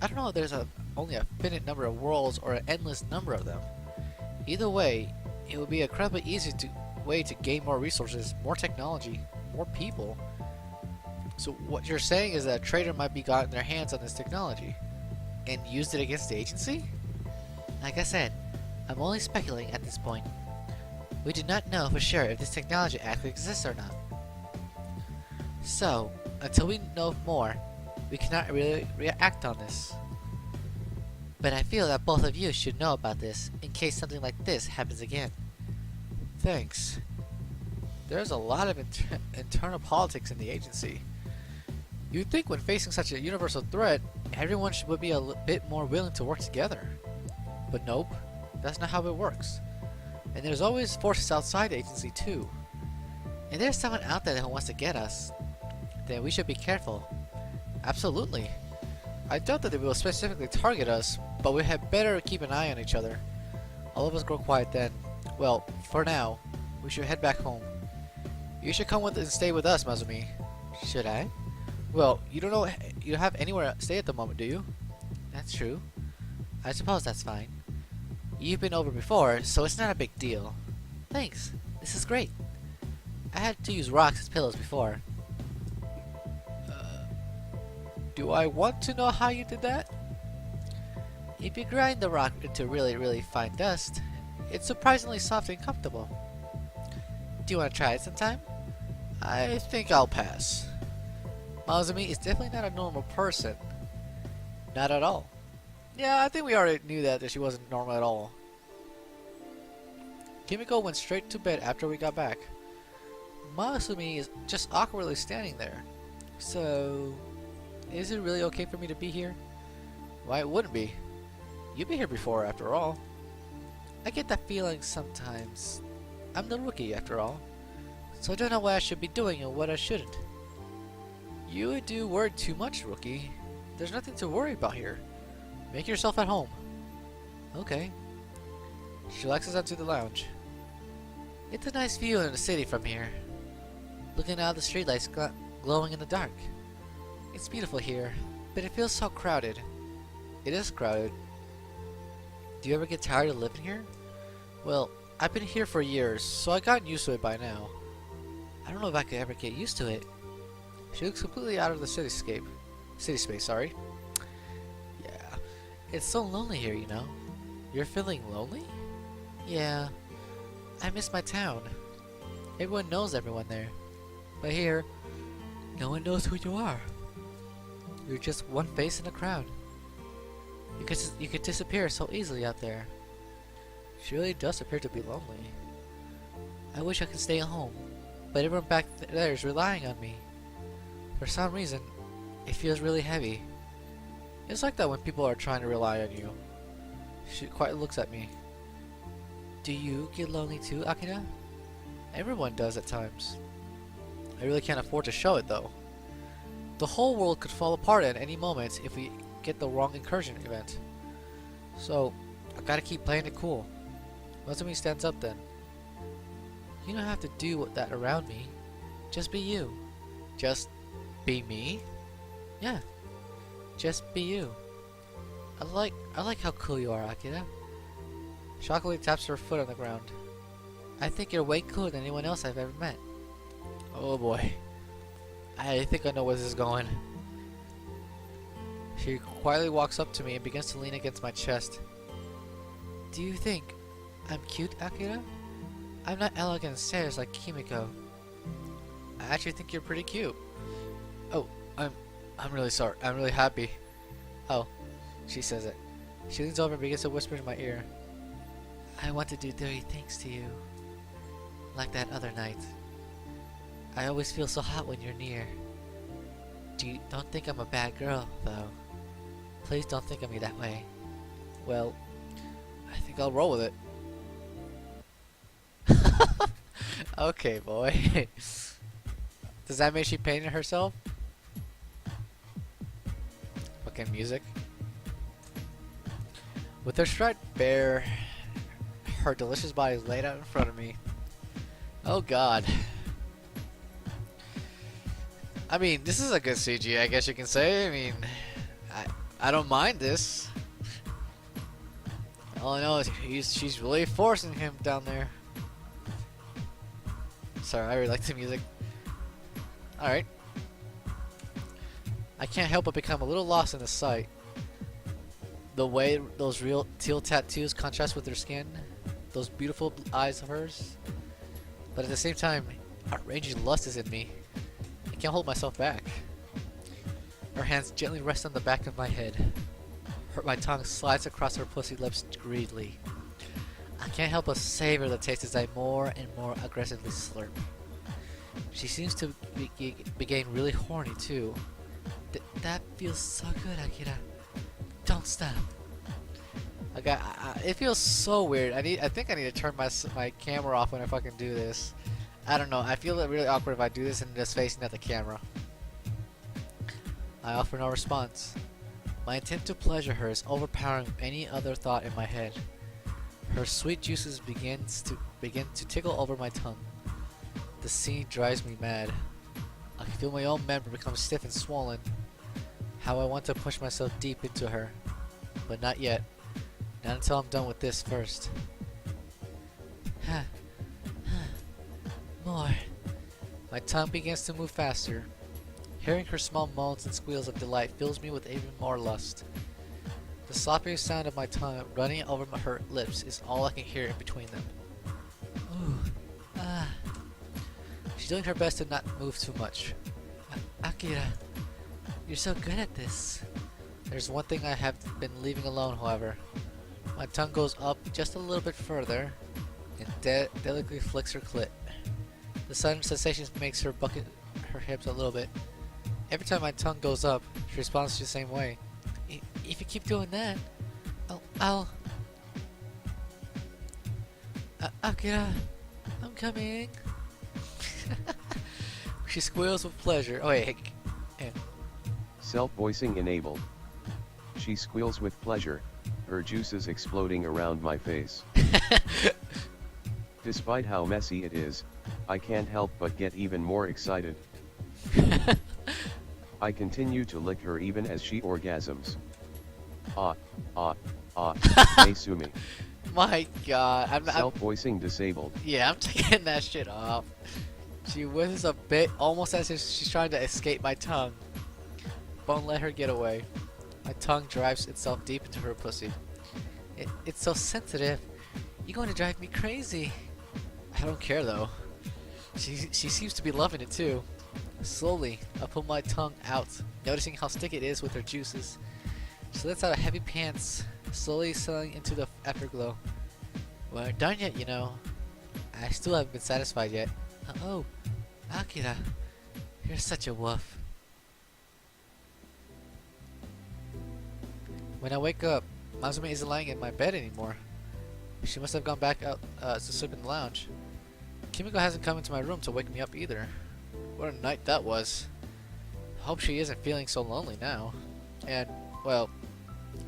B: I don't know if there's only a finite number of worlds or an endless number of them. Either way, it would be an incredibly easy way to gain more resources, more technology, more people. So what you're saying is that a traitor might be gotten their hands on this technology and used it against the agency? Like I said, I'm only speculating at this point. We do not know for sure if this technology actually exists or not. So, until we know more, we cannot really react on this. But I feel that both of you should know about this in case something like this happens again. Thanks. There's a lot of internal politics in the agency. You'd think when facing such a universal threat, everyone would be a bit more willing to work together. But nope, that's not how it works. And there's always forces outside the agency too. And there's someone out there who wants to get us. Then we should be careful. Absolutely. I doubt that they will specifically target us, but we had better keep an eye on each other. All of us grow quiet then. Well, for now, we should head back home. You should come with and stay with us, Mazumi. Should I? Well, you don't have anywhere to stay at the moment, do you? That's true. I suppose that's fine. You've been over before, so it's not a big deal. Thanks. This is great. I had to use rocks as pillows before. Do I want to know how you did that? If you grind the rock into really, really fine dust, it's surprisingly soft and comfortable. Do you want to try it sometime? I think I'll pass. Mazumi is definitely not a normal person. Not at all. Yeah, I think we already knew that she wasn't normal at all. Kimiko went straight to bed after we got back. Mazumi is just awkwardly standing there. So, is it really okay for me to be here? Why it wouldn't be? You've been here before, after all. I get that feeling sometimes. I'm the rookie, after all. So I don't know what I should be doing and what I shouldn't. You do worry too much, rookie. There's nothing to worry about here. Make yourself at home. Okay. She relaxes onto the lounge. It's a nice view in the city from here. Looking out the streetlights glowing in the dark. It's beautiful here, but it feels so crowded. It is crowded. Do you ever get tired of living here? Well, I've been here for years, so I've gotten used to it by now. I don't know if I could ever get used to it. She looks completely out of the city space, sorry. Yeah, it's so lonely here, you know. You're feeling lonely? Yeah, I miss my town. Everyone knows everyone there. But here, no one knows who you are. You're just one face in a crowd. You could disappear so easily out there. She really does appear to be lonely. I wish I could stay at home, but everyone back there is relying on me. For some reason, it feels really heavy. It's like that when people are trying to rely on you. She quietly looks at me. Do you get lonely too, Akira? Everyone does at times. I really can't afford to show it though. The whole world could fall apart at any moment if we get the wrong incursion event. So, I gotta keep playing it cool. Masumi stands up then. You don't have to do that around me. Just be you. Just be me? Yeah. Just be you. I like how cool you are, Akira. Shockingly taps her foot on the ground. I think you're way cooler than anyone else I've ever met. Oh boy. I think I know where this is going. She quietly walks up to me and begins to lean against my chest. Do you think I'm cute, Akira? I'm not elegant and serious like Kimiko. I actually think you're pretty cute. Oh, I'm really sorry. I'm really happy. Oh, she says it. She leans over and begins to whisper in my ear. I want to do dirty things to you. Like that other night. I always feel so hot when you're near. Don't think I'm a bad girl, though. Please don't think of me that way. Well, I think I'll roll with it. Okay, boy. Does that mean she painted herself? Fucking music. With her striped bare, her delicious body is laid out in front of me. Oh god. I mean, this is a good CG, I guess you can say. I mean, I don't mind this. All I know is she's really forcing him down there. Sorry, I really like the music. Alright. I can't help but become a little lost in the sight. The way those real teal tattoos contrast with her skin. Those beautiful eyes of hers. But at the same time, outraging lust is in me. I can't hold myself back. Her hands gently rest on the back of my head. My tongue slides across her pussy lips greedily. I can't help but savor the taste as I more and more aggressively slurp. She seems to be getting really horny too. That feels so good, Akira. Don't stop. It feels so weird. I think I need to turn my camera off when I fucking do this. I don't know. I feel really awkward if I do this and just facing at the camera. I offer no response. My intent to pleasure her is overpowering any other thought in my head. Her sweet juices begin to tickle over my tongue. The scene drives me mad. I can feel my own member become stiff and swollen. How I want to push myself deep into her. But not yet. Not until I'm done with this first. More. My tongue begins to move faster. Hearing her small moans and squeals of delight fills me with even more lust. The sloppy sound of my tongue running over her lips is all I can hear in between them. Ooh. Ah. She's doing her best to not move too much. Akira, you're so good at this. There's one thing I have been leaving alone, however. My tongue goes up just a little bit further and delicately flicks her clit. The sudden sensation makes her bucket her hips a little bit. Every time my tongue goes up, she responds the same way. If you keep doing that, I'll... Akira, I'm coming. She squeals with pleasure. Oh wait, hey.
C: Self-voicing enabled. She squeals with pleasure, her juices exploding around my face. Despite how messy it is, I can't help but get even more excited. I continue to lick her even as she orgasms. Maisumi.
B: My god.
C: Self-voicing disabled.
B: Yeah, I'm taking that shit off. She whistles a bit, almost as if she's trying to escape my tongue. Won't let her get away. My tongue drives itself deep into her pussy. It's so sensitive. You're going to drive me crazy. I don't care though. She seems to be loving it too. Slowly, I pull my tongue out, noticing how sticky it is with her juices. She lets out a heavy pants, slowly settling into the afterglow. We aren't done yet, you know. I still haven't been satisfied yet. Oh, Akira, you're such a woof. When I wake up, Masumi isn't lying in my bed anymore. She must have gone back out to sleep in the lounge. Kimiko hasn't come into my room to wake me up either. What a night that was. I hope she isn't feeling so lonely now. And, well,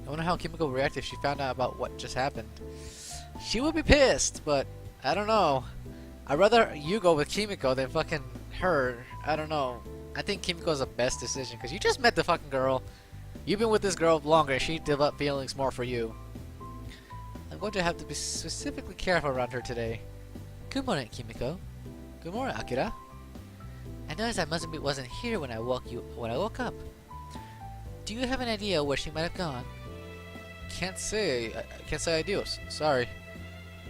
B: I wonder how Kimiko would react if she found out about what just happened. She would be pissed, but I don't know. I'd rather you go with Kimiko than fucking her. I don't know. I think Kimiko's the best decision because you just met the fucking girl. You've been with this girl longer. She developed feelings more for you. I'm going to have to be specifically careful around her today. Good morning, Kimiko. Good morning, Akira. I noticed that Masumi wasn't here when I woke up. Do you have an idea where she might have gone? Can't say. I can't say I do. Sorry.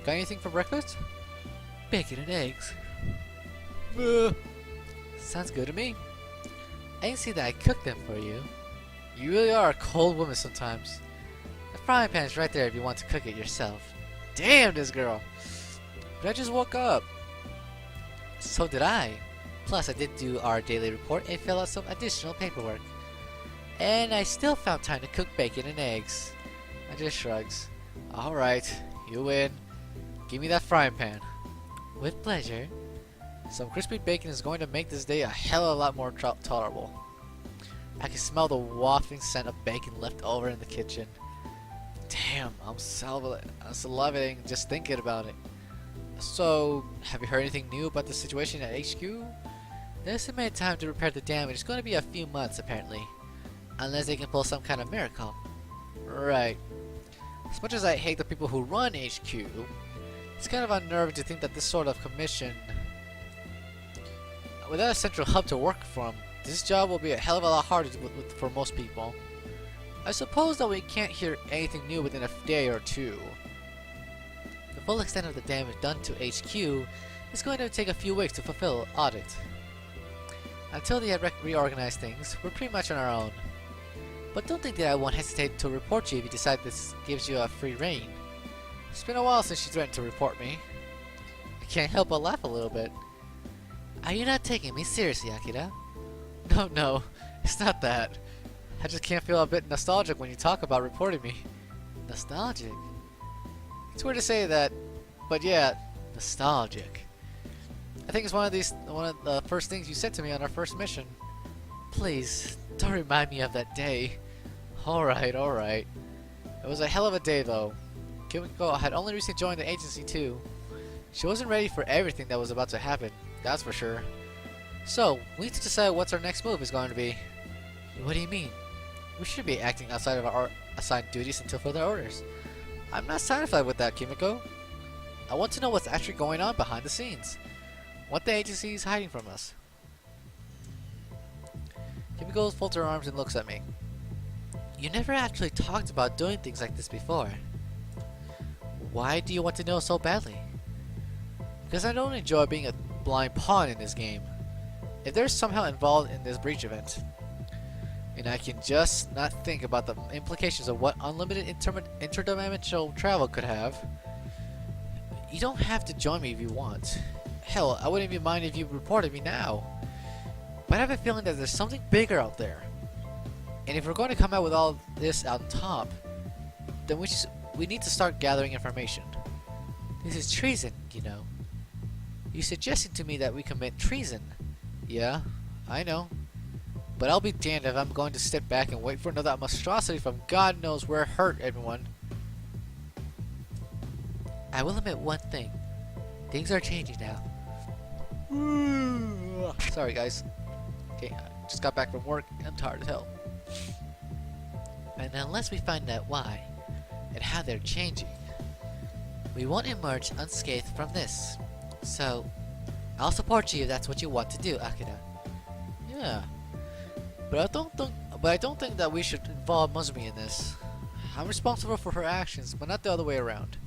B: Got anything for breakfast? Bacon and eggs. Sounds good to me. I can see that I cooked them for you. You really are a cold woman sometimes. The frying pan's right there if you want to cook it yourself. Damn this girl. But I just woke up. So did I. Plus I did do our daily report and fill out some additional paperwork. And I still found time to cook bacon and eggs. I just shrugs. Alright, you win. Give me that frying pan. With pleasure. Some crispy bacon is going to make this day a hell of a lot more tolerable. I can smell the wafting scent of bacon left over in the kitchen. Damn, I'm salivating just thinking about it. So, have you heard anything new about the situation at HQ? The estimated time to repair the damage is going to be a few months apparently. Unless they can pull some kind of miracle. Right. As much as I hate the people who run HQ, it's kind of unnerving to think that this sort of commission, without a central hub to work from, this job will be a hell of a lot harder for most people. I suppose that we can't hear anything new within a day or two. The full extent of the damage done to HQ is going to take a few weeks to fulfill an audit. Until they have reorganized things, we're pretty much on our own. But don't think that I won't hesitate to report you if you decide this gives you a free rein. It's been a while since you threatened to report me. I can't help but laugh a little bit. Are you not taking me seriously, Akira? No, it's not that. I just can't feel a bit nostalgic when you talk about reporting me. Nostalgic? It's weird to say that, but yeah, nostalgic. I think it's one of the first things you said to me on our first mission. Please, don't remind me of that day. Alright. It was a hell of a day though. Kimiko had only recently joined the agency too. She wasn't ready for everything that was about to happen, that's for sure. So, we need to decide what's our next move is going to be. What do you mean? We should be acting outside of our assigned duties until further orders. I'm not satisfied with that, Kimiko. I want to know what's actually going on behind the scenes. What the agency is hiding from us. Kimiko folds her arms and looks at me. You never actually talked about doing things like this before. Why do you want to know so badly? Because I don't enjoy being a blind pawn in this game. If they're somehow involved in this breach event, and I can just not think about the implications of what unlimited interdimensional travel could have, you don't have to join me if you want. Hell, I wouldn't even mind if you reported me now. But I have a feeling that there's something bigger out there. And if we're going to come out with all this on top, then we need to start gathering information. This is treason, you know. You suggested to me that we commit treason. Yeah, I know. But I'll be damned if I'm going to step back and wait for another monstrosity from God knows where hurt everyone. I will admit one thing. Things are changing now. Sorry guys. Okay, I just got back from work and I'm tired as hell. And unless we find out why and how they're changing, we won't emerge unscathed from this. So, I'll support you if that's what you want to do, Akira. Yeah. But I don't think that we should involve Masumi in this. I'm responsible for her actions, but not the other way around.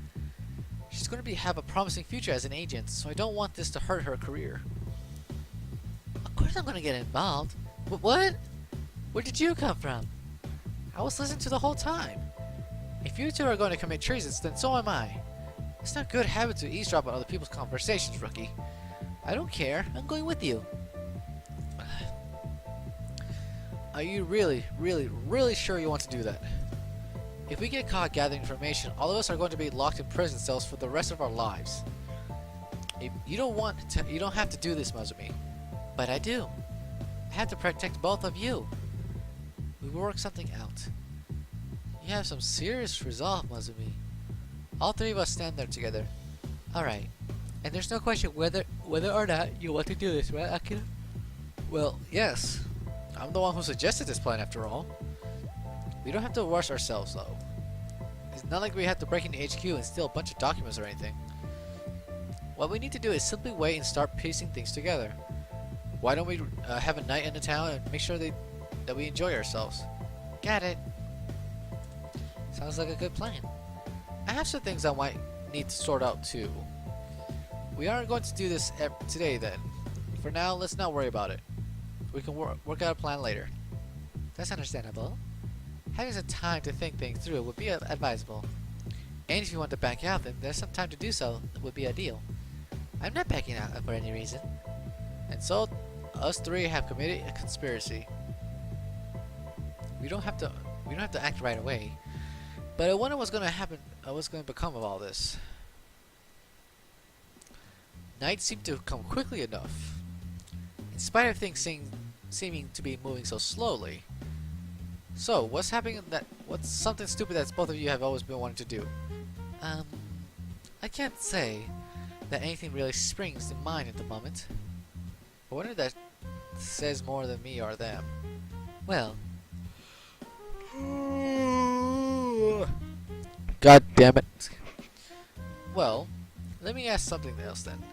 B: She's going to have a promising future as an agent, so I don't want this to hurt her career. Of course I'm going to get involved. But what? Where did you come from? I was listening to the whole time. If you two are going to commit treason, then so am I. It's not good habit to eavesdrop on other people's conversations, rookie. I don't care. I'm going with you. Are you really sure you want to do that? If we get caught gathering information, all of us are going to be locked in prison cells for the rest of our lives. If you don't have to do this, Mazumi. But I do. I have to protect both of you. We will work something out. You have some serious resolve, Mazumi. All three of us stand there together. Alright. And there's no question whether or not you want to do this, right, Akira? Well, yes. I'm the one who suggested this plan after all. We don't have to rush ourselves, though. It's not like we have to break into HQ and steal a bunch of documents or anything. What we need to do is simply wait and start piecing things together. Why don't we have a night in the town and make sure that we enjoy ourselves? Got it. Sounds like a good plan. I have some things I might need to sort out too. We aren't going to do this today then. For now, let's not worry about it. We can work out a plan later. That's understandable. Having some time to think things through would be advisable. And if you want to back out, then there's some time to do so would be ideal. I'm not backing out for any reason. And so, us three have committed a conspiracy. We don't have to act right away. But I wonder what's going to happen. What's going to become of all this? Night seemed to come quickly enough. In spite of things seeming to be moving so slowly. So, what's happening what's something stupid that both of you have always been wanting to do? I can't say that anything really springs to mind at the moment. I wonder if that says more than me or them. Well. God damn it. Well, let me ask something else then.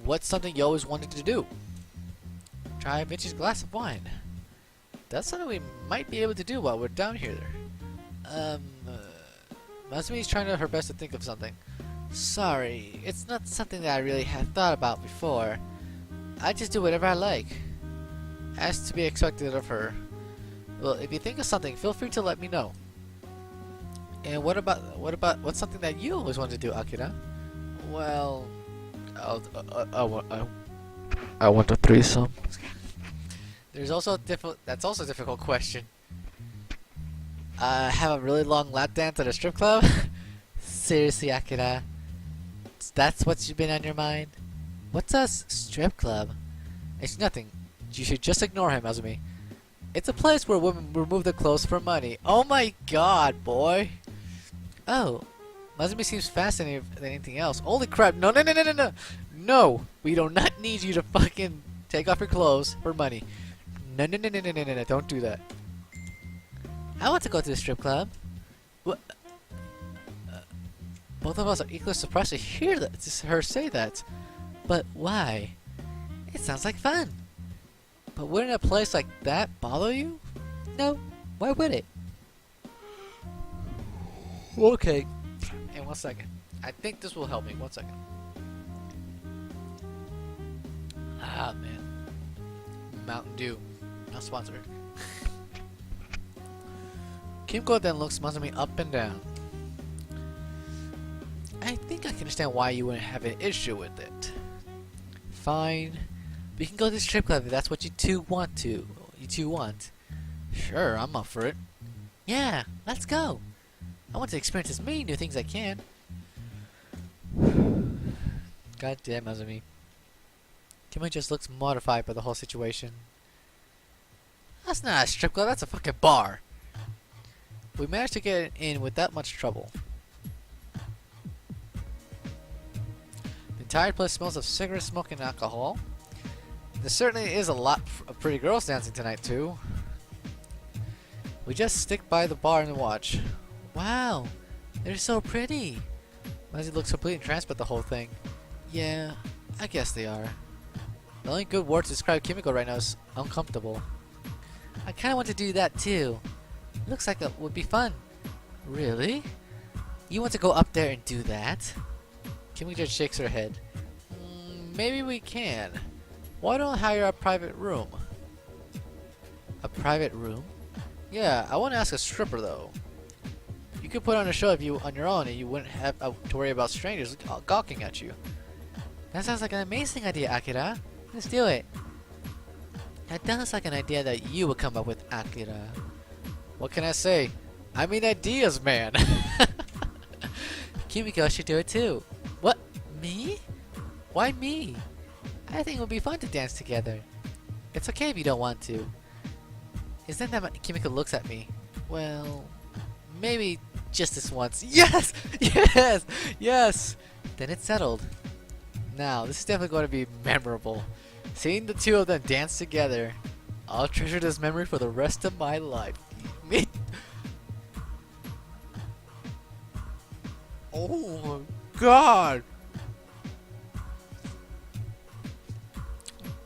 B: What's something you always wanted to do? Try a vintage glass of wine. That's something we might be able to do while we're down here. Masumi's trying her best to think of something. Sorry, it's not something that I really had thought about before. I just do whatever I like. As to be expected of her. Well, if you think of something, feel free to let me know. And what's something that you always wanted to do, Akira? Well, I want a threesome. There's also that's also a difficult question. Have a really long lap dance at a strip club? Seriously, Akira? That's what's been on your mind? What's a strip club? It's nothing. You should just ignore him, Azumi. It's a place where women remove their clothes for money. Oh my god, boy. Oh. Mazumi seems fascinated than anything else. Holy crap. No. No. We do not need you to fucking take off your clothes for money. No. Don't do that. I want to go to the strip club. What? Both of us are equally surprised to hear her say that. But why? It sounds like fun. But wouldn't a place like that bother you? No. Why would it? Okay. And 1 second. I think this will help me. 1 second. Ah, man. Mountain Dew. Not sponsored. Kimiko then looks Mazumi up and down. I think I can understand why you wouldn't have an issue with it. Fine. We can go to the strip club if that's what you two want to. Sure, I'm up for it. Yeah, let's go. I want to experience as many new things as I can. God damn, Azumi. Kimmy just looks mortified by the whole situation. That's not a strip club, that's a fucking bar. We managed to get in without much trouble. The entire place smells of cigarette smoke and alcohol. There certainly is a lot of pretty girls dancing tonight too. We just stick by the bar and watch. Wow, they're so pretty. Mazzy looks completely entranced by the whole thing. Yeah, I guess they are. The only good word to describe Kimiko right now is uncomfortable. I kinda want to do that too. Looks like it would be fun. Really? You want to go up there and do that? Kimiko just shakes her head. Maybe we can. Why don't I hire a private room? A private room? Yeah, I want to ask a stripper though. You could put on a show if you on your own and you wouldn't have to worry about strangers gawking at you. That sounds like an amazing idea, Akira. Let's do it. That sounds like an idea that you would come up with, Akira. What can I say? I mean ideas, man. Kimiko should do it too. What? Me? Why me? I think it would be fun to dance together. It's okay if you don't want to. Isn't that Kimiko looks at me? Well, maybe just this once. Yes! Yes! Yes! Then it's settled. Now, this is definitely going to be memorable. Seeing the two of them dance together, I'll treasure this memory for the rest of my life. Me. Oh my god!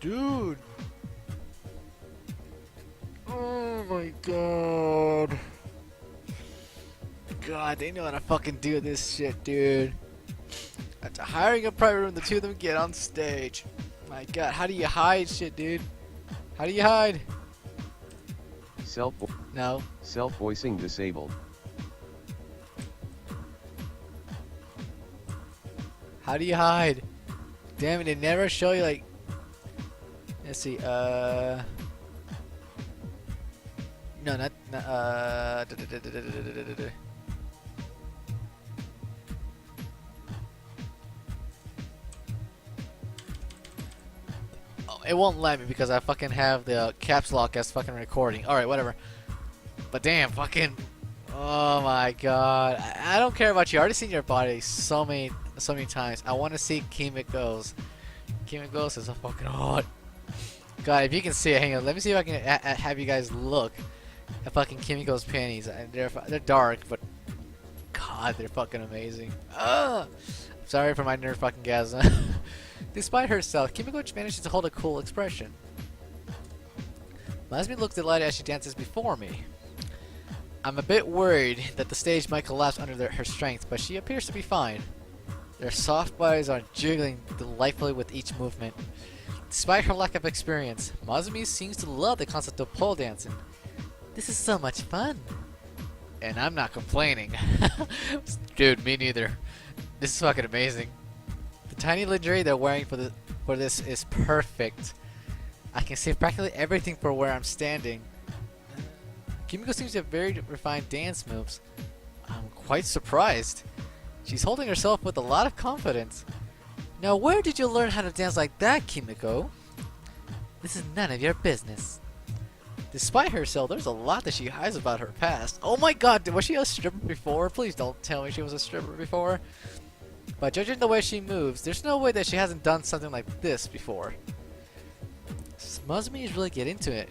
B: Dude! Oh my god! God, they know how to fucking do this shit, dude. After hiring a private room, the two of them get on stage. My god, how do you hide shit, dude? How do you hide? No.
C: Self-voicing disabled.
B: How do you hide? Damn it, they never show you like... Let's see, No, not Oh, it won't let me because I fucking have the caps lock as fucking recording. Alright, whatever. But damn, fucking... Oh my god. I don't care about you. I already seen your body so many times. I want to see Kimiko's. Kimiko's is so fucking hot. God, if you can see it, hang on. Let me see if I can have you guys look at fucking Kimiko's panties. They're dark, but God, they're fucking amazing. Ugh! Sorry for my nerd fucking gasm. Despite herself, Kimiko manages to hold a cool expression. Masumi looks delighted as she dances before me. I'm a bit worried that the stage might collapse under her strength, but she appears to be fine. Their soft bodies are jiggling delightfully with each movement. Despite her lack of experience, Masumi seems to love the concept of pole dancing. This is so much fun. And I'm not complaining. Dude, me neither. This is fucking amazing. The tiny lingerie they're wearing for this is perfect. I can see practically everything from where I'm standing. Kimiko seems to have very refined dance moves. I'm quite surprised. She's holding herself with a lot of confidence. Now where did you learn how to dance like that, Kimiko? This is none of your business. Despite herself, there's a lot that she hides about her past. Oh my god, was she a stripper before? Please don't tell me she was a stripper before. By judging the way she moves, there's no way that she hasn't done something like this before. Masumi is really getting into it.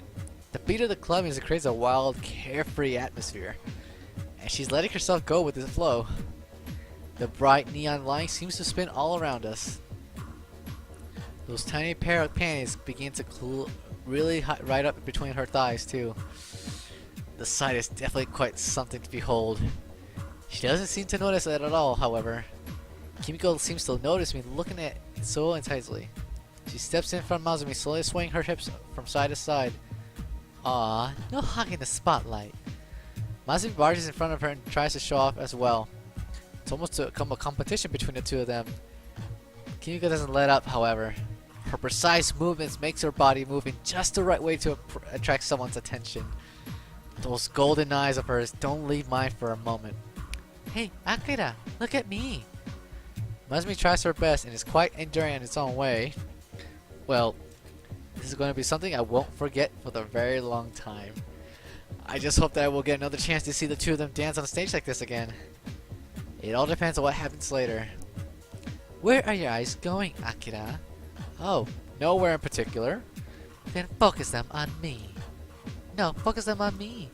B: The beat of the club music creates a wild, carefree atmosphere, and she's letting herself go with the flow. The bright neon light seems to spin all around us. Those tiny pair of panties begin to really hot right up between her thighs too. The sight is definitely quite something to behold. She doesn't seem to notice it at all, however. Kimiko seems to notice me looking at it so intensely. She steps in front of Masumi, slowly swaying her hips from side to side. Aw, no hogging the spotlight. Masumi barges in front of her and tries to show off as well. It's almost become a competition between the two of them. Kimiko doesn't let up, however. Her precise movements makes her body move in just the right way to attract someone's attention. Those golden eyes of hers don't leave mine for a moment. Hey, Akira, look at me. Masumi tries her best and is quite enduring in its own way. Well, this is going to be something I won't forget for the very long time. I just hope that I will get another chance to see the two of them dance on a stage like this again. It all depends on what happens later. Where are your eyes going, Akira? Oh, nowhere in particular. Then focus them on me. No, focus them on me.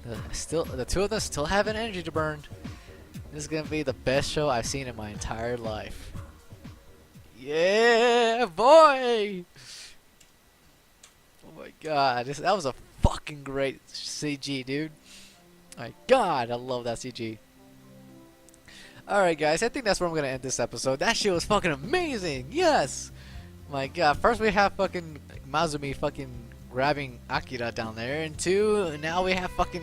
B: The two of them still have an energy to burn. This is going to be the best show I've seen in my entire life. Yeah, boy! Oh my god, that was a fucking great CG, dude. My god, I love that CG. Alright guys, I think that's where I'm going to end this episode. That shit was fucking amazing! Yes! My god, first we have fucking Masumi fucking grabbing Akira down there, and two, now we have fucking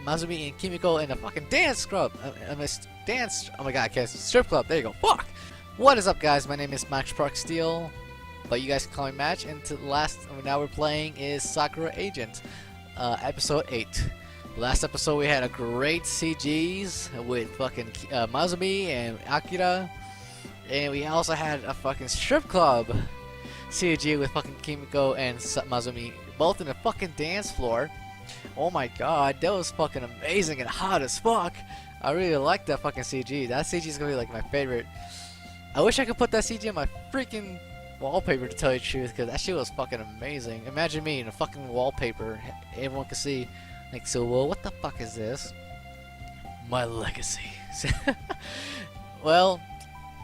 B: Masumi and Kimiko in a fucking dance club. Oh my god, I can't, strip club, there you go, fuck! What is up guys, my name is Max Park Steel, but you guys can call me Match, and now we're playing is Sakura Agent, episode 8. Last episode we had a great CGs with fucking Mazumi and Akira. And we also had a fucking strip club CG with fucking Kimiko and Mazumi. Both in a fucking dance floor. Oh my god, that was fucking amazing and hot as fuck. I really like that fucking CG. That CG is gonna be like my favorite. I wish I could put that CG on my freaking wallpaper to tell you the truth, because that shit was fucking amazing. Imagine me in a fucking wallpaper, everyone can see. Like, so, well, what the fuck is this? My legacy. Well,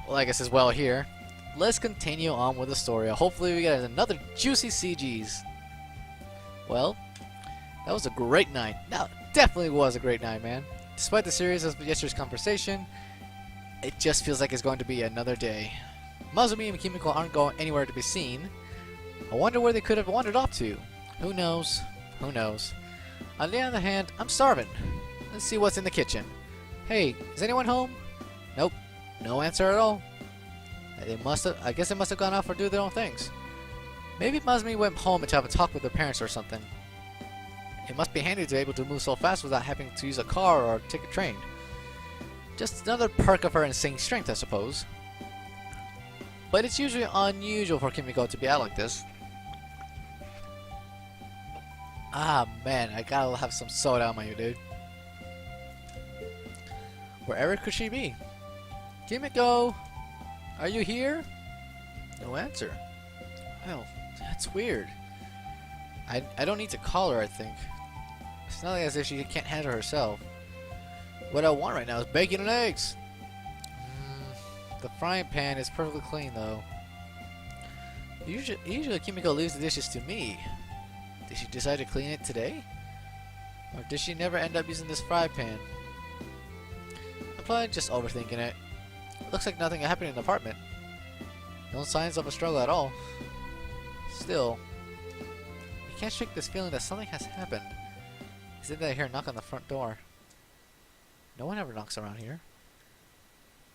B: like I says, well, here. Let's continue on with the story. Hopefully we get another juicy CGs. Well, that was a great night. That definitely was a great night, man. Despite the seriousness of yesterday's conversation, it just feels like it's going to be another day. Mazumi and Kimiko aren't going anywhere to be seen. I wonder where they could have wandered off to. Who knows? Who knows? On the other hand, I'm starving. Let's see what's in the kitchen. Hey, is anyone home? Nope. No answer at all. I guess they must have gone out for do their own things. Maybe Mazumi went home to have a talk with their parents or something. It must be handy to be able to move so fast without having to use a car or take a train. Just another perk of her insane strength, I suppose. But it's usually unusual for Kimiko to be out like this. Ah man, I gotta have some soda on my dude. Wherever could she be? Kimiko! Are you here? No answer. Well, that's weird. I don't need to call her, I think. It's not like as if she can't handle herself. What I want right now is bacon and eggs! The frying pan is perfectly clean though. Usually Kimiko leaves the dishes to me. Did she decide to clean it today? Or did she never end up using this fry pan? I'm probably just overthinking it. Looks like nothing happened in the apartment. No signs of a struggle at all. Still, you can't shake this feeling that something has happened. Is it that I hear a knock on the front door? No one ever knocks around here.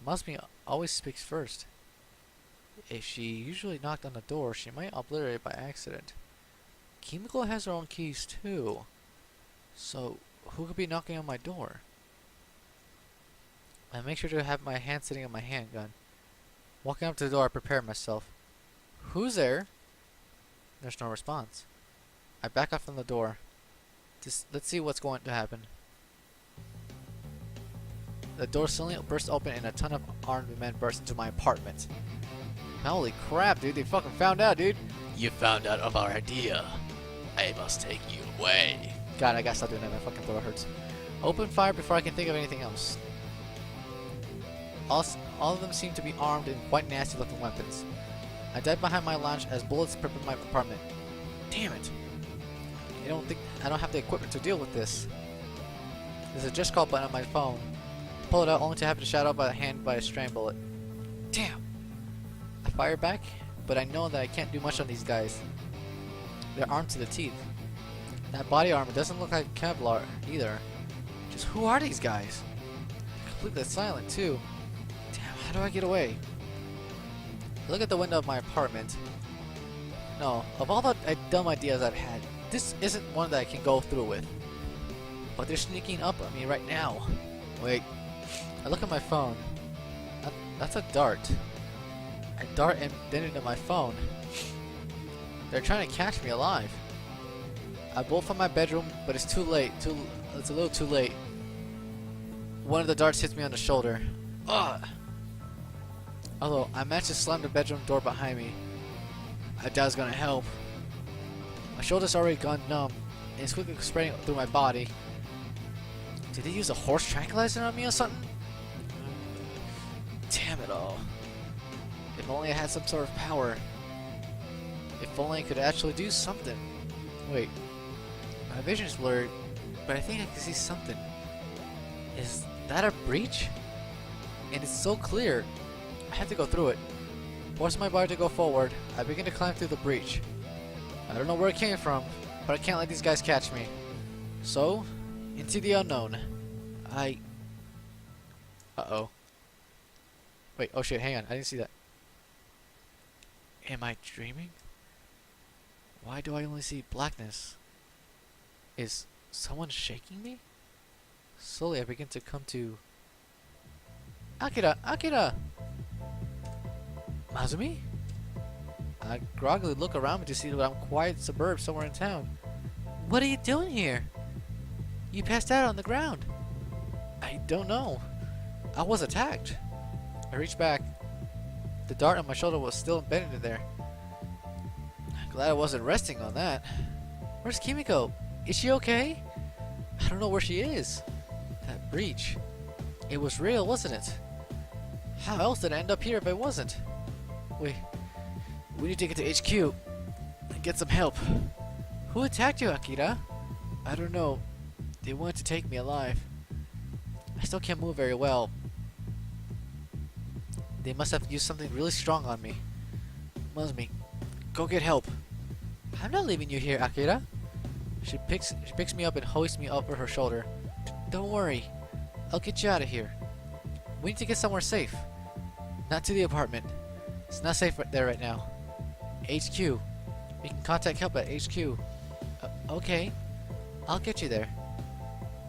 B: Mazumi always speaks first. If she usually knocked on the door, she might obliterate it by accident. Kimiko has her own keys too. So, who could be knocking on my door? I make sure to have my hand sitting on my handgun. Walking up to the door, I prepare myself. Who's there? There's no response. I back off from the door. Let's see what's going to happen. The door suddenly burst open and a ton of armed men burst into my apartment. Holy crap, dude. They fucking found out, dude. You found out of our idea. I must take you away. God, I gotta stop doing that. My fucking throat hurts. Open fire before I can think of anything else. All of them seem to be armed in quite nasty looking weapons. I dive behind my lounge as bullets pepper my apartment. Damn it. I don't have the equipment to deal with this. There's a just call button on my phone. Pull it out only to have it shot out by the hand by a strand bullet. Damn! I fire back, but I know that I can't do much on these guys. They're armed to the teeth. That body armor doesn't look like Kevlar either. Just who are these guys? They're completely silent too. Damn, how do I get away? I look at the window of my apartment. No, of all the dumb ideas I've had, this isn't one that I can go through with. But they're sneaking up on me right now. Wait. I look at my phone. That's a dart. A dart embedded in my phone. They're trying to catch me alive. I bolt from my bedroom, but it's too late. It's a little too late. One of the darts hits me on the shoulder. Ugh! Although I managed to slam the bedroom door behind me. I doubt it's gonna help. My shoulder's already gone numb, and it's quickly spreading through my body. Did they use a horse tranquilizer on me or something? Damn it all. If only I had some sort of power. If only I could actually do something. Wait. My vision's blurred, but I think I can see something. Is that a breach? And it's so clear. I have to go through it. Forcing my body to go forward, I begin to climb through the breach. I don't know where it came from, but I can't let these guys catch me. So, into the unknown. Uh-oh. Wait, oh shit, hang on, I didn't see that. Am I dreaming? Why do I only see blackness? Is Someone's shaking me? Slowly I begin to come to... Akira! Akira! Mazumi? I groggily look around me to see that I'm quiet suburb somewhere in town. What are you doing here? You passed out on the ground. I don't know. I was attacked. I reached back. The dart on my shoulder was still embedded in there. Glad I wasn't resting on that. Where's Kimiko? Is she okay? I don't know where she is. That breach. It was real, wasn't it? How else did I end up here if it wasn't? We need to get to HQ and get some help. Who attacked you, Akira? I don't know. They wanted to take me alive. I still can't move very well. They must have used something really strong on me. Mazumi, go get help. I'm not leaving you here, Akira. She picks me up and hoists me over her shoulder. Don't worry. I'll get you out of here. We need to get somewhere safe. Not to the apartment. It's not safe there right now. HQ. We can contact help at HQ. Okay. I'll get you there.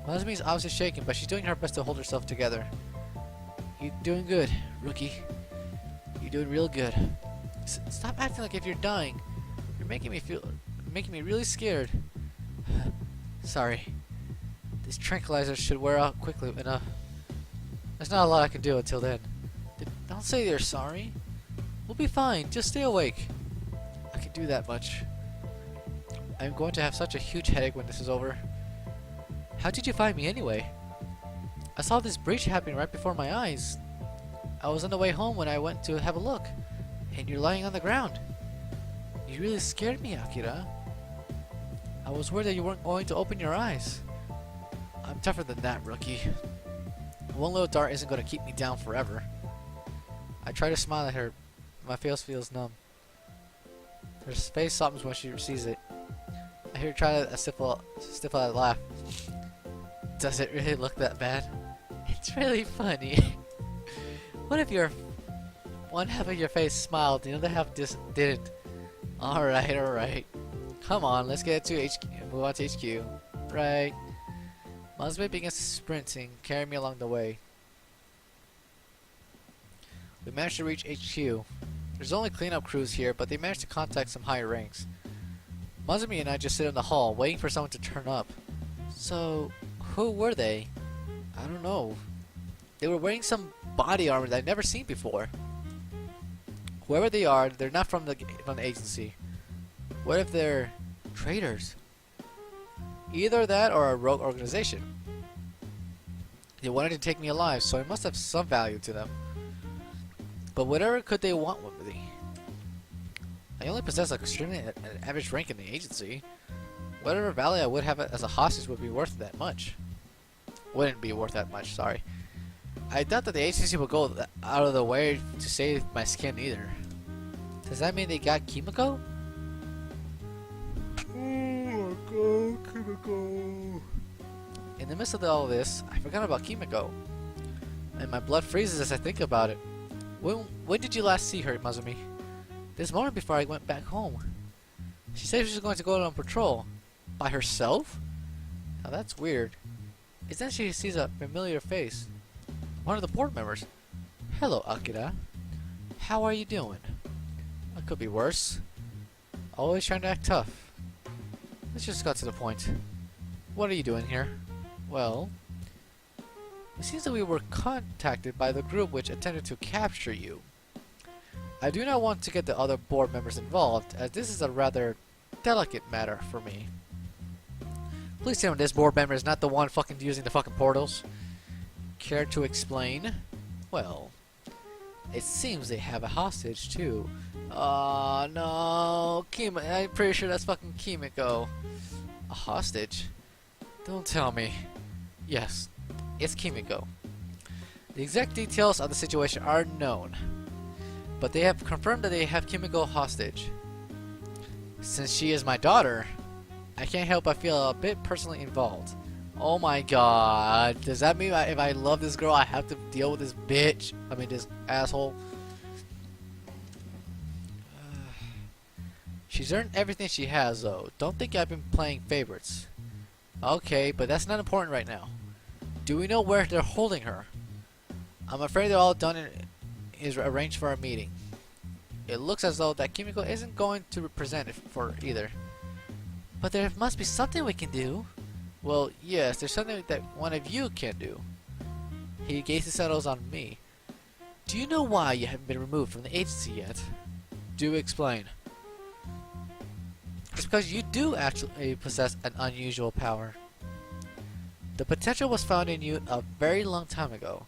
B: Mazumi's obviously shaking, but she's doing her best to hold herself together. You're doing good, rookie. You're doing real good. Stop acting like if you're dying. You're making me really scared. Sorry. These tranquilizers should wear out quickly enough. There's not a lot I can do until then. Don't say you're sorry. We'll be fine. Just stay awake. I can do that much. I'm going to have such a huge headache when this is over. How did you find me anyway? I saw this breach happening right before my eyes. I was on the way home when I went to have a look, and you're lying on the ground. You really scared me, Akira. I was worried that you weren't going to open your eyes. I'm tougher than that, rookie. One little dart isn't going to keep me down forever. I try to smile at her. My face feels numb. Her face softens when she sees it. I hear her try a stifle laugh. Does it really look that bad? It's really funny. What if one half of your face smiled, the other half just didn't? Alright. Come on, let's get to HQ. Move on to HQ. Right. Mazumi begins sprinting, carrying me along the way. We managed to reach HQ. There's only cleanup crews here, but they managed to contact some higher ranks. Mazumi and I just sit in the hall, waiting for someone to turn up. So, who were they? I don't know. They were wearing some body armor that I'd never seen before. Whoever they are, they're not from the agency. What if they're traitors? Either that or a rogue organization. They wanted to take me alive, so it must have some value to them. But whatever could they want with me? I only possess like extremely an average rank in the agency. Whatever value I would have as a hostage would be worth that much. Wouldn't be worth that much, sorry. I doubt that the agency would go out of the way to save my skin either. Does that mean they got Kimiko? Oh, go Kimiko. In the midst of all this, I forgot about Kimiko. And my blood freezes as I think about it. When did you last see her, Mazumi? This morning before I went back home. She said she was going to go on patrol. By herself? Now that's weird. It's then she sees a familiar face. One of the board members. Hello, Akira. How are you doing? I could be worse. Always trying to act tough. Let's just cut to the point. What are you doing here? Well, it seems that we were contacted by the group which attempted to capture you. I do not want to get the other board members involved, as this is a rather delicate matter for me. Please tell me this board member is not the one fucking using the fucking portals. Care to explain? Well, it seems they have a hostage too. Oh no, I'm pretty sure that's fucking Kimiko. A hostage? Don't tell me. Yes, it's Kimiko. The exact details of the situation are known, but they have confirmed that they have Kimiko hostage. Since she is my daughter, I can't help but feel a bit personally involved. Oh my god, does that mean if I love this girl, I have to deal with this bitch? I mean, this asshole. She's earned everything she has, though. Don't think I've been playing favorites. Okay, but that's not important right now. Do we know where they're holding her? I'm afraid they're all done and is arranged for a meeting. It looks as though that Kimiko isn't going to present it for either. But there must be something we can do. Well, yes, there's something that one of you can do. He gazes settles on me. Do you know why you haven't been removed from the agency yet? Do explain. It's because you do actually possess an unusual power. The potential was found in you a very long time ago,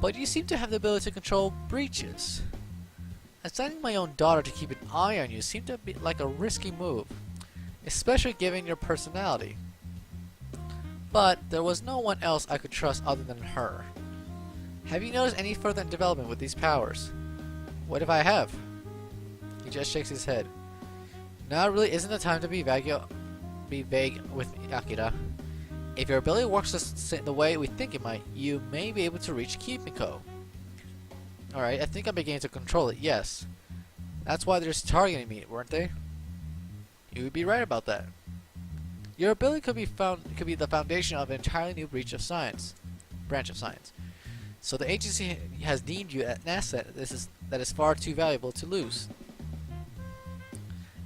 B: but you seem to have the ability to control breaches. Assigning my own daughter to keep an eye on you seemed to be like a risky move, especially given your personality. But there was no one else I could trust other than her. Have you noticed any further development with these powers? What if I have? He just shakes his head. Now really isn't the time to be vague with Akira. If your ability works the way we think it might, you may be able to reach Kimiko. Alright, I think I'm beginning to control it, yes. That's why they're targeting me, weren't they? You would be right about that. Your ability could be the foundation of an entirely new branch of science. So the agency has deemed you an asset that is far too valuable to lose.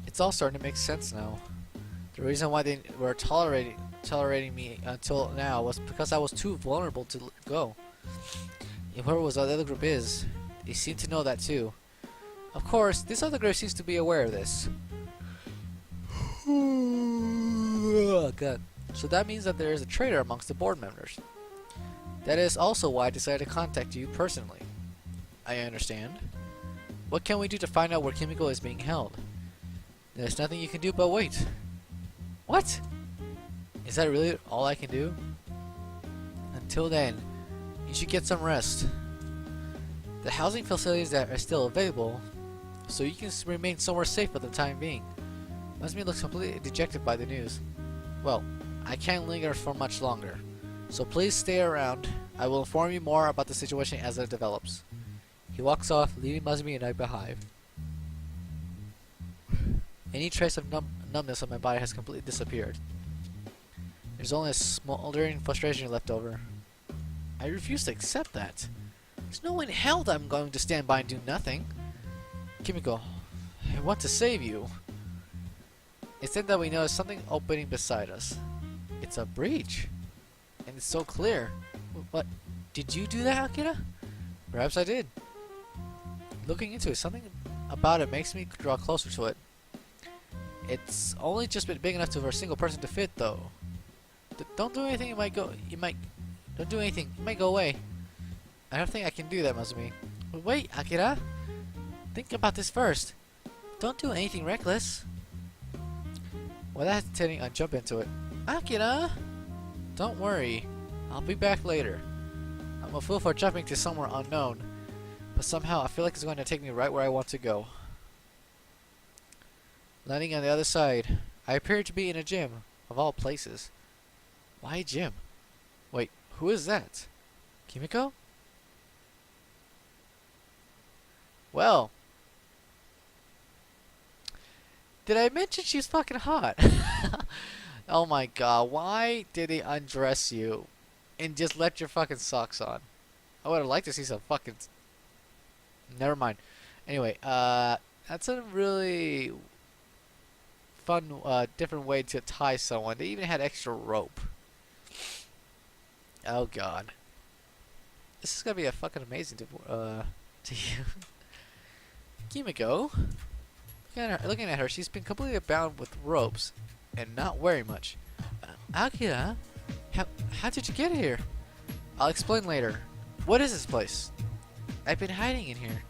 B: It's all starting to make sense now. The reason why they were tolerating me until now was because I was too vulnerable to go. And whoever was the other group is, they seem to know that too. Of course, this other group seems to be aware of this. Oh, God. So that means that there is a traitor amongst the board members. That is also why I decided to contact you personally. I understand. What can we do to find out where Kimiko is being held? There's nothing you can do but wait. What? Is that really all I can do? Until then, you should get some rest. The housing facilities that are still available, so you can remain somewhere safe for the time being. Masumi looks completely dejected by the news. Well, I can't linger for much longer, so please stay around. I will inform you more about the situation as it develops. He walks off, leaving Masumi and I behind. Any trace of numbness on my body has completely disappeared. There's only a smoldering frustration left over. I refuse to accept that. There's no way in hell that I'm going to stand by and do nothing. Kimiko, I want to save you. It's then that we notice something opening beside us. It's a breach. And it's so clear. What? Did you do that, Akira? Perhaps I did. Looking into it, something about it makes me draw closer to it. It's only just been big enough for a single person to fit, though. Don't do anything. Don't do anything. It might go away. I don't think I can do that, Masumi. But wait, Akira. Think about this first. Don't do anything reckless. Without hesitating, I jump into it. Akira! Don't worry. I'll be back later. I'm a fool for jumping to somewhere unknown, but somehow I feel like it's going to take me right where I want to go. Landing on the other side, I appear to be in a gym, of all places. Why a gym? Wait, who is that? Kimiko? Well, did I mention she's fucking hot? Oh my god, why did they undress you and just let your fucking socks on? I would have liked to see some fucking... Never mind. Anyway, that's a really fun, different way to tie someone. They even had extra rope. Oh god. This is gonna be a fucking amazing to you. Kimiko. Looking at her, she's been completely bound with ropes and not wearing much. Akira, how did you get here? I'll explain later. What is this place? I've been hiding in here.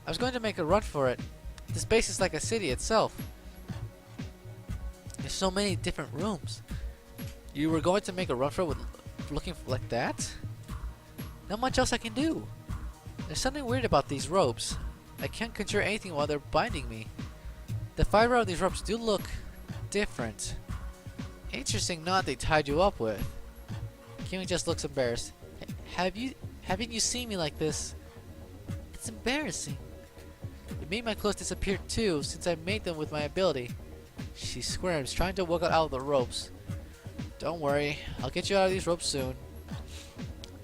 B: I was going to make a run for it. This base is like a city itself. There's so many different rooms. You were going to make a run for it with looking like that? Not much else I can do. There's something weird about these ropes. I can't conjure anything while they're binding me. The fiber of these ropes do look different. Interesting knot they tied you up with. Kimi just looks embarrassed. Haven't you seen me like this? It's embarrassing. It made my clothes disappear too, since I made them with my ability. She squirms, trying to wiggle out of the ropes. Don't worry, I'll get you out of these ropes soon.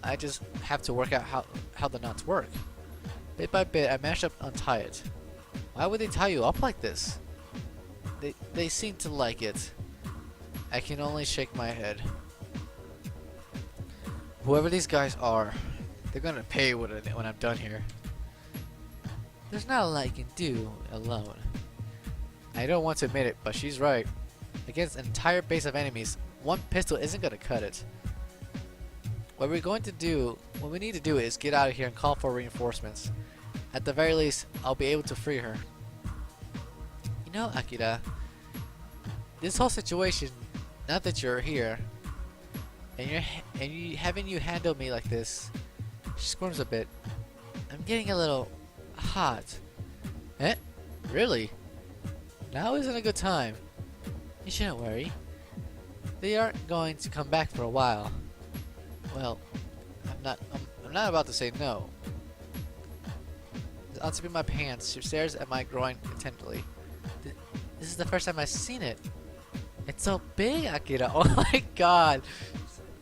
B: I just have to work out how the knots work. Bit by bit, I managed to untie it. Why would they tie you up like this? They seem to like it. I can only shake my head. Whoever these guys are, they're gonna pay when I'm done here. There's not a lot you can do alone. I don't want to admit it, but she's right. Against an entire base of enemies, one pistol isn't gonna cut it. What we need to do is get out of here and call for reinforcements. At the very least, I'll be able to free her. You know, Akira, this whole situation, now that you're here, and having you handle me like this, she squirms a bit. I'm getting a little hot. Eh? Really? Now isn't a good time. You shouldn't worry. They aren't going to come back for a while. Well, I'm not about to say no. Unzipping my pants, she stares at my groin intently. This is the first time I've seen it. It's so big, Akira. Oh my god.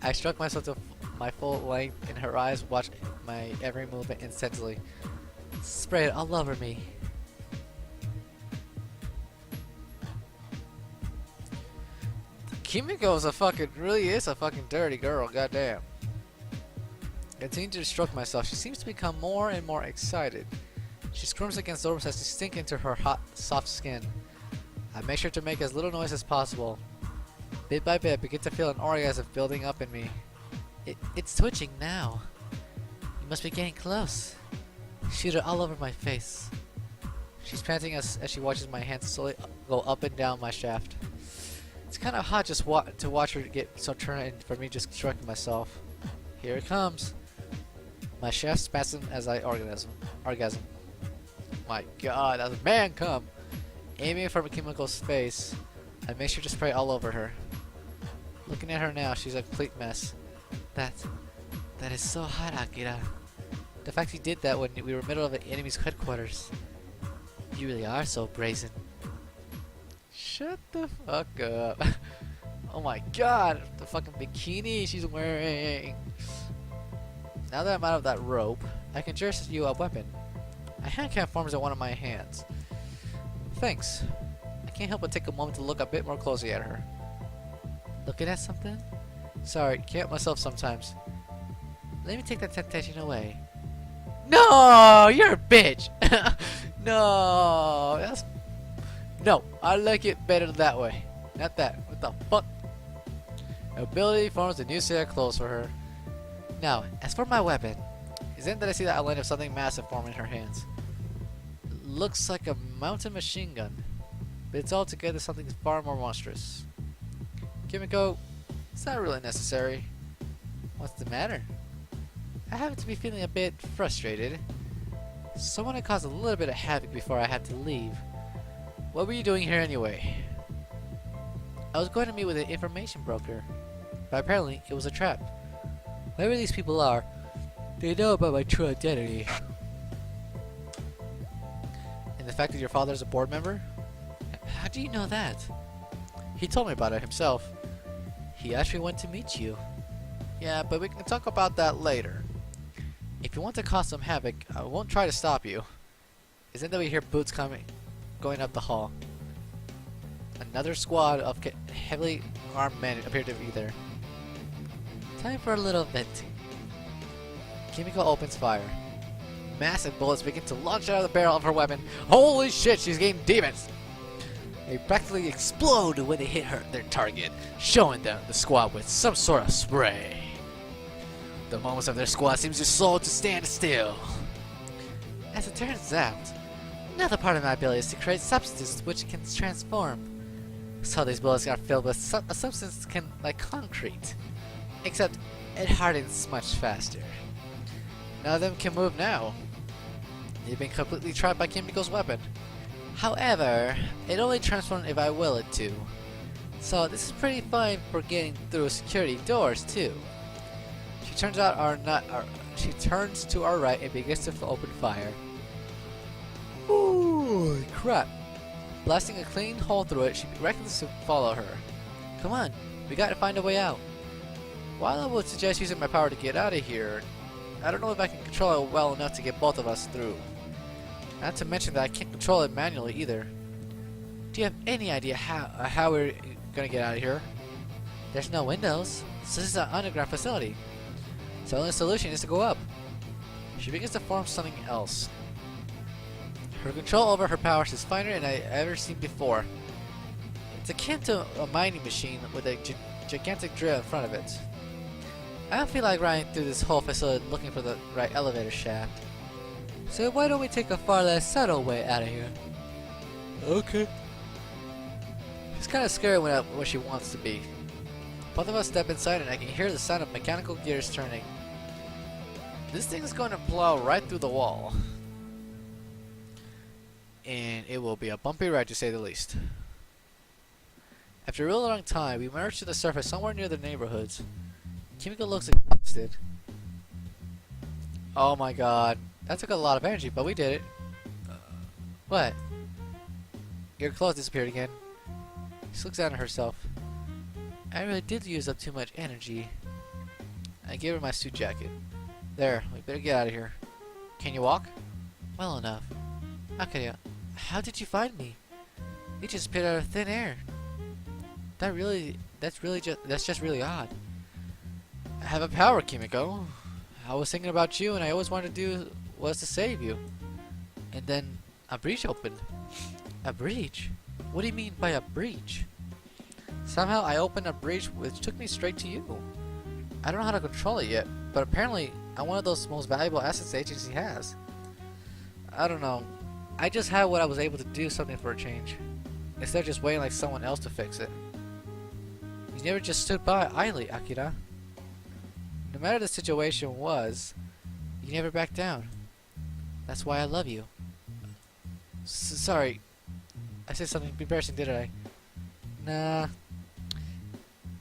B: I struck myself to my full length and her eyes watched my every movement intensely. Spray it all over me. Kimiko really is a fucking dirty girl, goddamn. I continue to stroke myself. She seems to become more and more excited. She squirms against the ropes as they sink into her hot, soft skin. I make sure to make as little noise as possible. Bit by bit, I begin to feel an orgasm building up in me. It's twitching now. You must be getting close. Shoot it all over my face. She's panting as she watches my hands slowly go up and down my shaft. It's kind of hot just to watch her get so turned and for me just stroking myself. Here it comes. My shaft spasms as I orgasm. My god, that's a man come! Aiming for Kimiko's face, I make sure to spray all over her. Looking at her now, she's a complete mess. That is so hot, Akira. The fact you did that when we were in the middle of an enemy's headquarters. You really are so brazen. Shut the fuck up. Oh my god, the fucking bikini she's wearing. Now that I'm out of that rope, I can jerk you a weapon. A hand cannon forms in one of my hands. Thanks. I can't help but take a moment to look a bit more closely at her. Looking at something? Sorry, can't help myself sometimes. Let me take that temptation away. No, you're a bitch. No, I like it better that way. Not that. What the fuck? Ability forms a new set of clothes for her. Now, as for my weapon, isn't that I see the outline of something massive forming in her hands? It looks like a mountain machine gun, but it's altogether something far more monstrous. Kimiko, it's not really necessary. What's the matter? I happen to be feeling a bit frustrated. Someone had caused a little bit of havoc before I had to leave. What were you doing here anyway? I was going to meet with an information broker, but apparently it was a trap. Whoever these people are, they know about my true identity. And the fact that your father is a board member? How do you know that? He told me about it himself. He actually went to meet you. Yeah, but we can talk about that later. If you want to cause some havoc, I won't try to stop you. Isn't that we hear boots going up the hall? Another squad of heavily armed men appear to be there. Time for a little venting. Kimiko opens fire. Massive bullets begin to launch out of the barrel of her weapon. Holy shit, she's getting demons! They practically explode when they hit their target, showing them the squad with some sort of spray. The moments of their squad seems to slow to stand still. As it turns out, another part of my ability is to create substances which can transform. So these bullets are filled with a substance like concrete, except it hardens much faster. None of them can move now. They've been completely trapped by Kimiko's weapon. However, it only transforms if I will it to. So this is pretty fine for getting through security doors too. She turns to our right and begins to open fire. Ooh, crap. Blasting a clean hole through it, she recklessly follow her. Come on, We gotta find a way out. While I would suggest using my power to get out of here, I don't know if I can control it well enough to get both of us through. Not to mention that I can't control it manually either. Do you have any idea how we're gonna get out of here? There's no windows. This is an underground facility. So the only solution is to go up. She begins to form something else. Her control over her powers is finer than I ever seen before. It's akin to a mining machine with a gigantic drill in front of it. I don't feel like riding through this whole facility looking for the right elevator shaft. So why don't we take a far less subtle way out of here? Okay. She's kind of scary when she wants to be. Both of us step inside and I can hear the sound of mechanical gears turning. This thing is going to plow right through the wall. And it will be a bumpy ride to say the least. After a real long time, we emerge to the surface somewhere near the neighborhoods. Kimiko looks exhausted. Oh my god. That took a lot of energy, but we did it. What? Your clothes disappeared again. She looks down at herself. I really did use up too much energy. I gave her my suit jacket. There, we better get out of here. Can you walk? Well enough. Okay, how did you find me? You just appeared out of thin air. That's just really odd. I have a power, Kimiko. I was thinking about you and I always wanted to do was to save you. And then a breach opened. A breach? What do you mean by a breach? Somehow I opened a breach which took me straight to you. I don't know how to control it yet, but apparently I'm one of those most valuable assets the agency has. I don't know. I just had what I was able to do something for a change. Instead of just waiting like someone else to fix it. You never just stood by idly, Akira. No matter the situation was, you never backed down. That's why I love you. Sorry. I said something embarrassing, didn't I? Nah.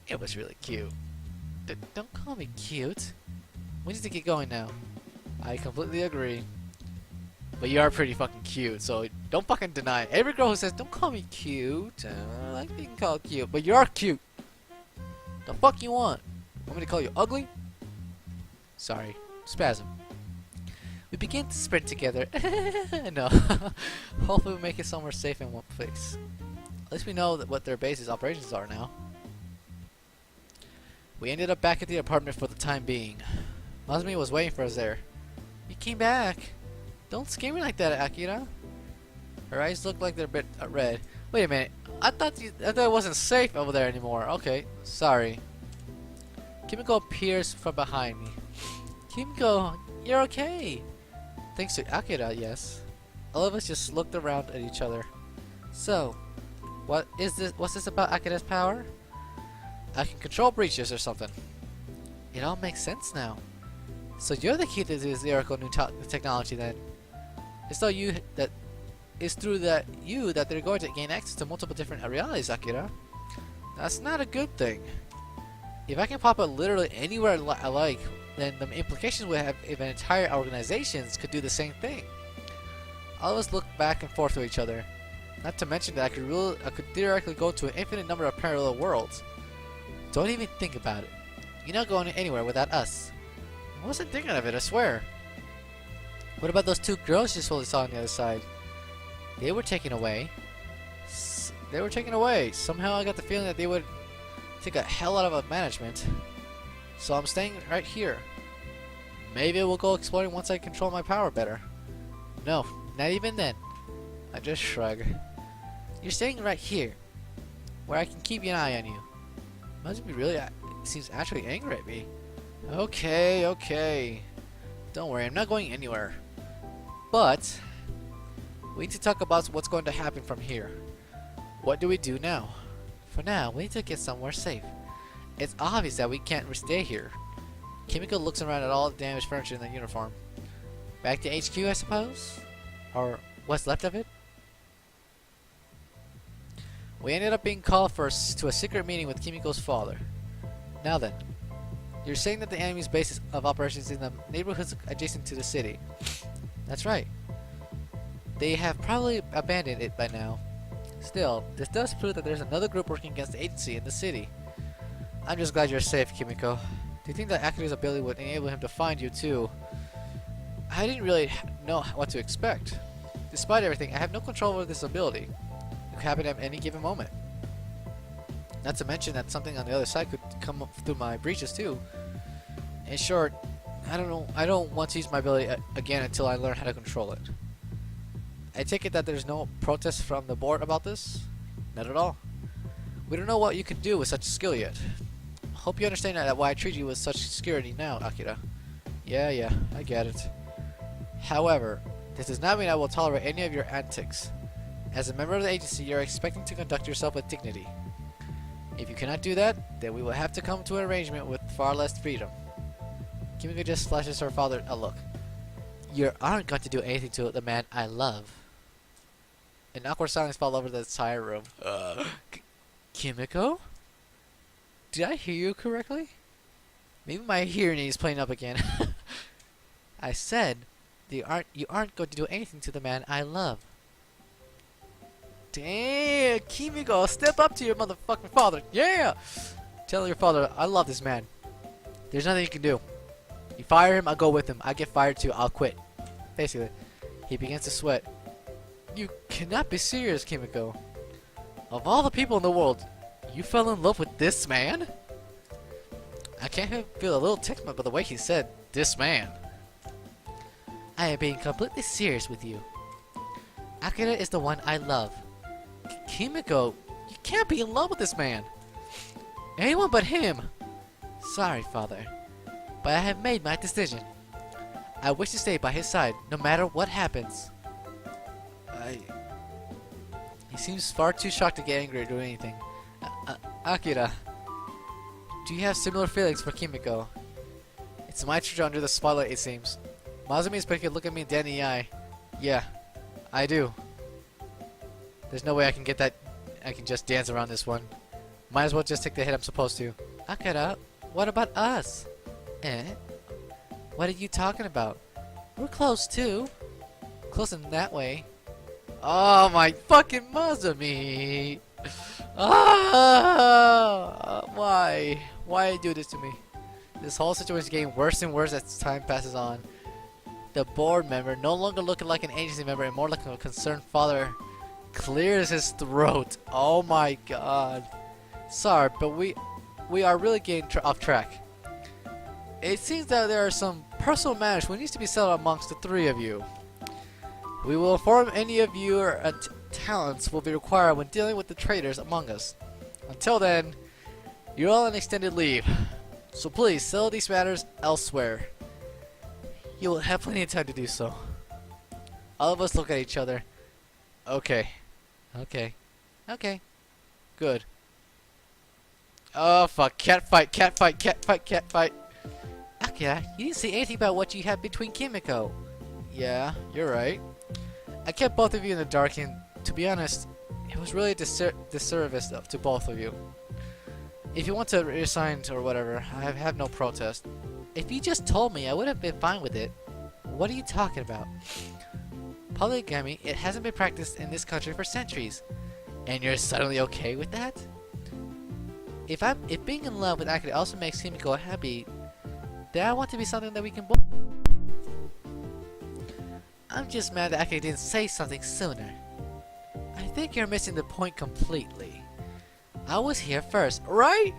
B: It was really cute. Don't call me cute. We need to get going now. I completely agree. But you are pretty fucking cute, so don't fucking deny it. Every girl who says, don't call me cute, I like being called cute, but you are cute. The fuck you want? Want me to call you ugly? Sorry. Spasm. We begin to sprint together. No. Hopefully we make it somewhere safe in one place. At least we know what their base's operations are now. We ended up back at the apartment for the time being. Masumi was waiting for us there. You came back. Don't scare me like that, Akira. Her eyes look like they're a bit red. Wait a minute. I thought it wasn't safe over there anymore. Okay, sorry. Kimiko appears from behind me. Kimiko, you're okay. Thanks to Akira, yes. All of us just looked around at each other. So, what's this about Akira's power? I can control breaches or something. It all makes sense now. So you're the key to this lyrical new technology then. It's through you that they're going to gain access to multiple different realities, Akira. That's not a good thing. If I can pop it literally anywhere I like, then the implications would have if an entire organizations could do the same thing. All of us look back and forth to each other. Not to mention that I could theoretically go to an infinite number of parallel worlds. Don't even think about it. You're not going anywhere without us. I wasn't thinking of it, I swear. What about those two girls you saw on the other side? They were taken away. Somehow I got the feeling that they would take a hell out of management. So I'm staying right here. Maybe we'll go exploring once I control my power better. No, not even then. I just shrug. You're staying right here, where I can keep an eye on you. Must be really seems actually angry at me. Okay. Don't worry, I'm not going anywhere. But we need to talk about what's going to happen from here. What do we do now? For now, we need to get somewhere safe. It's obvious that we can't stay here. Kimiko looks around at all the damaged furniture in the uniform. Back to HQ, I suppose? Or what's left of it? We ended up being called to a secret meeting with Kimiko's father. Now then, you're saying that the enemy's base of operations in the neighborhoods adjacent to the city. That's right. They have probably abandoned it by now. Still, this does prove that there's another group working against the agency in the city. I'm just glad you're safe, Kimiko. Do you think that Akira's ability would enable him to find you too? I didn't really know what to expect. Despite everything, I have no control over this ability. It could happen at any given moment. Not to mention that something on the other side could come up through my breaches too. In short, I don't know. I don't want to use my ability again until I learn how to control it. I take it that there's no protest from the board about this? Not at all. We don't know what you can do with such skill yet. Hope you understand that why I treat you with such security now, Akira. Yeah, I get it. However, this does not mean I will tolerate any of your antics. As a member of the agency, you're expecting to conduct yourself with dignity. If you cannot do that, then we will have to come to an arrangement with far less freedom. Kimiko just flashes her father a look. You aren't going to do anything to the man I love. An awkward silence fell over the entire room. Kimiko? Did I hear you correctly? Maybe my hearing is playing up again. I said you aren't going to do anything to the man I love. Damn, Kimiko, step up to your motherfucking father. Yeah! Tell your father I love this man. There's nothing you can do. You fire him, I'll go with him. I get fired too, I'll quit. Basically, he begins to sweat. You cannot be serious, Kimiko. Of all the people in the world, you fell in love with this man? I can't help feel a little ticked by the way he said, this man. I am being completely serious with you. Akira is the one I love. Kimiko, you can't be in love with this man. Anyone but him. Sorry, father, but I have made my decision. I wish to stay by his side, no matter what happens. He seems far too shocked to get angry or do anything. Akira, do you have similar feelings for Kimiko? It's my turn under the spotlight, it seems. Mazumi is better to look at me dead in the eye. Yeah, I do. There's no way I can get that. I can just dance around this one. Might as well just take the hit I'm supposed to. Akira, what about us? Eh? What are you talking about? We're close too. Close in that way. Oh my fucking Mazumi! Why? Why do this to me? This whole situation is getting worse and worse as time passes on. The board member, no longer looking like an agency member and more like a concerned father, clears his throat. Oh my god. Sorry, but we are really getting off track. It seems that there are some personal matters which needs to be settled amongst the three of you. We will inform any of your talents will be required when dealing with the traitors among us. Until then, you're all on extended leave. So please settle these matters elsewhere. You will have plenty of time to do so. All of us look at each other. Okay. Good. Oh fuck, cat fight. Akira, you didn't say anything about what you had between Kimiko. Yeah, you're right. I kept both of you in the dark, and to be honest, it was really a disservice to both of you. If you want to resign or whatever, I have no protest. If you just told me, I would have been fine with it. What are you talking about? Polygamy, it hasn't been practiced in this country for centuries. And you're suddenly okay with that? If being in love with Akira also makes Kimiko happy, then I want to be something that we can both. I'm just mad that Akira didn't say something sooner. I think you're missing the point completely. I was here first, right?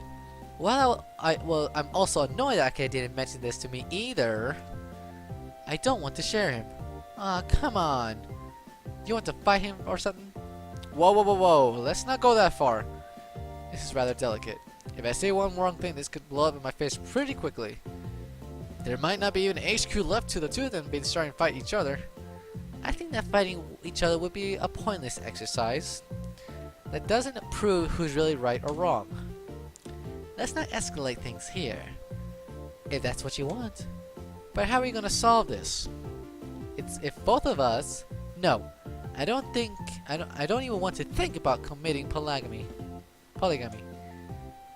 B: Well, I'm also annoyed that Akira didn't mention this to me either. I don't want to share him. Aw, come on. You want to fight him or something? Whoa. Let's not go that far. This is rather delicate. If I say one wrong thing, this could blow up in my face pretty quickly. There might not be even HQ left to the two of them being starting to fight each other. I think that fighting each other would be a pointless exercise. That doesn't prove who's really right or wrong. Let's not escalate things here. If that's what you want. But how are we gonna solve this? It's if both of us. No, I don't even want to think about committing polygamy.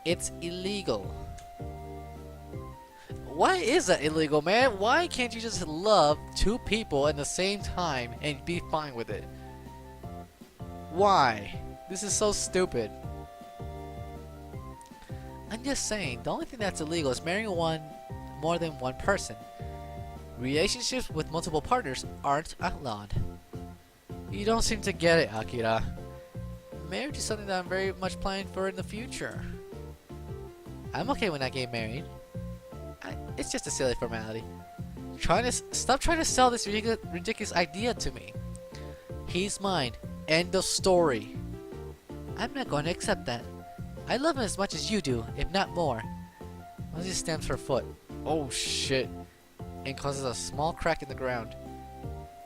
B: It's illegal. Why is that illegal, man? Why can't you just love two people at the same time and be fine with it? Why? This is so stupid. I'm just saying, the only thing that's illegal is marrying more than one person. Relationships with multiple partners aren't outlawed. You don't seem to get it, Akira. Marriage is something that I'm very much planning for in the future. I'm okay when I get married. It's just a silly formality. Stop trying to sell this ridiculous idea to me. He's mine. End of story. I'm not going to accept that. I love him as much as you do, if not more. Muzzy stamps her foot. Oh shit. And causes a small crack in the ground.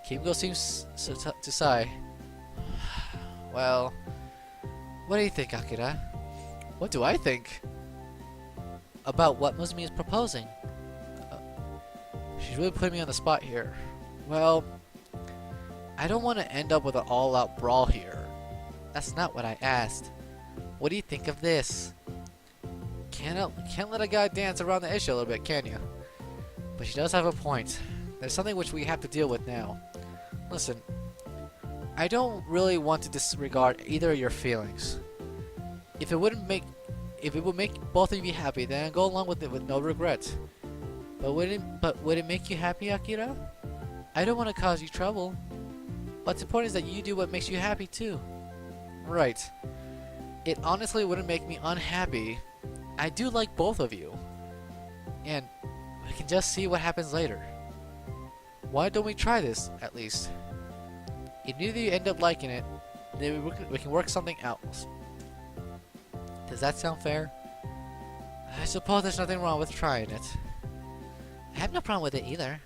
B: Kimiko seems to sigh. Well, what do you think, Akira? What do I think? About what Muzumi is proposing? She's really putting me on the spot here. Well, I don't want to end up with an all-out brawl here. That's not what I asked. What do you think of this? Can't let a guy dance around the issue a little bit, can you? But she does have a point. There's something which we have to deal with now. Listen, I don't really want to disregard either of your feelings. If it would make both of you happy, then I'd go along with it with no regrets. But would it make you happy, Akira? I don't want to cause you trouble. But the point is that you do what makes you happy too. Right. It honestly wouldn't make me unhappy. I do like both of you. And we can just see what happens later. Why don't we try this, at least? If neither of you end up liking it, then we can work something out. Does that sound fair? I suppose there's nothing wrong with trying it. I have no problem with it either.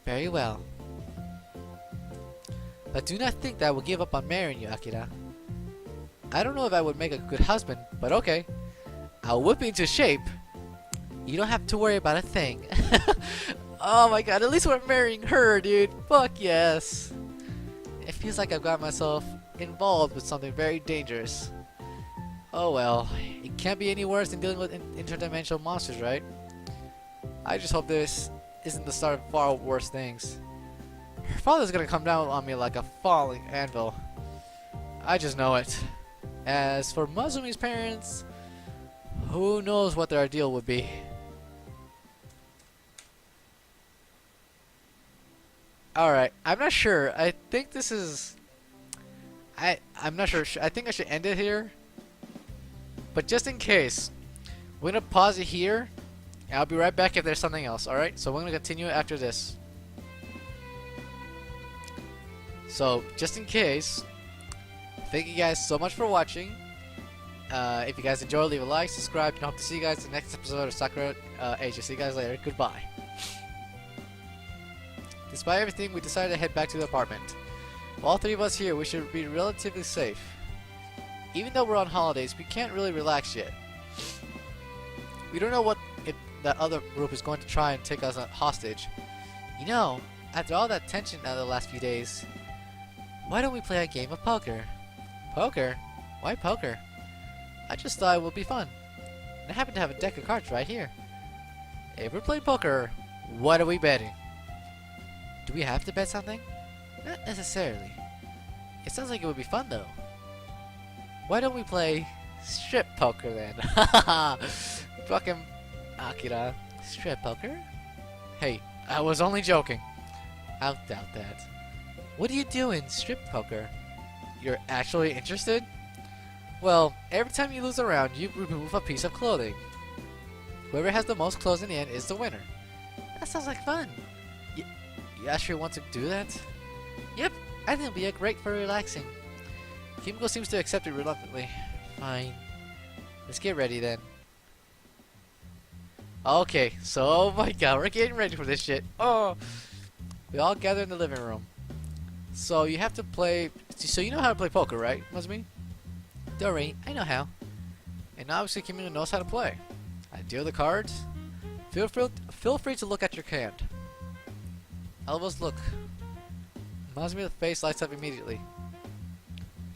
B: Very well. But do not think that I will give up on marrying you, Akira. I don't know if I would make a good husband, but okay. I'll whip you into shape. You don't have to worry about a thing. Oh my god, at least we're marrying her, dude. Fuck yes. It feels like I've got myself involved with something very dangerous. Oh well, it can't be any worse than dealing with interdimensional monsters, right? I just hope this isn't the start of far worse things. Her father's gonna come down on me like a falling anvil. I just know it. As for Muzumi's parents, who knows what their ideal would be. Alright, I'm not sure. I think this is... I'm not sure. I think I should end it here. But just in case, we're gonna pause it here. And I'll be right back if there's something else, alright? So we're gonna continue after this. So, just in case, thank you guys so much for watching. If you guys enjoyed, leave a like, subscribe, and I hope to see you guys in the next episode of Sakura Agent. See you guys later. Goodbye. Despite everything, we decided to head back to the apartment. With all three of us here, we should be relatively safe. Even though we're on holidays, we can't really relax yet. We don't know what if that other group is going to try and take us hostage. You know, after all that tension out of the last few days, why don't we play a game of poker? Poker? Why poker? I just thought it would be fun. And I happen to have a deck of cards right here. If we're playing poker, what are we betting? Do we have to bet something? Not necessarily. It sounds like it would be fun though. Why don't we play strip poker then? Fucking Akira. Strip poker? Hey, I was only joking. I'll doubt that. What are you doing, strip poker? You're actually interested? Well, every time you lose a round, you remove a piece of clothing. Whoever has the most clothes in the end is the winner. That sounds like fun. You actually want to do that? Yep, I think it'll be great for relaxing. Kimiko seems to accept it reluctantly. Fine. Let's get ready then. Okay, so oh my god, we're getting ready for this shit. Oh! We all gather in the living room. So you have to play... So you know how to play poker, right, Muzumi? Don't worry, I know how. And obviously Kimiko knows how to play. I deal the cards. Feel free to look at your hand. Elbows look. Muzumi's face lights up immediately.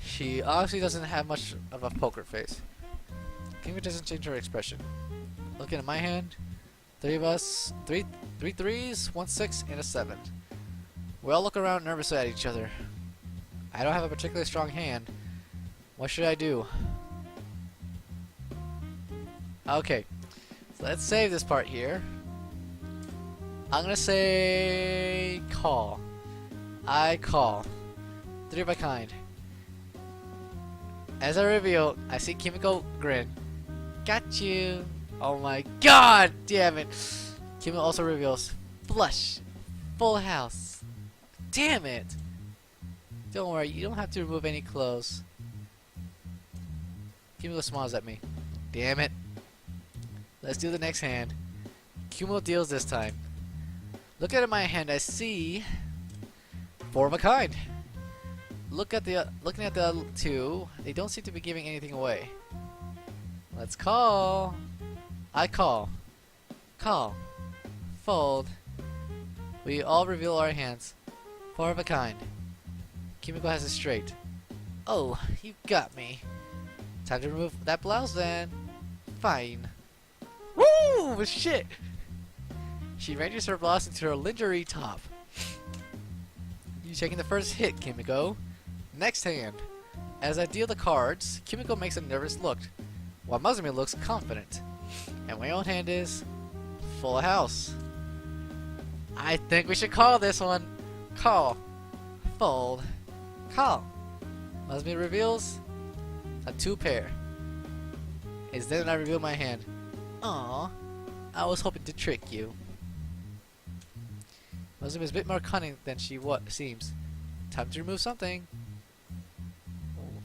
B: She obviously doesn't have much of a poker face. Kimiko doesn't change her expression. Looking at my hand, three of us, three threes, 1 6, and a 7. We all look around nervously at each other. I don't have a particularly strong hand. What should I do? Okay, so let's save this part here. I'm gonna say call. I call. 3 of a kind. As I reveal, I see Kimiko grin. Got you. Oh my god, damn it. Kimiko also reveals flush, full house. Damn it. Don't worry, you don't have to remove any clothes. Kimiko smiles at me. Damn it. Let's do the next hand. Kimiko deals this time. Looking at my hand, I see 4 of a kind. Looking at the other 2, they don't seem to be giving anything away. Let's call. I call. Call. Fold. We all reveal our hands. 4 of a kind. Kimiko has it straight. Oh, you got me. Time to remove that blouse then. Fine. Woo! Shit! She ranges her blouse into her lingerie top. You taking the first hit, Kimiko. Next hand. As I deal the cards, Kimiko makes a nervous look, while Masumi looks confident. And my own hand is full house. I think we should call this one. Call. Fold. Call. Masumi reveals a 2 pair. It's then I reveal my hand. Aww, I was hoping to trick you. Masumi is a bit more cunning than she seems. Time to remove something.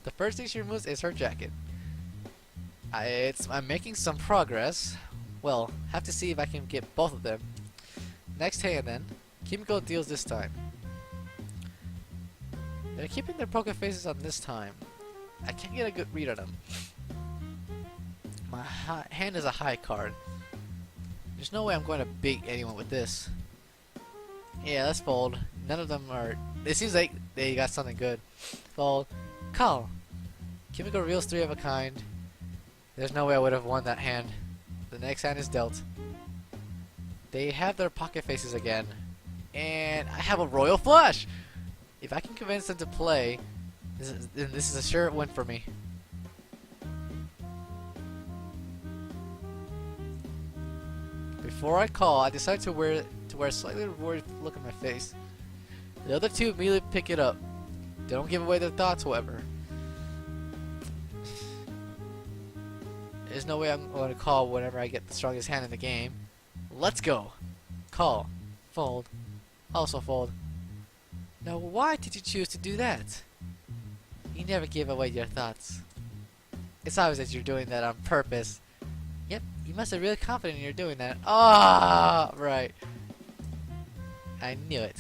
B: The first thing she removes is her jacket. I'm making some progress. Well, have to see if I can get both of them. Next hand then. Kimiko deals this time. They're keeping their poker faces on this time. I can't get a good read on them. My hand is a high card. There's no way I'm going to beat anyone with this. Yeah, let's fold. None of them are... It seems like they got something good. Fold. Call. Kimiko reveals 3 of a kind. There's no way I would have won that hand. The next hand is dealt. They have their pocket faces again. And I have a royal flush! If I can convince them to play, this is a sure win for me. Before I call, I decide to wear a slightly worried look on my face. The other 2 immediately pick it up. They don't give away their thoughts, however. There's no way I'm going to call whenever I get the strongest hand in the game. Let's go. Call. Fold. Also fold. Now why did you choose to do that? You never give away your thoughts. It's obvious that you're doing that on purpose. Yep, you must be really confident you're doing that. Ah, right. I knew it.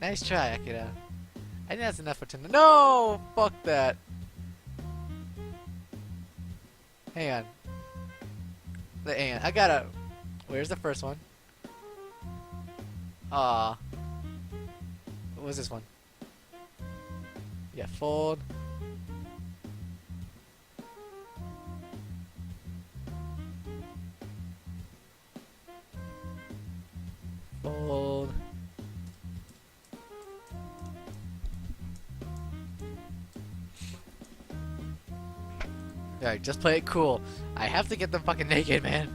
B: Nice try, Akira. I think that's enough for tonight. No! Fuck that. Hang on. Hang on. I gotta... Where's the first one? Ah. What was this one? Yeah, fold. Fold. Alright, just play it cool. I have to get them fucking naked, man.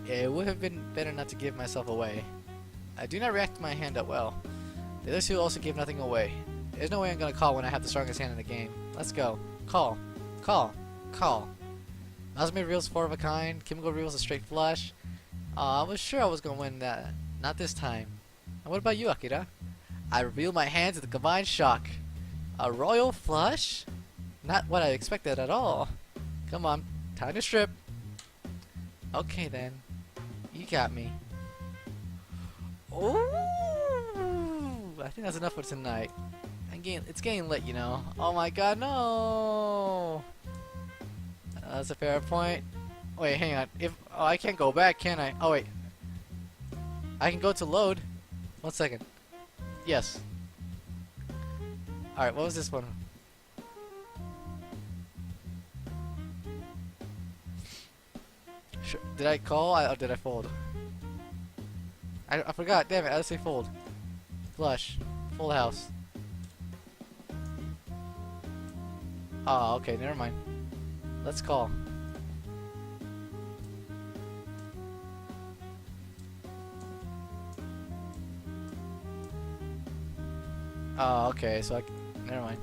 B: It would have been better not to give myself away. I do not react to my hand that well. The other 2 also give nothing away. There's no way I'm gonna call when I have the strongest hand in the game. Let's go. Call. Call. Call. Masumi reveals 4 of a kind. Kimiko reveals a straight flush. I was sure I was gonna win that. Not this time. And what about you, Akira? I reveal my hand to the combined shock. A royal flush? Not what I expected at all. Come on. Time to strip. Okay then. You got me. Oh! I think that's enough for tonight. It's getting late, you know. Oh my god, no! That's a fair point. Wait, hang on. I can't go back, can I? Oh wait. I can go to load. 1 second. Yes. Alright, what was this one? Sure. Did I call or did I fold? I forgot, damn it, I had to say fold. Flush. Full house. Oh, okay, never mind. Let's call. Oh, okay, so never mind.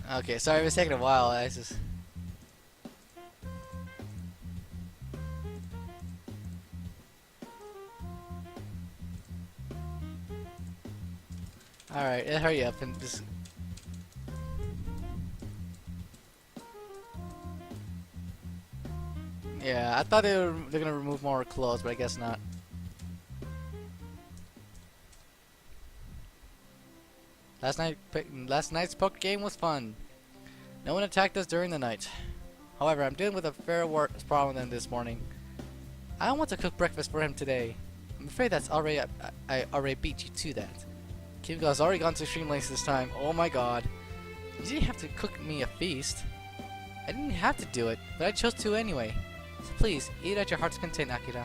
B: Okay, sorry, it was taking a while. I just. Alright, hurry up and just. Yeah, I thought they're gonna remove more clothes, but I guess not. Last night's poker game was fun. No one attacked us during the night. However, I'm dealing with a fair worse problem than this morning. I don't want to cook breakfast for him today. I'm afraid that's already I already beat you to that. Kimiko's already gone to extreme lengths this time. Oh my god. You didn't have to cook me a feast. I didn't have to do it, but I chose to anyway. So please, eat at your heart's content, Akira.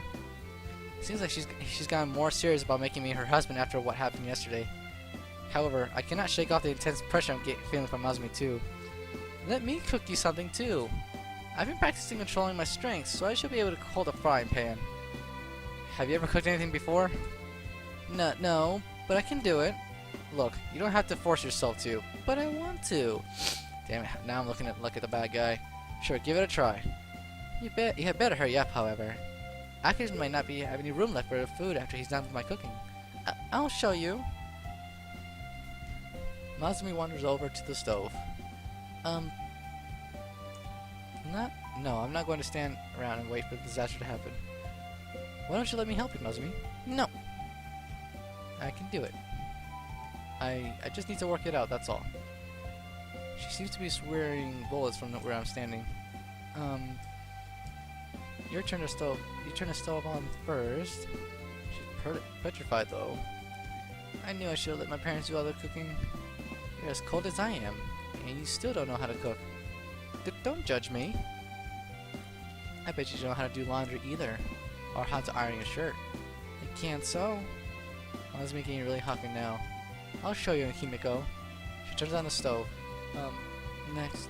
B: Seems like she's gotten more serious about making me her husband after what happened yesterday. However, I cannot shake off the intense pressure I'm feeling from Azumi too. Let me cook you something too. I've been practicing controlling my strength, so I should be able to hold a frying pan. Have you ever cooked anything before? No, but I can do it. Look, you don't have to force yourself to, but I want to. Damn it, now I'm looking at the bad guy. Sure, give it a try. You had better hurry up, however. Akira might not have any room left for the food after he's done with my cooking. I'll show you. Mazumi wanders over to the stove. No, I'm not going to stand around and wait for the disaster to happen. Why don't you let me help you, Mazumi? No. I can do it. I just need to work it out, that's all. She seems to be swearing bullets from where I'm standing. You turn the stove on first. She's petrified though. I knew I should have let my parents do all the cooking. You're as cold as I am, and you still don't know how to cook. Don't judge me. I bet you don't know how to do laundry either, or how to iron a shirt. You can't sew. Well, it's making you really hungry now. I'll show you, Kimiko. She turns on the stove. Next,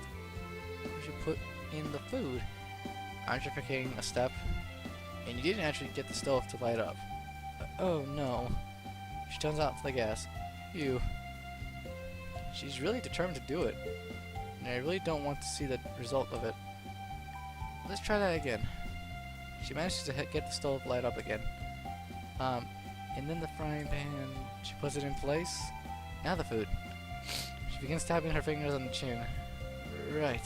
B: we should put in the food. Aren't you forgetting a step? And you didn't actually get the stove to light up. Oh no. She turns off the gas. Phew. She's really determined to do it. And I really don't want to see the result of it. Let's try that again. She manages to get the stove light up again. And then the frying pan, she puts it in place. Now the food. She begins tapping her fingers on the chin. Right.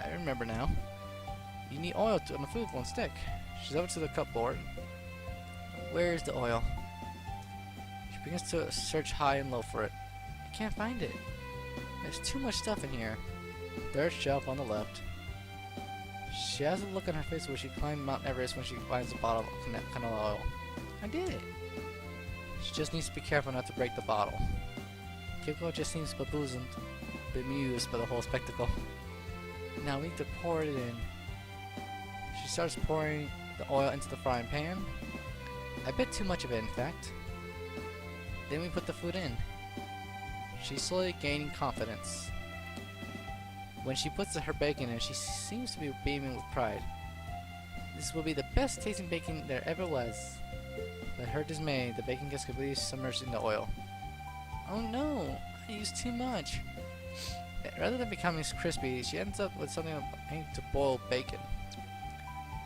B: I remember now. You need oil on the food won't stick. She's over to the cupboard. Where's the oil? She begins to search high and low for it. I can't find it. There's too much stuff in here. Third shelf on the left. She has a look on her face where she climbed Mount Everest when she finds a bottle of canola oil. I did it. She just needs to be careful not to break the bottle. Kyoko just seems bemused by the whole spectacle. Now we need to pour it in. She starts pouring the oil into the frying pan. A bit too much of it, in fact. Then we put the food in. She's slowly gaining confidence. When she puts her bacon in, she seems to be beaming with pride. This will be the best tasting bacon there ever was. But her dismay, the bacon gets completely submerged in the oil. Oh no, I used too much. Rather than becoming crispy, she ends up with something aimed to boil bacon.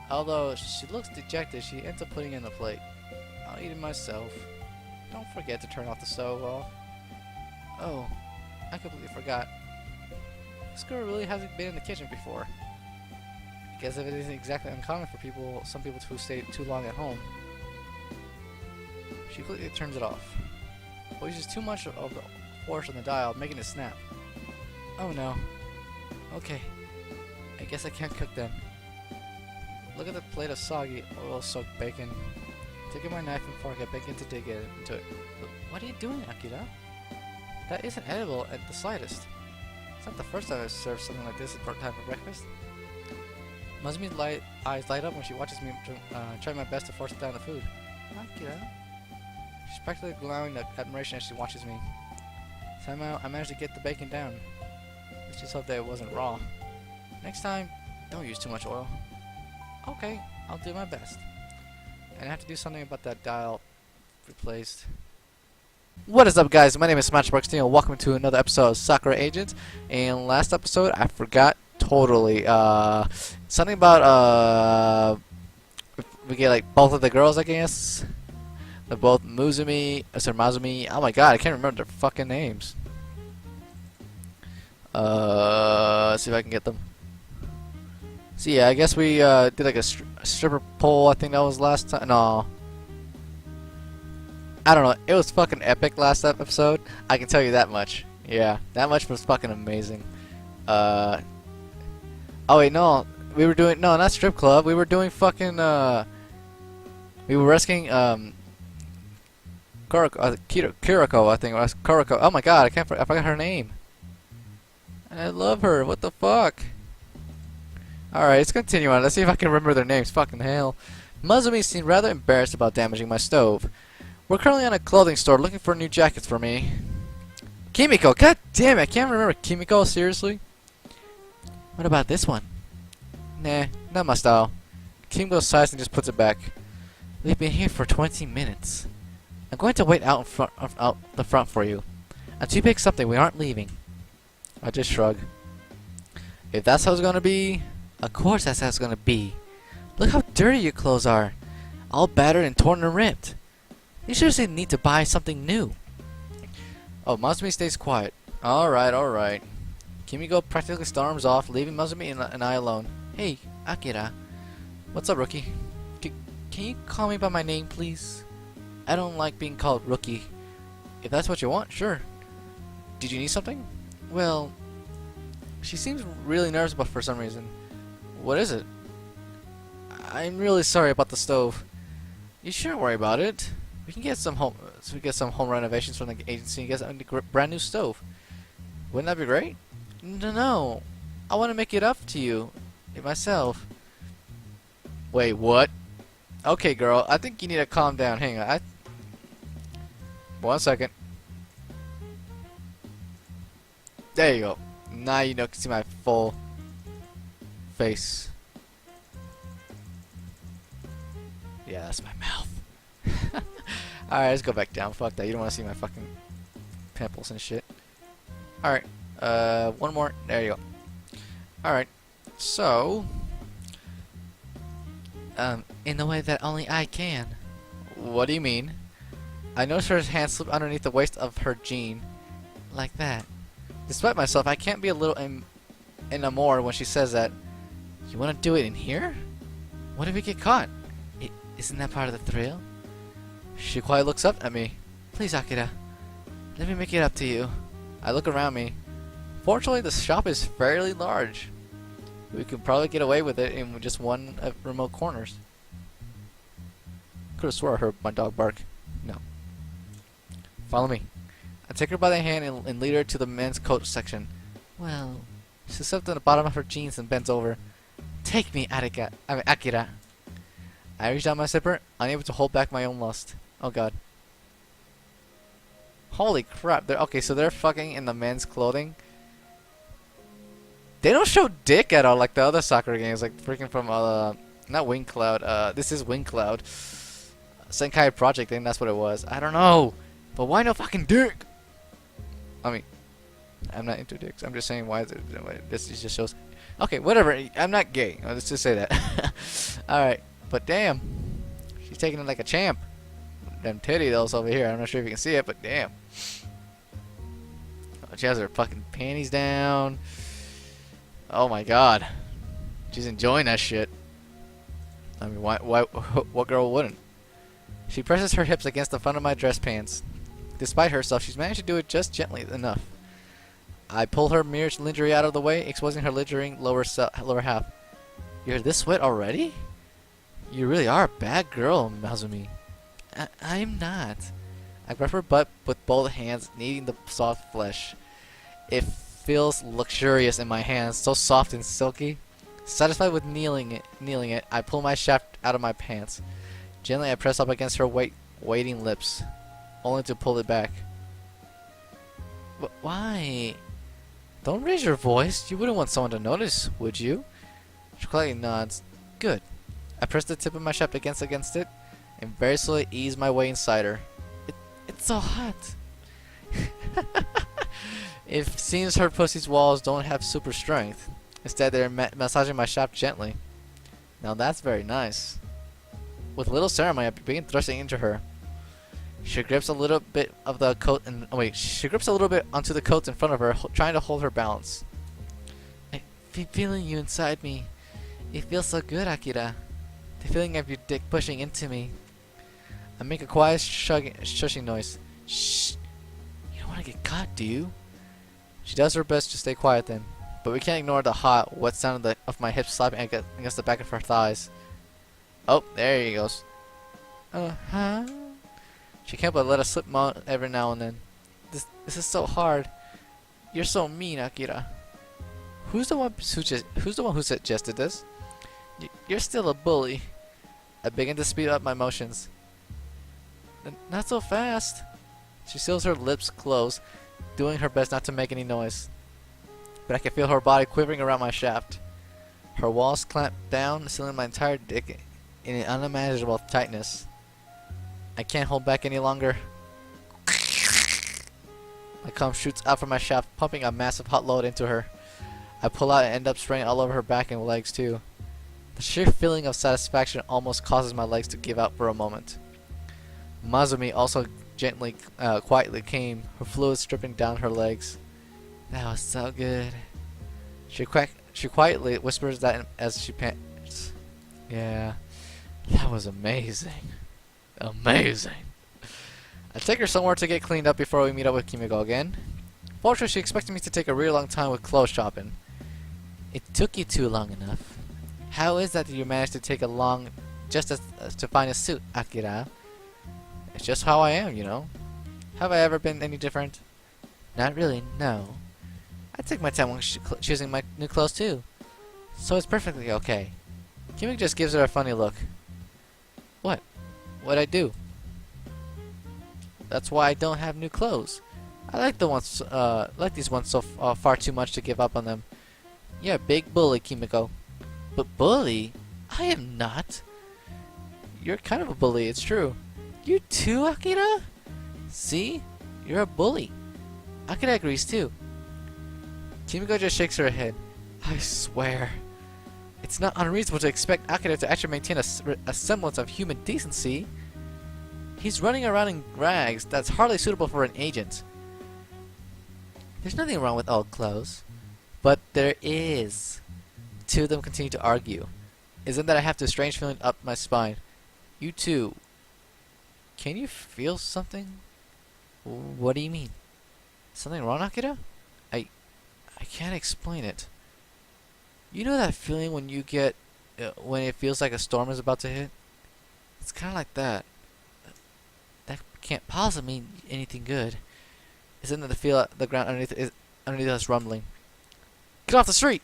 B: Although she looks dejected, she ends up putting it in the plate. I'll eat it myself. Don't forget to turn off the stove off. Oh, I completely forgot. This girl really hasn't been in the kitchen before. I guess if it isn't exactly uncommon for some people who stay too long at home. She completely turns it off. But uses too much of the force on the dial, making it snap. Oh no. Okay. I guess I can't cook then. Look at the plate of soggy, oil-soaked bacon. Taking my knife and fork, I begin to dig into it. What are you doing, Akira? That isn't edible at the slightest. It's not the first time I've served something like this for time for breakfast. Musume's eyes light up when she watches me try my best to force down the food. Akira. She's practically glowing admiration as she watches me. Somehow, I managed to get the bacon down. Let's just hope that it wasn't raw. Next time, don't use too much oil. Okay, I'll do my best. And I have to do something about that dial replaced. What is up, guys? My name is Smashbox and welcome to another episode of Sakura Agent. And last episode, I forgot totally. Something about we get like both of the girls, I guess. They're both Mazumi. Oh my god, I can't remember their fucking names. Let's see if I can get them. So yeah, I guess we did like a stripper pole. I think that was last time. No. I don't know. It was fucking epic last episode. I can tell you that much. Yeah, that much was fucking amazing. Oh wait, no. We were doing not strip club. We were doing fucking we were rescuing Kiriko, I think it was Kuroko. Oh my god, I forgot her name. And I love her. What the fuck? Alright, let's continue on. Let's see if I can remember their names. Fucking hell. Mazumi seemed rather embarrassed about damaging my stove. We're currently on a clothing store looking for new jackets for me. Kimiko! God damn it! I can't remember Kimiko, seriously? What about this one? Nah, not my style. Kimiko sighs and just puts it back. We've been here for 20 minutes. I'm going to wait out the front for you. Until you pick something, we aren't leaving. I just shrug. If that's how it's gonna be, of course that's how it's gonna be. Look how dirty your clothes are. All battered and torn and ripped. You seriously need to buy something new. Oh, Mazumi stays quiet. Alright, alright. Kimiko practically storms off, leaving Mazumi and I alone. Hey, Akira. What's up, rookie? Can you call me by my name, please? I don't like being called rookie. If that's what you want, sure. Did you need something? Well, she seems really nervous about for some reason. What is it? I'm really sorry about the stove. You shouldn't worry about it. We can get some home renovations from the agency and get a brand new stove. Wouldn't that be great? No. I want to make it up to you myself. Wait, what? Okay, girl. I think you need to calm down. Hang on. 1 second. There you go. Now you can see my full face. Yeah, that's my mouth. Alright, let's go back down. Fuck that. You don't want to see my fucking pimples and shit. Alright. One more. There you go. Alright. So, in the way that only I can. What do you mean? I noticed her hand slip underneath the waist of her jean. Like that. Despite myself, I can't be a little enamored when she says that. You want to do it in here? What if we get caught? Isn't that part of the thrill? She quietly looks up at me. Please, Akira. Let me make it up to you. I look around me. Fortunately, the shop is fairly large. We could probably get away with it in just one of remote corners. Could have swore I heard my dog bark. No. Follow me. I take her by the hand and lead her to the men's coat section. Well, she slips on the bottom of her jeans and bends over. Take me, Akira. I reach down my zipper, unable to hold back my own lust. Oh god. Holy crap. Okay, so they're fucking in the men's clothing. They don't show dick at all like the other Sakura games, like freaking from not Wing Cloud. This is Wing Cloud. Senkai Project, I think that's what it was. I don't know. But why no fucking dick? I mean, I'm not into dicks. I'm just saying why is it, this just shows. Okay, whatever. I'm not gay. Let's just say that. Alright. But damn. She's taking it like a champ. Them titty those over here. I'm not sure if you can see it, but damn. Oh, she has her fucking panties down. Oh my god. She's enjoying that shit. I mean, what girl wouldn't? She presses her hips against the front of my dress pants. Despite herself, she's managed to do it just gently enough. I pull her mirror lingerie out of the way, exposing her lingerie lower half. You're this wet already? You really are a bad girl, Mazumi. I'm not. I grab her butt with both hands, kneading the soft flesh. If feels luxurious in my hands, so soft and silky. Satisfied with kneeling it, I pull my shaft out of my pants. Gently I press up against her waiting lips, only to pull it back. Why? Don't raise your voice. You wouldn't want someone to notice, would you? She quietly nods. Good. I press the tip of my shaft against it, and very slowly ease my way inside her. It's so hot. It seems her pussy's walls don't have super strength. Instead, they're massaging my shaft gently. Now that's very nice. With little ceremony, I begin thrusting into her. She grips a little bit of the coat and she grips a little bit onto the coat in front of her, trying to hold her balance. I feeling you inside me. It feels so good, Akira. The feeling of your dick pushing into me. I make a quiet shushing noise. Shh. You don't want to get caught, do you? She does her best to stay quiet then, but we can't ignore the hot, wet sound of my hips slapping against the back of her thighs. Oh, there he goes. Uh-huh. She can't but let us slip out every now and then. This is so hard. You're so mean, Akira. Who's the one who suggested this? You're still a bully. I begin to speed up my motions. Not so fast. She seals her lips closed, doing her best not to make any noise. But I can feel her body quivering around my shaft. Her walls clamp down, sealing my entire dick in an unimaginable tightness. I can't hold back any longer. My cum shoots out from my shaft, pumping a massive hot load into her. I pull out and end up spraying all over her back and legs too. The sheer feeling of satisfaction almost causes my legs to give out for a moment. Mazumi also quietly came, her fluids dripping down her legs. That was so good. She quietly whispers that as she pants. Yeah, that was amazing. Amazing. I take her somewhere to get cleaned up before we meet up with Kimiko again. Fortunately, she expected me to take a really long time with clothes shopping. It took you too long enough. How is that you managed to take a long just to find a suit, Akira? It's just how I am, you know. Have I ever been any different? Not really, no. I take my time when choosing my new clothes too. So it's perfectly okay. Kimiko just gives her a funny look. What? What'd I do? That's why I don't have new clothes. I like these ones so far too much to give up on them. You're a big bully, Kimiko. But bully? I am not. You're kind of a bully, it's true. You too, Akira? See? You're a bully. Akira agrees too. Kimiko just shakes her head. I swear. It's not unreasonable to expect Akira to actually maintain a semblance of human decency. He's running around in rags that's hardly suitable for an agent. There's nothing wrong with old clothes. But there is. The two of them continue to argue. Isn't that I have this strange feeling up my spine? You too. Can you feel something? What do you mean? Something wrong, Akira? I can't explain it. You know that feeling when you get when it feels like a storm is about to hit? It's kind of like that. That can't possibly mean anything good. Isn't it the feel the ground underneath us rumbling? Get off the street!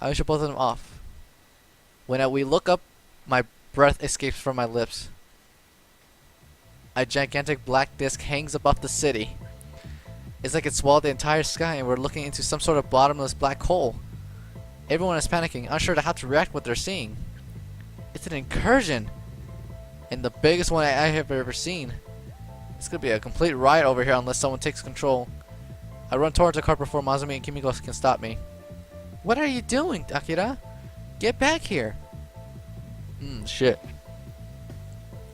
B: I wish both of them off. When we look up, my breath escapes from my lips. A gigantic black disc hangs above the city. It's like it swallowed the entire sky and we're looking into some sort of bottomless black hole. Everyone is panicking, unsure to how to react to what they're seeing. It's an incursion! And the biggest one I have ever seen. It's gonna be a complete riot over here unless someone takes control. I run towards the car before Mazumi and Kimiko can stop me. What are you doing, Akira? Get back here! Shit.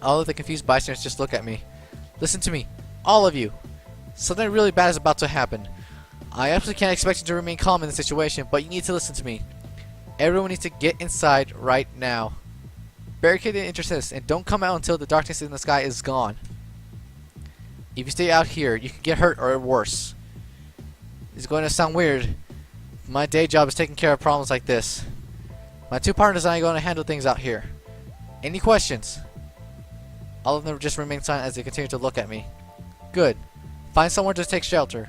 B: All of the confused bystanders just look at me. Listen to me, all of you. Something really bad is about to happen. I absolutely can't expect you to remain calm in this situation, but you need to listen to me. Everyone needs to get inside right now. Barricade the entrances and don't come out until the darkness in the sky is gone. If you stay out here, you can get hurt or worse. It's going to sound weird. My day job is taking care of problems like this. My two partners and I are going to handle things out here. Any questions? All of them just remain silent as they continue to look at me. Good. Find somewhere to take shelter.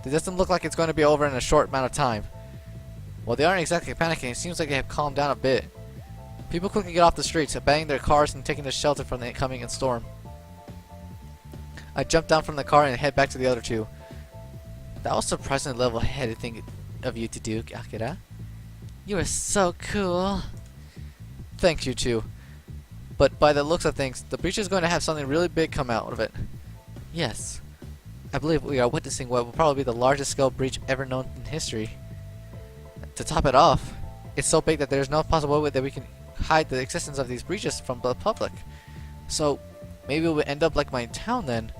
B: It doesn't look like it's going to be over in a short amount of time. While they aren't exactly panicking, it seems like they have calmed down a bit. People quickly get off the streets, abandoning their cars and taking the shelter from the incoming storm. I jump down from the car and head back to the other two. That was surprisingly level-headed thing of you to do, Akira. You are so cool. Thanks, you two. But by the looks of things, the breach is going to have something really big come out of it. Yes. I believe we are witnessing what will probably be the largest scale breach ever known in history. To top it off, it's so big that there's no possible way that we can hide the existence of these breaches from the public. So, maybe we'll end up like my town then.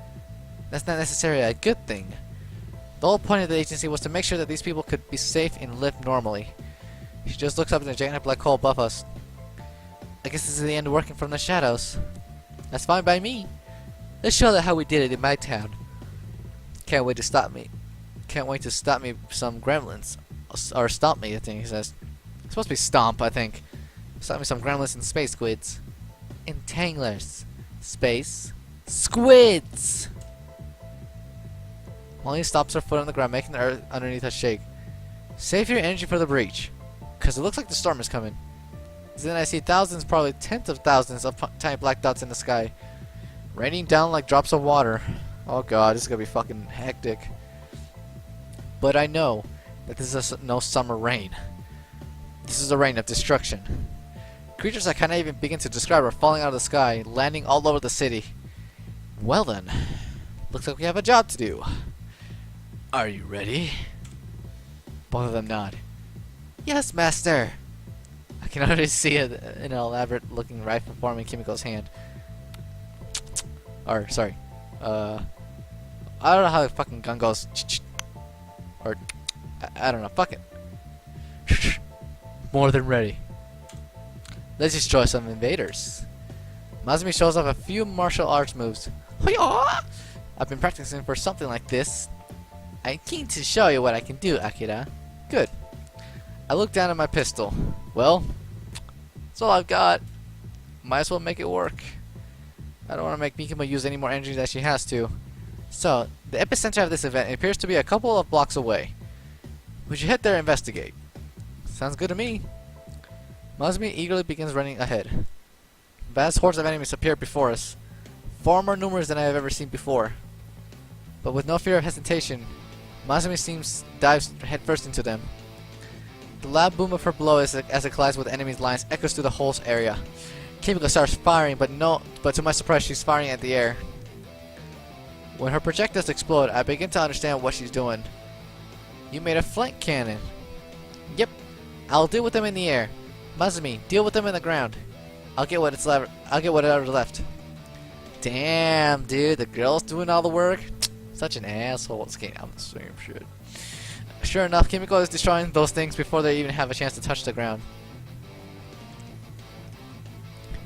B: That's not necessarily a good thing. The whole point of the agency was to make sure that these people could be safe and live normally. She just looks up in the giant black hole above us. I guess this is the end of working from the shadows. That's fine by me. Let's show them how we did it in my town. Can't wait to stop me. Can't wait to stop me some gremlins. Or stomp me, I think he says. It's supposed to be stomp, I think. Stop me some gremlins and space squids. Entanglers. Space. Squids! Molly stops her foot on the ground, making the earth underneath her shake. Save your energy for the breach. Because it looks like the storm is coming. Then I see thousands, probably tens of thousands of tiny black dots in the sky. Raining down like drops of water. Oh god, this is going to be fucking hectic. But I know that this is no summer rain. This is a rain of destruction. Creatures I cannot even begin to describe are falling out of the sky, landing all over the city. Well then, looks like we have a job to do. Are you ready? Both of them nod. Yes, master. I can already see an elaborate looking rifle forming Kimiko's hand. Or, sorry. I don't know how the fucking gun goes. Or, I don't know. Fuck it. More than ready. Let's destroy some invaders. Mazumi shows off a few martial arts moves. I've been practicing for something like this. I'm keen to show you what I can do, Akira. Good. I look down at my pistol. Well, that's all I've got. Might as well make it work. I don't want to make Mikimo use any more energy than she has to. So, the epicenter of this event appears to be a couple of blocks away. We should head there and investigate. Sounds good to me. Mazumi eagerly begins running ahead. Vast hordes of enemies appear before us, far more numerous than I have ever seen before. But with no fear or hesitation, Mazumi dives headfirst into them. The loud boom of her blow as it collides with enemies' lines echoes through the whole area. Kimiko starts firing, but to my surprise, she's firing at the air. When her projectiles explode, I begin to understand what she's doing. You made a flank cannon. Yep, I'll deal with them in the air. Mazumi, deal with them in the ground. I'll get whatever's left. Damn, dude, the girl's doing all the work. Such an asshole. It's getting out the same shit. Sure enough, Kimiko is destroying those things before they even have a chance to touch the ground.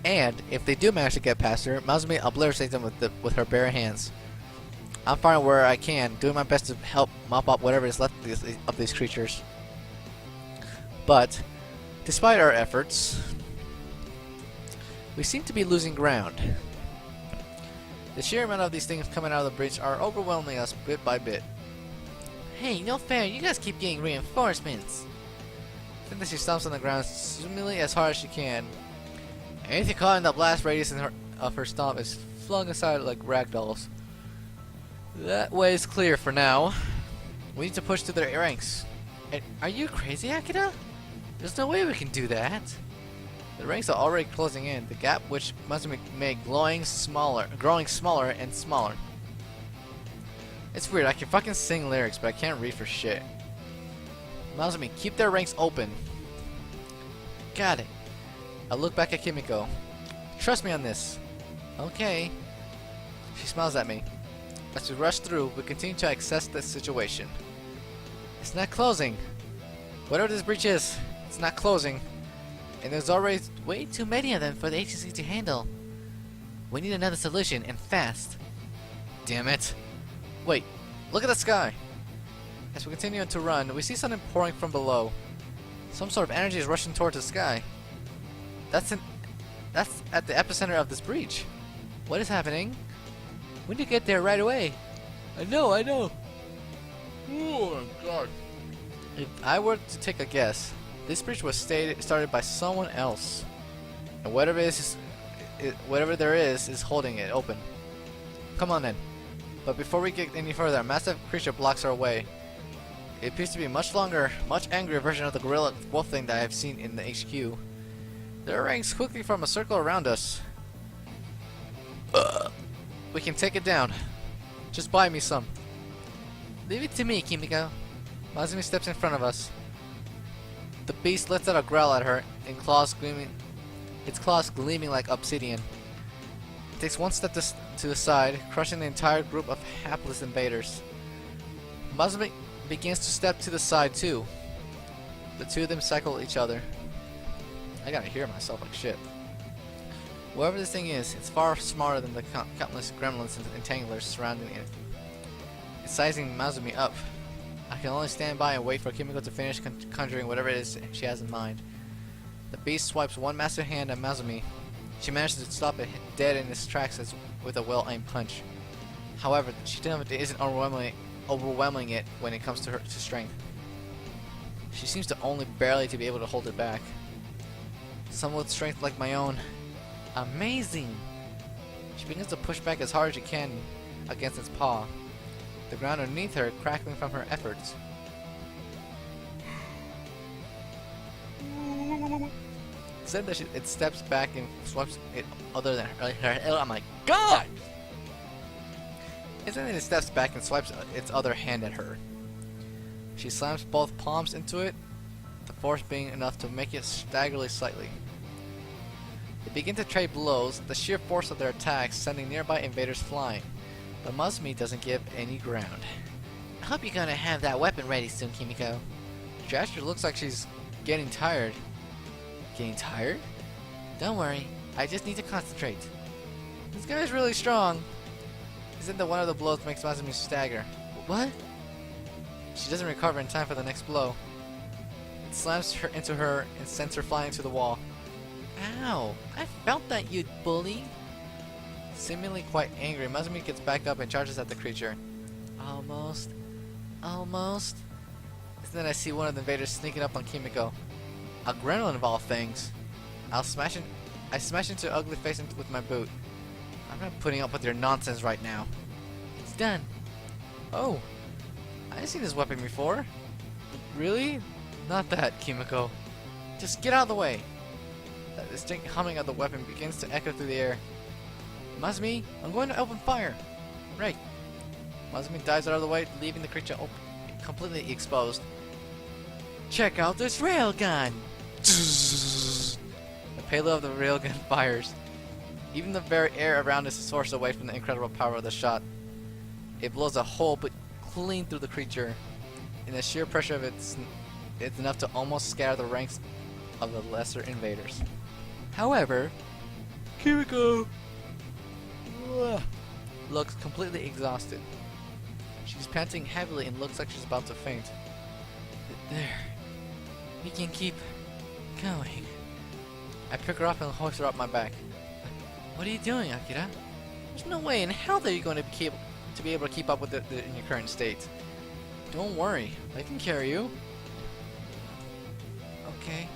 B: And if they do manage to get past her, Mazumi obliterates them with her bare hands. I'm firing where I can, doing my best to help mop up whatever is left of these creatures. But, despite our efforts, we seem to be losing ground. The sheer amount of these things coming out of the breach are overwhelming us bit by bit. Hey, no fair, you guys keep getting reinforcements. Then she stomps on the ground, seemingly as hard as she can. Anything caught in the blast radius of her stomp is flung aside like ragdolls. That way is clear for now. We need to push through their ranks. Are you crazy, Akira? There's no way we can do that. The ranks are already closing in, the gap which must make growing smaller and smaller. It's weird, I can fucking sing lyrics, but I can't read for shit. Mazumi, keep their ranks open. Got it. I look back at Kimiko. Trust me on this. Okay. She smiles at me. As we rush through, we continue to assess the situation. It's not closing. Whatever this breach is, it's not closing. And there's already way too many of them for the agency to handle. We need another solution, and fast. Damn it. Wait, look at the sky. As we continue to run, we see something pouring from below. Some sort of energy is rushing towards the sky. That's at the epicenter of this breach. What is happening? We need to get there right away. I know. Oh my god. If I were to take a guess, this breach was started by someone else. And whatever there is holding it open. Come on then. But before we get any further, a massive creature blocks our way. It appears to be a much longer, much angrier version of the gorilla wolf thing that I have seen in the HQ. Their ranks quickly form a circle around us. We can take it down. Just buy me some. Leave it to me, Kimiko. Mazumi steps in front of us. The beast lets out a growl at her, and its claws gleaming like obsidian. It takes one step to the side, crushing the entire group of hapless invaders. Mazumi begins to step to the side too. The two of them cycle each other. I gotta hear myself like shit. Whatever this thing is, it's far smarter than the countless gremlins and entanglers surrounding it. It's sizing Mazumi up. I can only stand by and wait for Kimiko to finish conjuring whatever it is she has in mind. The beast swipes one massive hand at Mazumi. She manages to stop it dead in its tracks with a well-aimed punch. However, she isn't overwhelming it when it comes to strength. She seems to only barely to be able to hold it back. Someone with strength like my own. Amazing! She begins to push back as hard as she can against its paw. The ground underneath her crackling from her efforts. Said that it steps back and swipes it other than her. Oh my god! Instead, it steps back and swipes its other hand at her. She slams both palms into it, the force being enough to make it stagger slightly. They begin to trade blows, the sheer force of their attacks sending nearby invaders flying. But Mazumi doesn't give any ground. I hope you're gonna have that weapon ready soon, Kimiko. She actually looks like she's getting tired. Getting tired? Don't worry, I just need to concentrate. This guy's really strong. Isn't that one of the blows makes Mazumi stagger? What? She doesn't recover in time for the next blow. It slams her into her and sends her flying to the wall. Ow! I felt that, you bully! Seemingly quite angry, Mazumi gets back up and charges at the creature. Almost. And then I see one of the invaders sneaking up on Kimiko. A gremlin of all things. I smash into her ugly face with my boot. I'm not putting up with your nonsense right now. It's done. Oh. I've seen this weapon before. Really? Not that, Kimiko. Just get out of the way. The distinct humming of the weapon begins to echo through the air. Mazumi, I'm going to open fire. Right. Mazumi dives out of the way, leaving the creature completely exposed. Check out this railgun! The payload of the railgun fires. Even the very air around us is forced away from the incredible power of the shot. It blows a hole but clean through the creature. And the sheer pressure of it's enough to almost scatter the ranks of the lesser invaders. However, Kimiko looks completely exhausted. She's panting heavily and looks like she's about to faint. There. We can keep going. I pick her up and hoist her up my back. What are you doing, Akira? There's no way in hell that you're going to be able to keep up with it in your current state. Don't worry, I can carry you. Okay.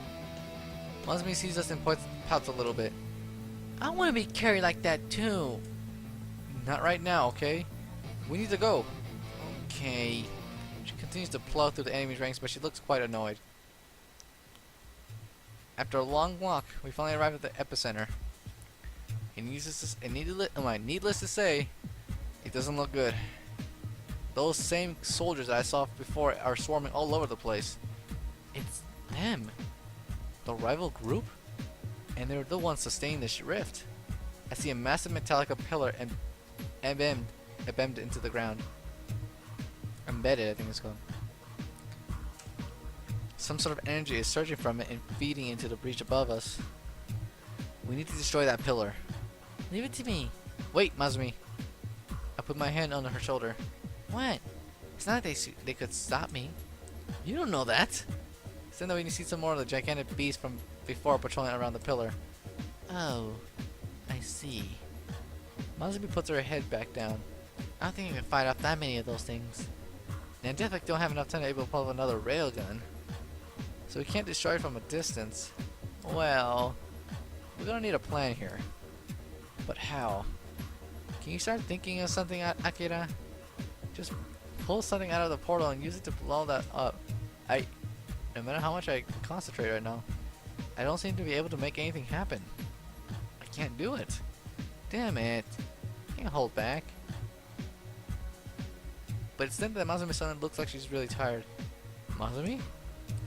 B: Mazumi sees us and pouts a little bit. I want to be carried like that too. Not right now, okay? We need to go. Okay. She continues to plow through the enemy's ranks, but she looks quite annoyed. After a long walk, we finally arrive at the epicenter. And needless to say, it doesn't look good. Those same soldiers that I saw before are swarming all over the place. It's them. The rival group? And they're the ones sustaining this rift. I see a massive metallic pillar embedded into the ground. Embedded, I think it's called. Some sort of energy is surging from it and feeding into the breach above us. We need to destroy that pillar. Leave it to me. Wait, Mazumi. I put my hand on her shoulder. What? It's not like they could stop me. You don't know that. Then we can see some more of the gigantic beast from before patrolling around the pillar. Oh, I see. Mazumi puts her head back down. I don't think I can fight off that many of those things. And I definitely don't have enough time to be able to pull up another railgun. So we can't destroy it from a distance. Well, we're gonna need a plan here. But how? Can you start thinking of something, Akira? Just pull something out of the portal and use it to blow that up. No matter how much I concentrate right now, I don't seem to be able to make anything happen. I can't do it. Damn it. Can't hold back. But it's then that Masumi suddenly looks like she's really tired. Masumi?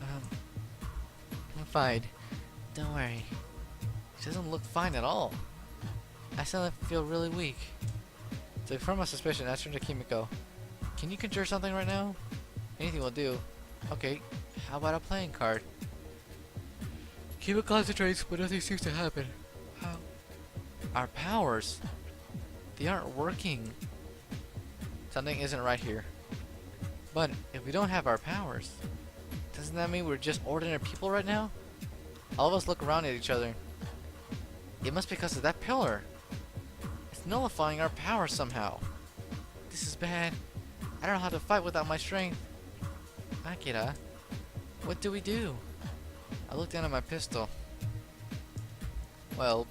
B: I'm fine. Don't worry. She doesn't look fine at all. I suddenly feel really weak. To confirm my suspicion, I turned to Kimiko. Can you conjure something right now? Anything will do. Okay, how about a playing card? Kimiko concentrates, but nothing seems to happen. How? Our powers. They aren't working. Something isn't right here. But if we don't have our powers, doesn't that mean we're just ordinary people right now? All of us look around at each other. It must be because of that pillar. It's nullifying our powers somehow. This is bad. I don't know how to fight without my strength. Akira, what do we do? I looked down at my pistol. Well,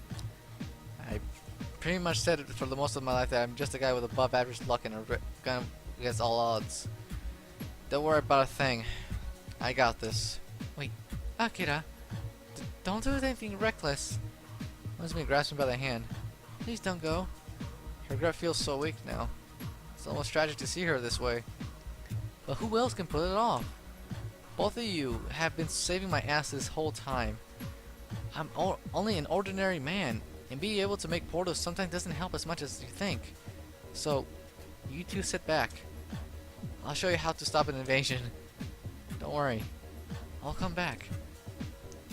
B: I pretty much said it for the most of my life that I'm just a guy with above average luck and a gun against all odds. Don't worry about a thing. I got this. Wait, Akira, don't do anything reckless. Masumi grasps me by the hand. Please don't go. Her grip feels so weak now. It's almost tragic to see her this way. But who else can pull it off? Both of you have been saving my ass this whole time. I'm only an ordinary man, and being able to make portals sometimes doesn't help as much as you think. So, you two sit back. I'll show you how to stop an invasion. Don't worry. I'll come back.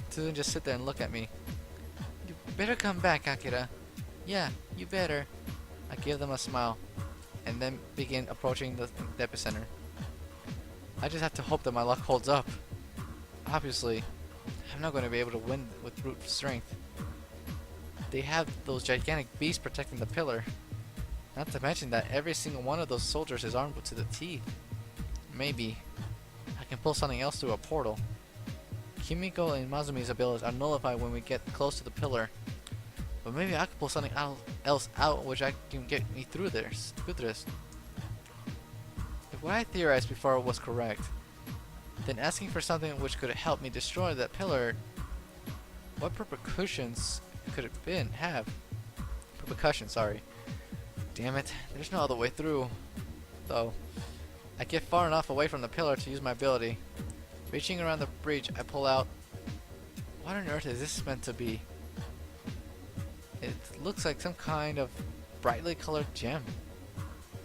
B: Two of them just sit there and look at me. You better come back, Akira. Yeah, you better. I give them a smile, and then begin approaching the epicenter. I just have to hope that my luck holds up. Obviously, I'm not going to be able to win with brute strength. They have those gigantic beasts protecting the pillar. Not to mention that every single one of those soldiers is armed to the teeth. Maybe I can pull something else through a portal. Kimiko and Mazumi's abilities are nullified when we get close to the pillar. But maybe I could pull something else out which I can get me through this. If what I theorized before was correct, then asking for something which could help me destroy that pillar, what repercussions could it have? Repercussions, sorry. Damn it, there's no other way through. Though, I get far enough away from the pillar to use my ability. Reaching around the bridge, I pull out... What on earth is this meant to be? It looks like some kind of brightly colored gem.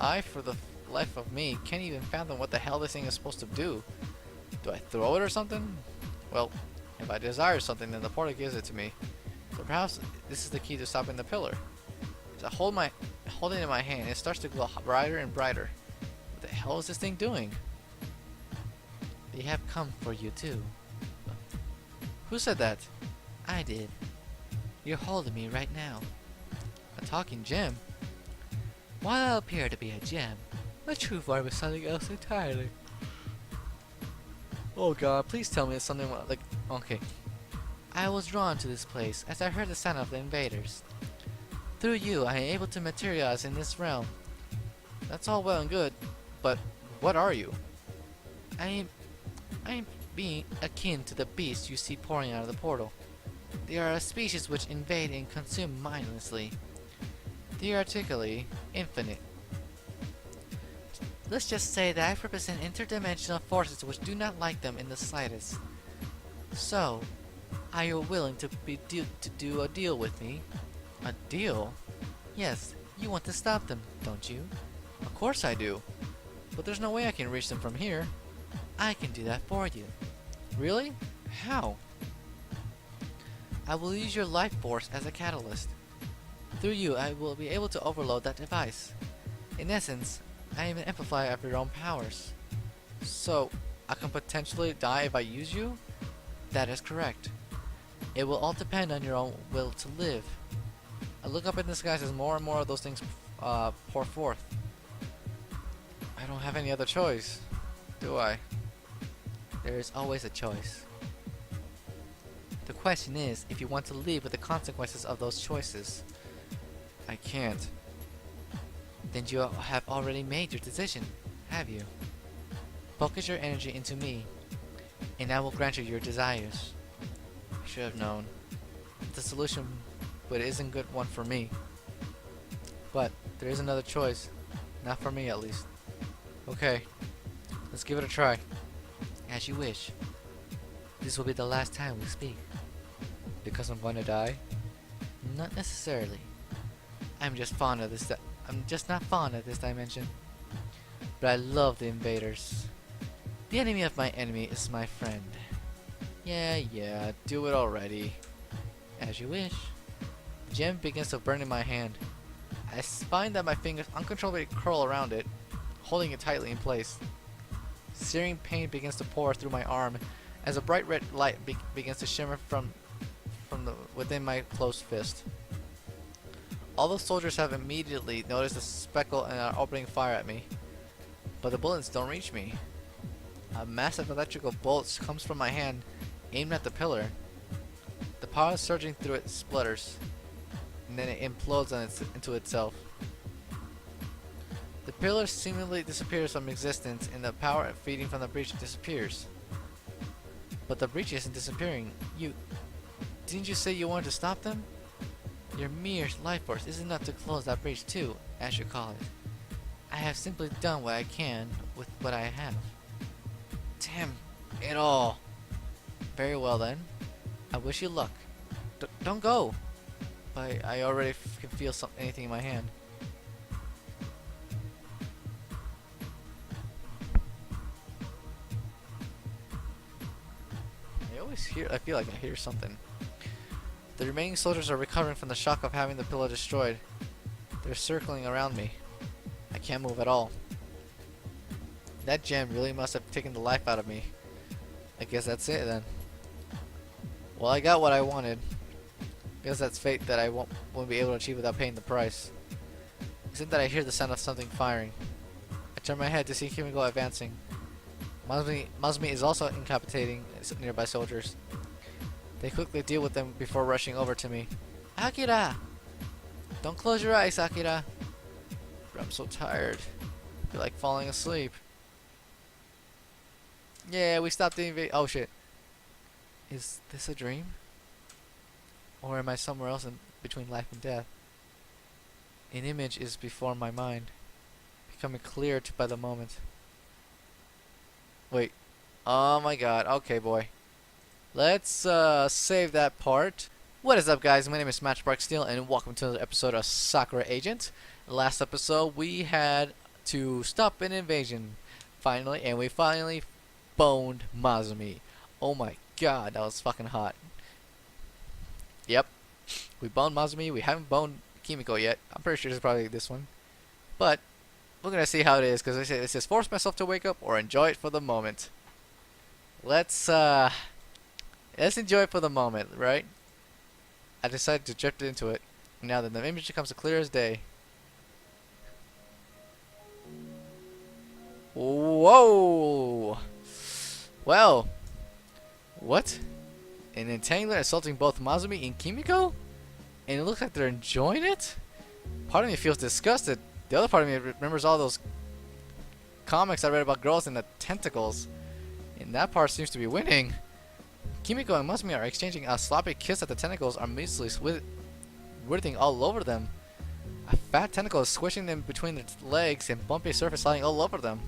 B: I, for the life of me, can't even fathom what the hell this thing is supposed to do. Do I throw it or something? Well, if I desire something, then the portal gives it to me. So perhaps this is the key to stopping the pillar. As I hold it in my hand, it starts to glow brighter and brighter. What the hell is this thing doing? They have come for you too. Who said that? I did. You're holding me right now. A talking gem? While I appear to be a gem, the true form is something else entirely. Oh god, please tell me it's something like... Okay. I was drawn to this place as I heard the sound of the invaders. Through you, I am able to materialize in this realm. That's all well and good, but what are you? I am being akin to the beasts you see pouring out of the portal. They are a species which invade and consume mindlessly, theoretically infinite. Let's just say that I represent interdimensional forces which do not like them in the slightest. So, are you willing to do a deal with me? A deal? Yes, you want to stop them, don't you? Of course I do. But there's no way I can reach them from here. I can do that for you. Really? How? I will use your life force as a catalyst. Through you, I will be able to overload that device. In essence, I am an amplifier of your own powers. So, I can potentially die if I use you? That is correct. It will all depend on your own will to live. I look up in the skies as more and more of those things pour forth. I don't have any other choice. Do I? There is always a choice. The question is if you want to live with the consequences of those choices. I can't. Then you have already made your decision, have you? Focus your energy into me, and I will grant you your desires. I should have known. The solution, but it isn't a good one for me. But there is another choice. Not for me, at least. Okay, let's give it a try. As you wish. This will be the last time we speak. Because I'm going to die? Not necessarily. I'm just not fond of this dimension. But I love the invaders. The enemy of my enemy is my friend. Yeah, do it already. As you wish. The gem begins to burn in my hand. I find that my fingers uncontrollably curl around it, holding it tightly in place. Searing pain begins to pour through my arm as a bright red light begins to shimmer from within my closed fist. All the soldiers have immediately noticed the speckle and are opening fire at me, but the bullets don't reach me. A massive electrical bolt comes from my hand, aimed at the pillar. The power surging through it splutters, and then it implodes into itself. The pillar seemingly disappears from existence, and the power feeding from the breach disappears. But the breach isn't disappearing. Didn't you say you wanted to stop them? Your mere life force is enough to close that breach too, as you call it. I have simply done what I can with what I have. Damn it all. Very well then. I wish you luck. Don't go. But I already can feel anything in my hand. I feel like I hear something. The remaining soldiers are recovering from the shock of having the pillar destroyed. They're circling around me. I can't move at all. That gem really must have taken the life out of me. I guess that's it then. Well, I got what I wanted. Guess that's fate that I won't be able to achieve without paying the price. Except that I hear the sound of something firing. I turn my head to see Kimiko advancing. Masumi is also incapacitating nearby soldiers. They quickly deal with them before rushing over to me. Akira! Don't close your eyes, Akira. I'm so tired. I feel like falling asleep. Yeah, we stopped the invasion. Oh shit. Is this a dream? Or am I somewhere else in between life and death? An image is before my mind, becoming clear by the moment. Wait. Oh my god. Okay, boy. Let's save that part. What is up, guys? My name is Steel, and welcome to another episode of Sakura Agent. Last episode, we had to stop an invasion, finally, and we finally boned Masumi. Oh my god, that was fucking hot. Yep. We boned Masumi. We haven't boned Kimiko yet. I'm pretty sure it's probably this one. But we're gonna see how it is, because it says force myself to wake up or enjoy it for the moment. Let's enjoy it for the moment, right? I decided to drift into it. Now that the image becomes as clear as day. Whoa! Well, what? An entangler assaulting both Masumi and Kimiko? And it looks like they're enjoying it? Part of me feels disgusted. The other part of me remembers all those comics I read about girls and the tentacles. And that part seems to be winning. Kimiko and Masumi are exchanging a sloppy kiss at the tentacles are measly writhing all over them. A fat tentacle is squishing them between their legs and bumpy surface sliding all over them.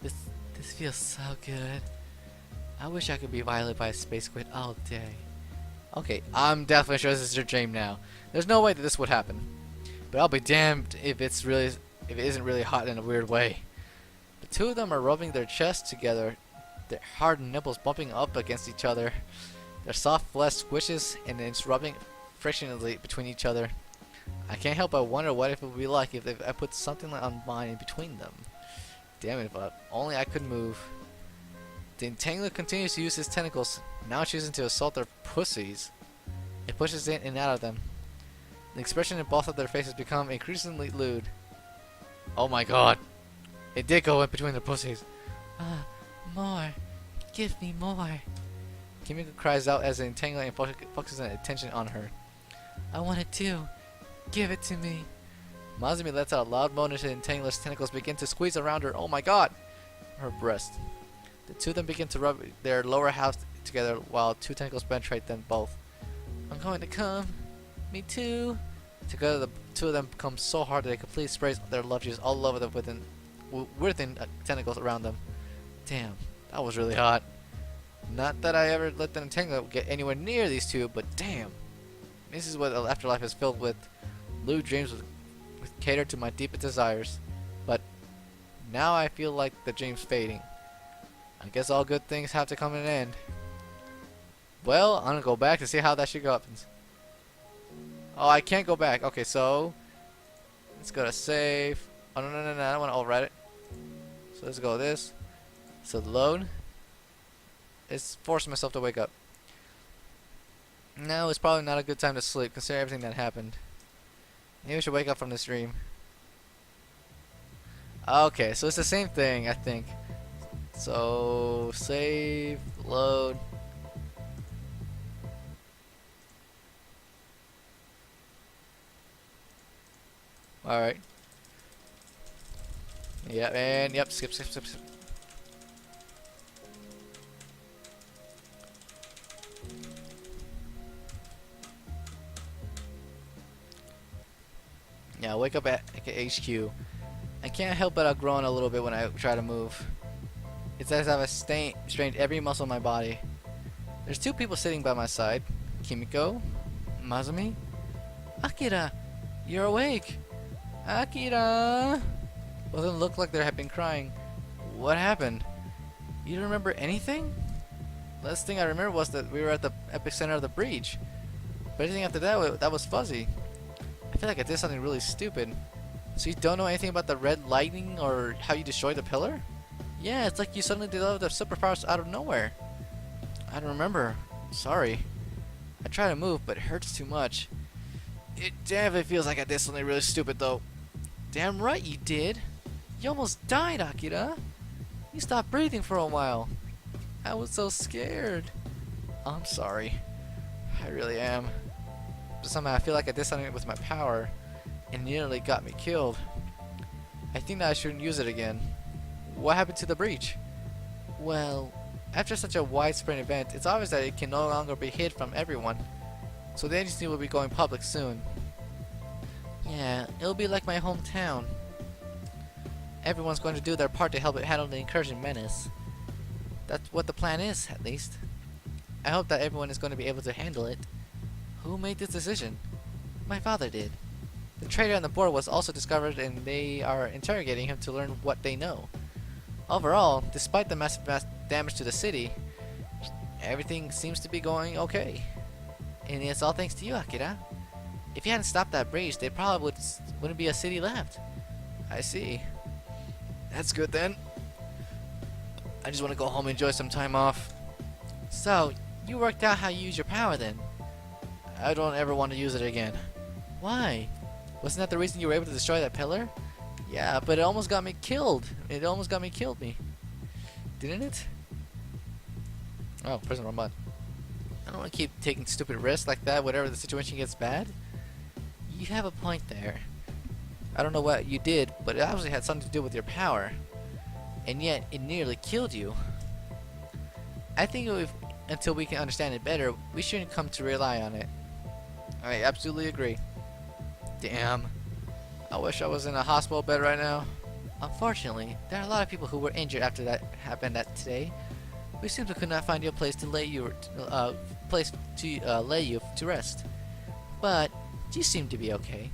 B: This feels so good. I wish I could be violated by a space squid all day. Okay, I'm definitely sure this is your dream now. There's no way that this would happen. But I'll be damned if it isn't really hot in a weird way. The two of them are rubbing their chests together, their hard nipples bumping up against each other. Their soft flesh squishes and it's rubbing frictionlessly between each other. I can't help but wonder what it would be like if I put something on mine in between them. Damn it, if only I could move. The entangler continues to use his tentacles, now choosing to assault their pussies. It pushes in and out of them. The expression in both of their faces become increasingly lewd. Oh my god. It did go in between their pussies. More. Give me more. Kimiko cries out as the entangler and focuses attention on her. I want it too. Give it to me. Masumi lets out a loud moan as the entangler's tentacles begin to squeeze around her. Oh my god! Her breast. The two of them begin to rub their lower halves together while two tentacles penetrate them both. I'm going to come. Me too. Together, the two of them come so hard that they completely sprays their love juice all over them within tentacles around them. Damn, that was really hot. Not that I ever let the entangler get anywhere near these two, but damn. This is what afterlife is filled with. Lewd dreams with cater to my deepest desires. But now I feel like the dream's fading. I guess all good things have to come to an end. Well, I'm gonna go back to see how that shit happens. Oh, I can't go back. Okay, so let's go to save. Oh no, I don't want to overwrite it. So let's go with this. So load. It's forcing myself to wake up. Now it's probably not a good time to sleep, considering everything that happened. Maybe we should wake up from this dream. Okay, so it's the same thing, I think. So save, load. Alright. Yep, and yep, skip. Yeah, wake up at HQ. I can't help but outgrown a little bit when I try to move. It's as if I've strained every muscle in my body. There's two people sitting by my side. Kimiko, Masumi, Akira, you're awake. Akira! Both of them look like they have been crying. What happened? You don't remember anything? Last thing I remember was that we were at the epicenter of the breach. But anything after that, that was fuzzy. I feel like I did something really stupid. So you don't know anything about the red lightning or how you destroyed the pillar? Yeah, it's like you suddenly developed the superpowers out of nowhere. I don't remember. Sorry. I try to move, but it hurts too much. It definitely feels like I did something really stupid, though. Damn right you did. You almost died, Akira. You stopped breathing for a while. I was so scared. I'm sorry. I really am. But somehow I feel like I did something with my power and nearly got me killed. I think that I shouldn't use it again. What happened to the breach? Well, after such a widespread event, it's obvious that it can no longer be hid from everyone. So the agency will be going public soon. Yeah, it'll be like my hometown. Everyone's going to do their part to help it handle the incursion menace. That's what the plan is, at least. I hope that everyone is going to be able to handle it. Who made this decision? My father did. The traitor on the board was also discovered and they are interrogating him to learn what they know. Overall, despite the massive damage to the city, everything seems to be going okay. And it's all thanks to you, Akira. If you hadn't stopped that breach, there probably wouldn't be a city left. I see. That's good then. I just want to go home and enjoy some time off. So, you worked out how you use your power then? I don't ever want to use it again. Why? Wasn't that the reason you were able to destroy that pillar? Yeah, but it almost got me killed. It almost got me killed me. Didn't it? Oh, pressing the wrong button. I don't want to keep taking stupid risks like that whenever the situation gets bad. You have a point there. I don't know what you did, but it obviously had something to do with your power. And yet, it nearly killed you. I think until we can understand it better, we shouldn't come to rely on it. I absolutely agree. Damn. I wish I was in a hospital bed right now. Unfortunately, there are a lot of people who were injured after that happened today. We simply could not find you a place to lay you to rest. But you seem to be okay.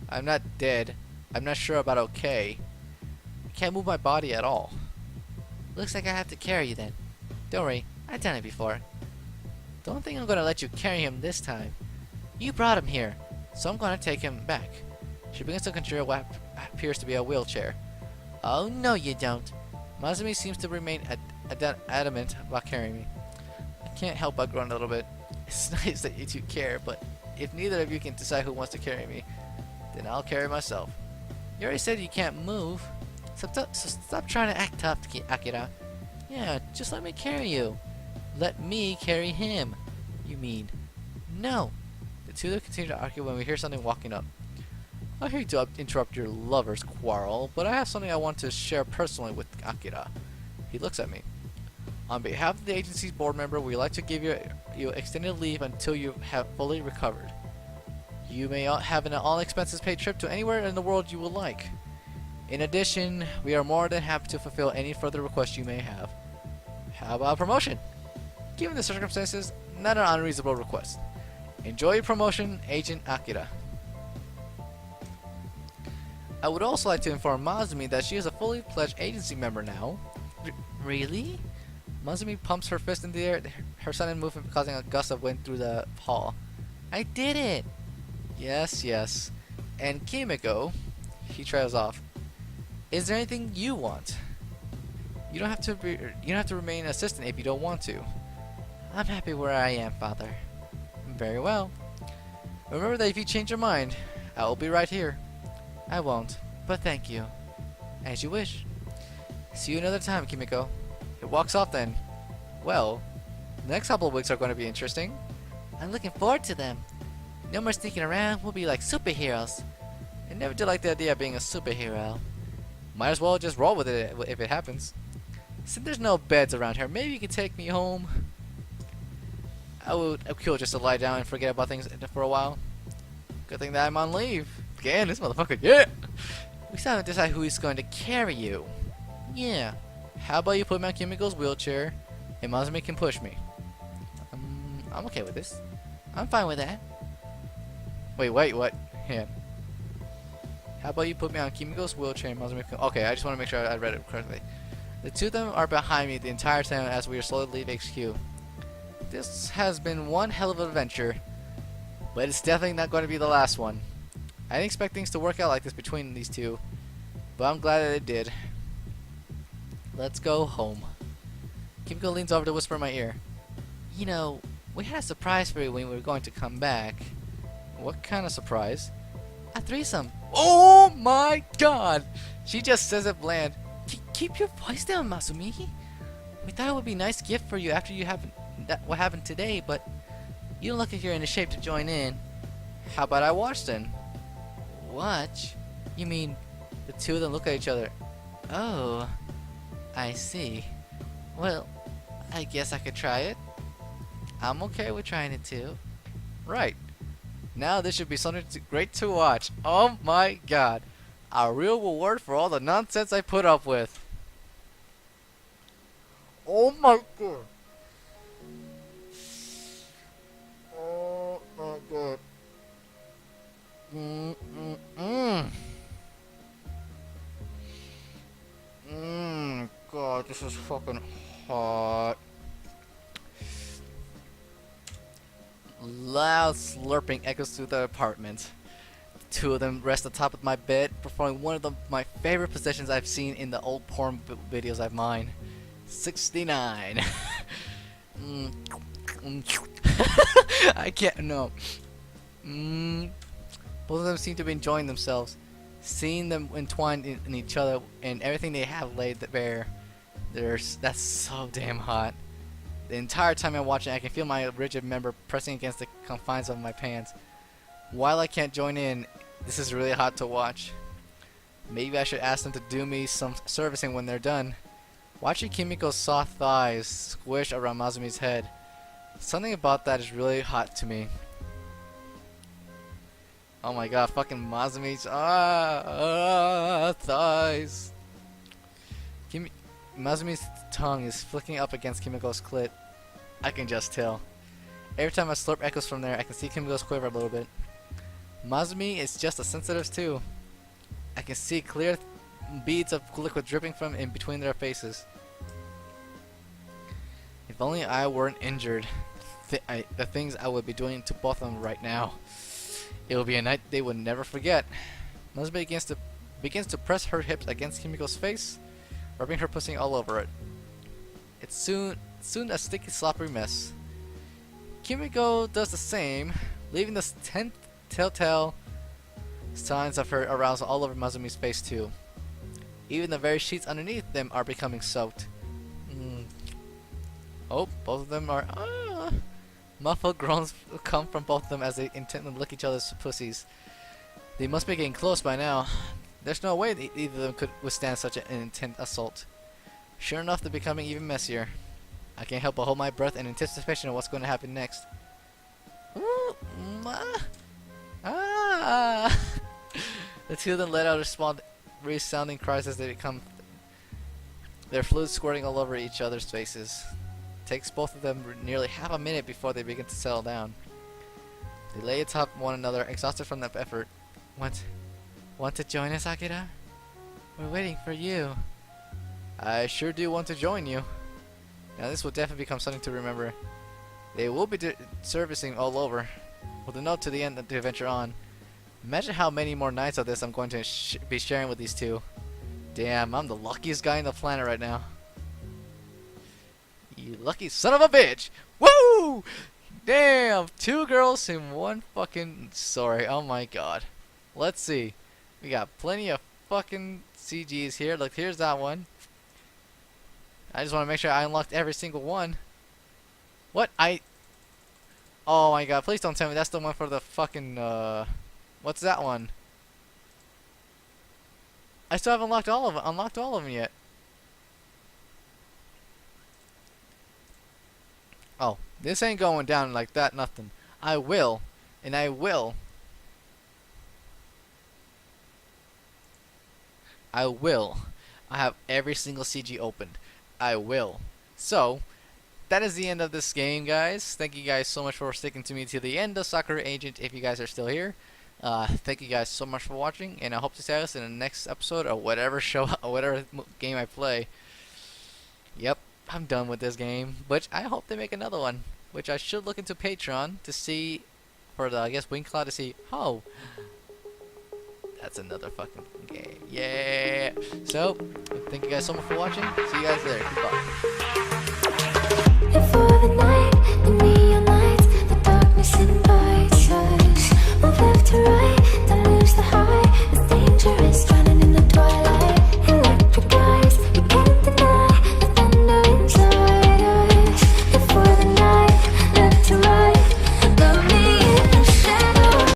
B: I'm not dead. I'm not sure about okay. I can't move my body at all. Looks like I have to carry you then. Don't worry, I've done it before. Don't think I'm gonna let you carry him this time. You brought him here, so I'm gonna take him back. She begins to control what appears to be a wheelchair. Oh no you don't. Masumi seems to remain adamant about carrying me. I can't help but groan a little bit. It's nice that you two care, but if neither of you can decide who wants to carry me, then I'll carry myself. You already said you can't move. So stop trying to act tough, Akira. Yeah, just let me carry you. Let me carry him. You mean? No. The two of them continue to argue when we hear something walking up. I hate to interrupt your lover's quarrel, but I have something I want to share personally with Akira. He looks at me. On behalf of the agency's board member, we'd like to give you extended leave until you have fully recovered. You may have an all-expenses paid trip to anywhere in the world you would like. In addition, we are more than happy to fulfill any further requests you may have. How about promotion? Given the circumstances, not an unreasonable request. Enjoy your promotion, Agent Akira. I would also like to inform Mazumi that she is a fully pledged agency member now. Really? Mazumi pumps her fist in the air, her sudden movement causing a gust of wind through the hall. I did it! Yes, yes. And Kimiko, he trails off. Is there anything you want? You don't have to remain an assistant if you don't want to. I'm happy where I am, Father. Very well. Remember that if you change your mind, I will be right here. I won't, but thank you. As you wish. See you another time, Kimiko. It walks off then. Well, the next couple of weeks are going to be interesting. I'm looking forward to them. No more sneaking around, we'll be like superheroes. I never did like the idea of being a superhero. Might as well just roll with it if it happens. Since there's no beds around here, maybe you can take me home. I'm cool just to lie down and forget about things for a while. Good thing that I'm on leave. Again, this motherfucker, yeah! We still haven't decided who is going to carry you. Yeah. How about you put me on Kimiko's wheelchair, and Mazumi can push me? I'm okay with this. I'm fine with that. Wait, what? Yeah. How about you put me on Kimiko's wheelchair and Mazumi can... Okay, I just want to make sure I read it correctly. The two of them are behind me the entire time as we are slowly leaving HQ. This has been one hell of an adventure, but it's definitely not going to be the last one. I didn't expect things to work out like this between these two, but I'm glad that it did. Let's go home. Kimiko leans over to whisper in my ear. You know, we had a surprise for you when we were going to come back. What kind of surprise? A threesome. Oh my god! She just says it bland. Keep your voice down, Masumi. We thought it would be a nice gift for you after you have what happened today, but you don't look like you're in the shape to join in. How about I watch then? Watch? You mean the two of them look at each other? Oh, I see. Well, I guess I could try it. I'm okay with trying it too. Right. Now this should be something great to watch. Oh my god. A real reward for all the nonsense I put up with. Oh my god. Oh my god. God, this is fucking hot. Loud slurping echoes through the apartment. Two of them rest on top of my bed, performing one of my favorite positions I've seen in the old porn videos I've mined. 69. I can't, no. Both of them seem to be enjoying themselves. Seeing them entwined in each other and everything they have laid bare. That's so damn hot. The entire time I'm watching, I can feel my rigid member pressing against the confines of my pants. While I can't join in, this is really hot to watch. Maybe I should ask them to do me some servicing when they're done. Watching Kimiko's soft thighs squish around Mazumi's head, something about that is really hot to me. Oh my god, fucking Mazumi's thighs. Mazumi's tongue is flicking up against Kimiko's clit. I can just tell. Every time a slurp echoes from there, I can see Kimiko's quiver a little bit. Mazumi is just as sensitive too. I can see clear beads of liquid dripping from in between their faces. If only I weren't injured. The things I would be doing to both of them right now. It will be a night they would never forget. Mazumi begins to press her hips against Kimiko's face, rubbing her pussy all over it. It's soon a sticky, sloppy mess. Kimiko does the same, leaving the telltale signs of her arousal all over Mazumi's face too. Even the very sheets underneath them are becoming soaked. Oh, both of them are... Muffled groans come from both of them as they intently lick each other's pussies. They must be getting close by now. There's no way that either of them could withstand such an intense assault. Sure enough, they're becoming even messier. I can't help but hold my breath in anticipation of what's going to happen next. Ooh, The two of them let out resounding cries as they become their fluids squirting all over each other's faces. It takes both of them nearly half a minute before they begin to settle down. They lay atop one another, exhausted from that effort. Want to join us, Akira? We're waiting for you. I sure do want to join you. Now this will definitely become something to remember. They will be servicing all over, with a note to the end of the adventure on. Imagine how many more nights of this I'm going to be sharing with these two. Damn, I'm the luckiest guy on the planet right now. You lucky son of a bitch! Woo! Damn, 2 girls in one fucking story. Oh my god. Let's see. We got plenty of fucking CGs here. Look, here's that one. I just want to make sure I unlocked every single one. What? Oh my god, please don't tell me that's the one for the fucking, what's that one? I still haven't unlocked all of them yet. Oh, this ain't going down like that, nothing. I will, and I will. I have every single CG opened. I will. So, that is the end of this game, guys. Thank you guys so much for sticking to me to the end of Sakura Agent if you guys are still here. Thank you guys so much for watching, and I hope to see us in the next episode or whatever show or whatever game I play. Yep, I'm done with this game, but I hope they make another one, which I should look into Patreon to see for the, I guess, Wing Cloud to see. Oh, that's another fucking game. Yeah. So, thank you guys so much for watching. See you guys later. Goodbye.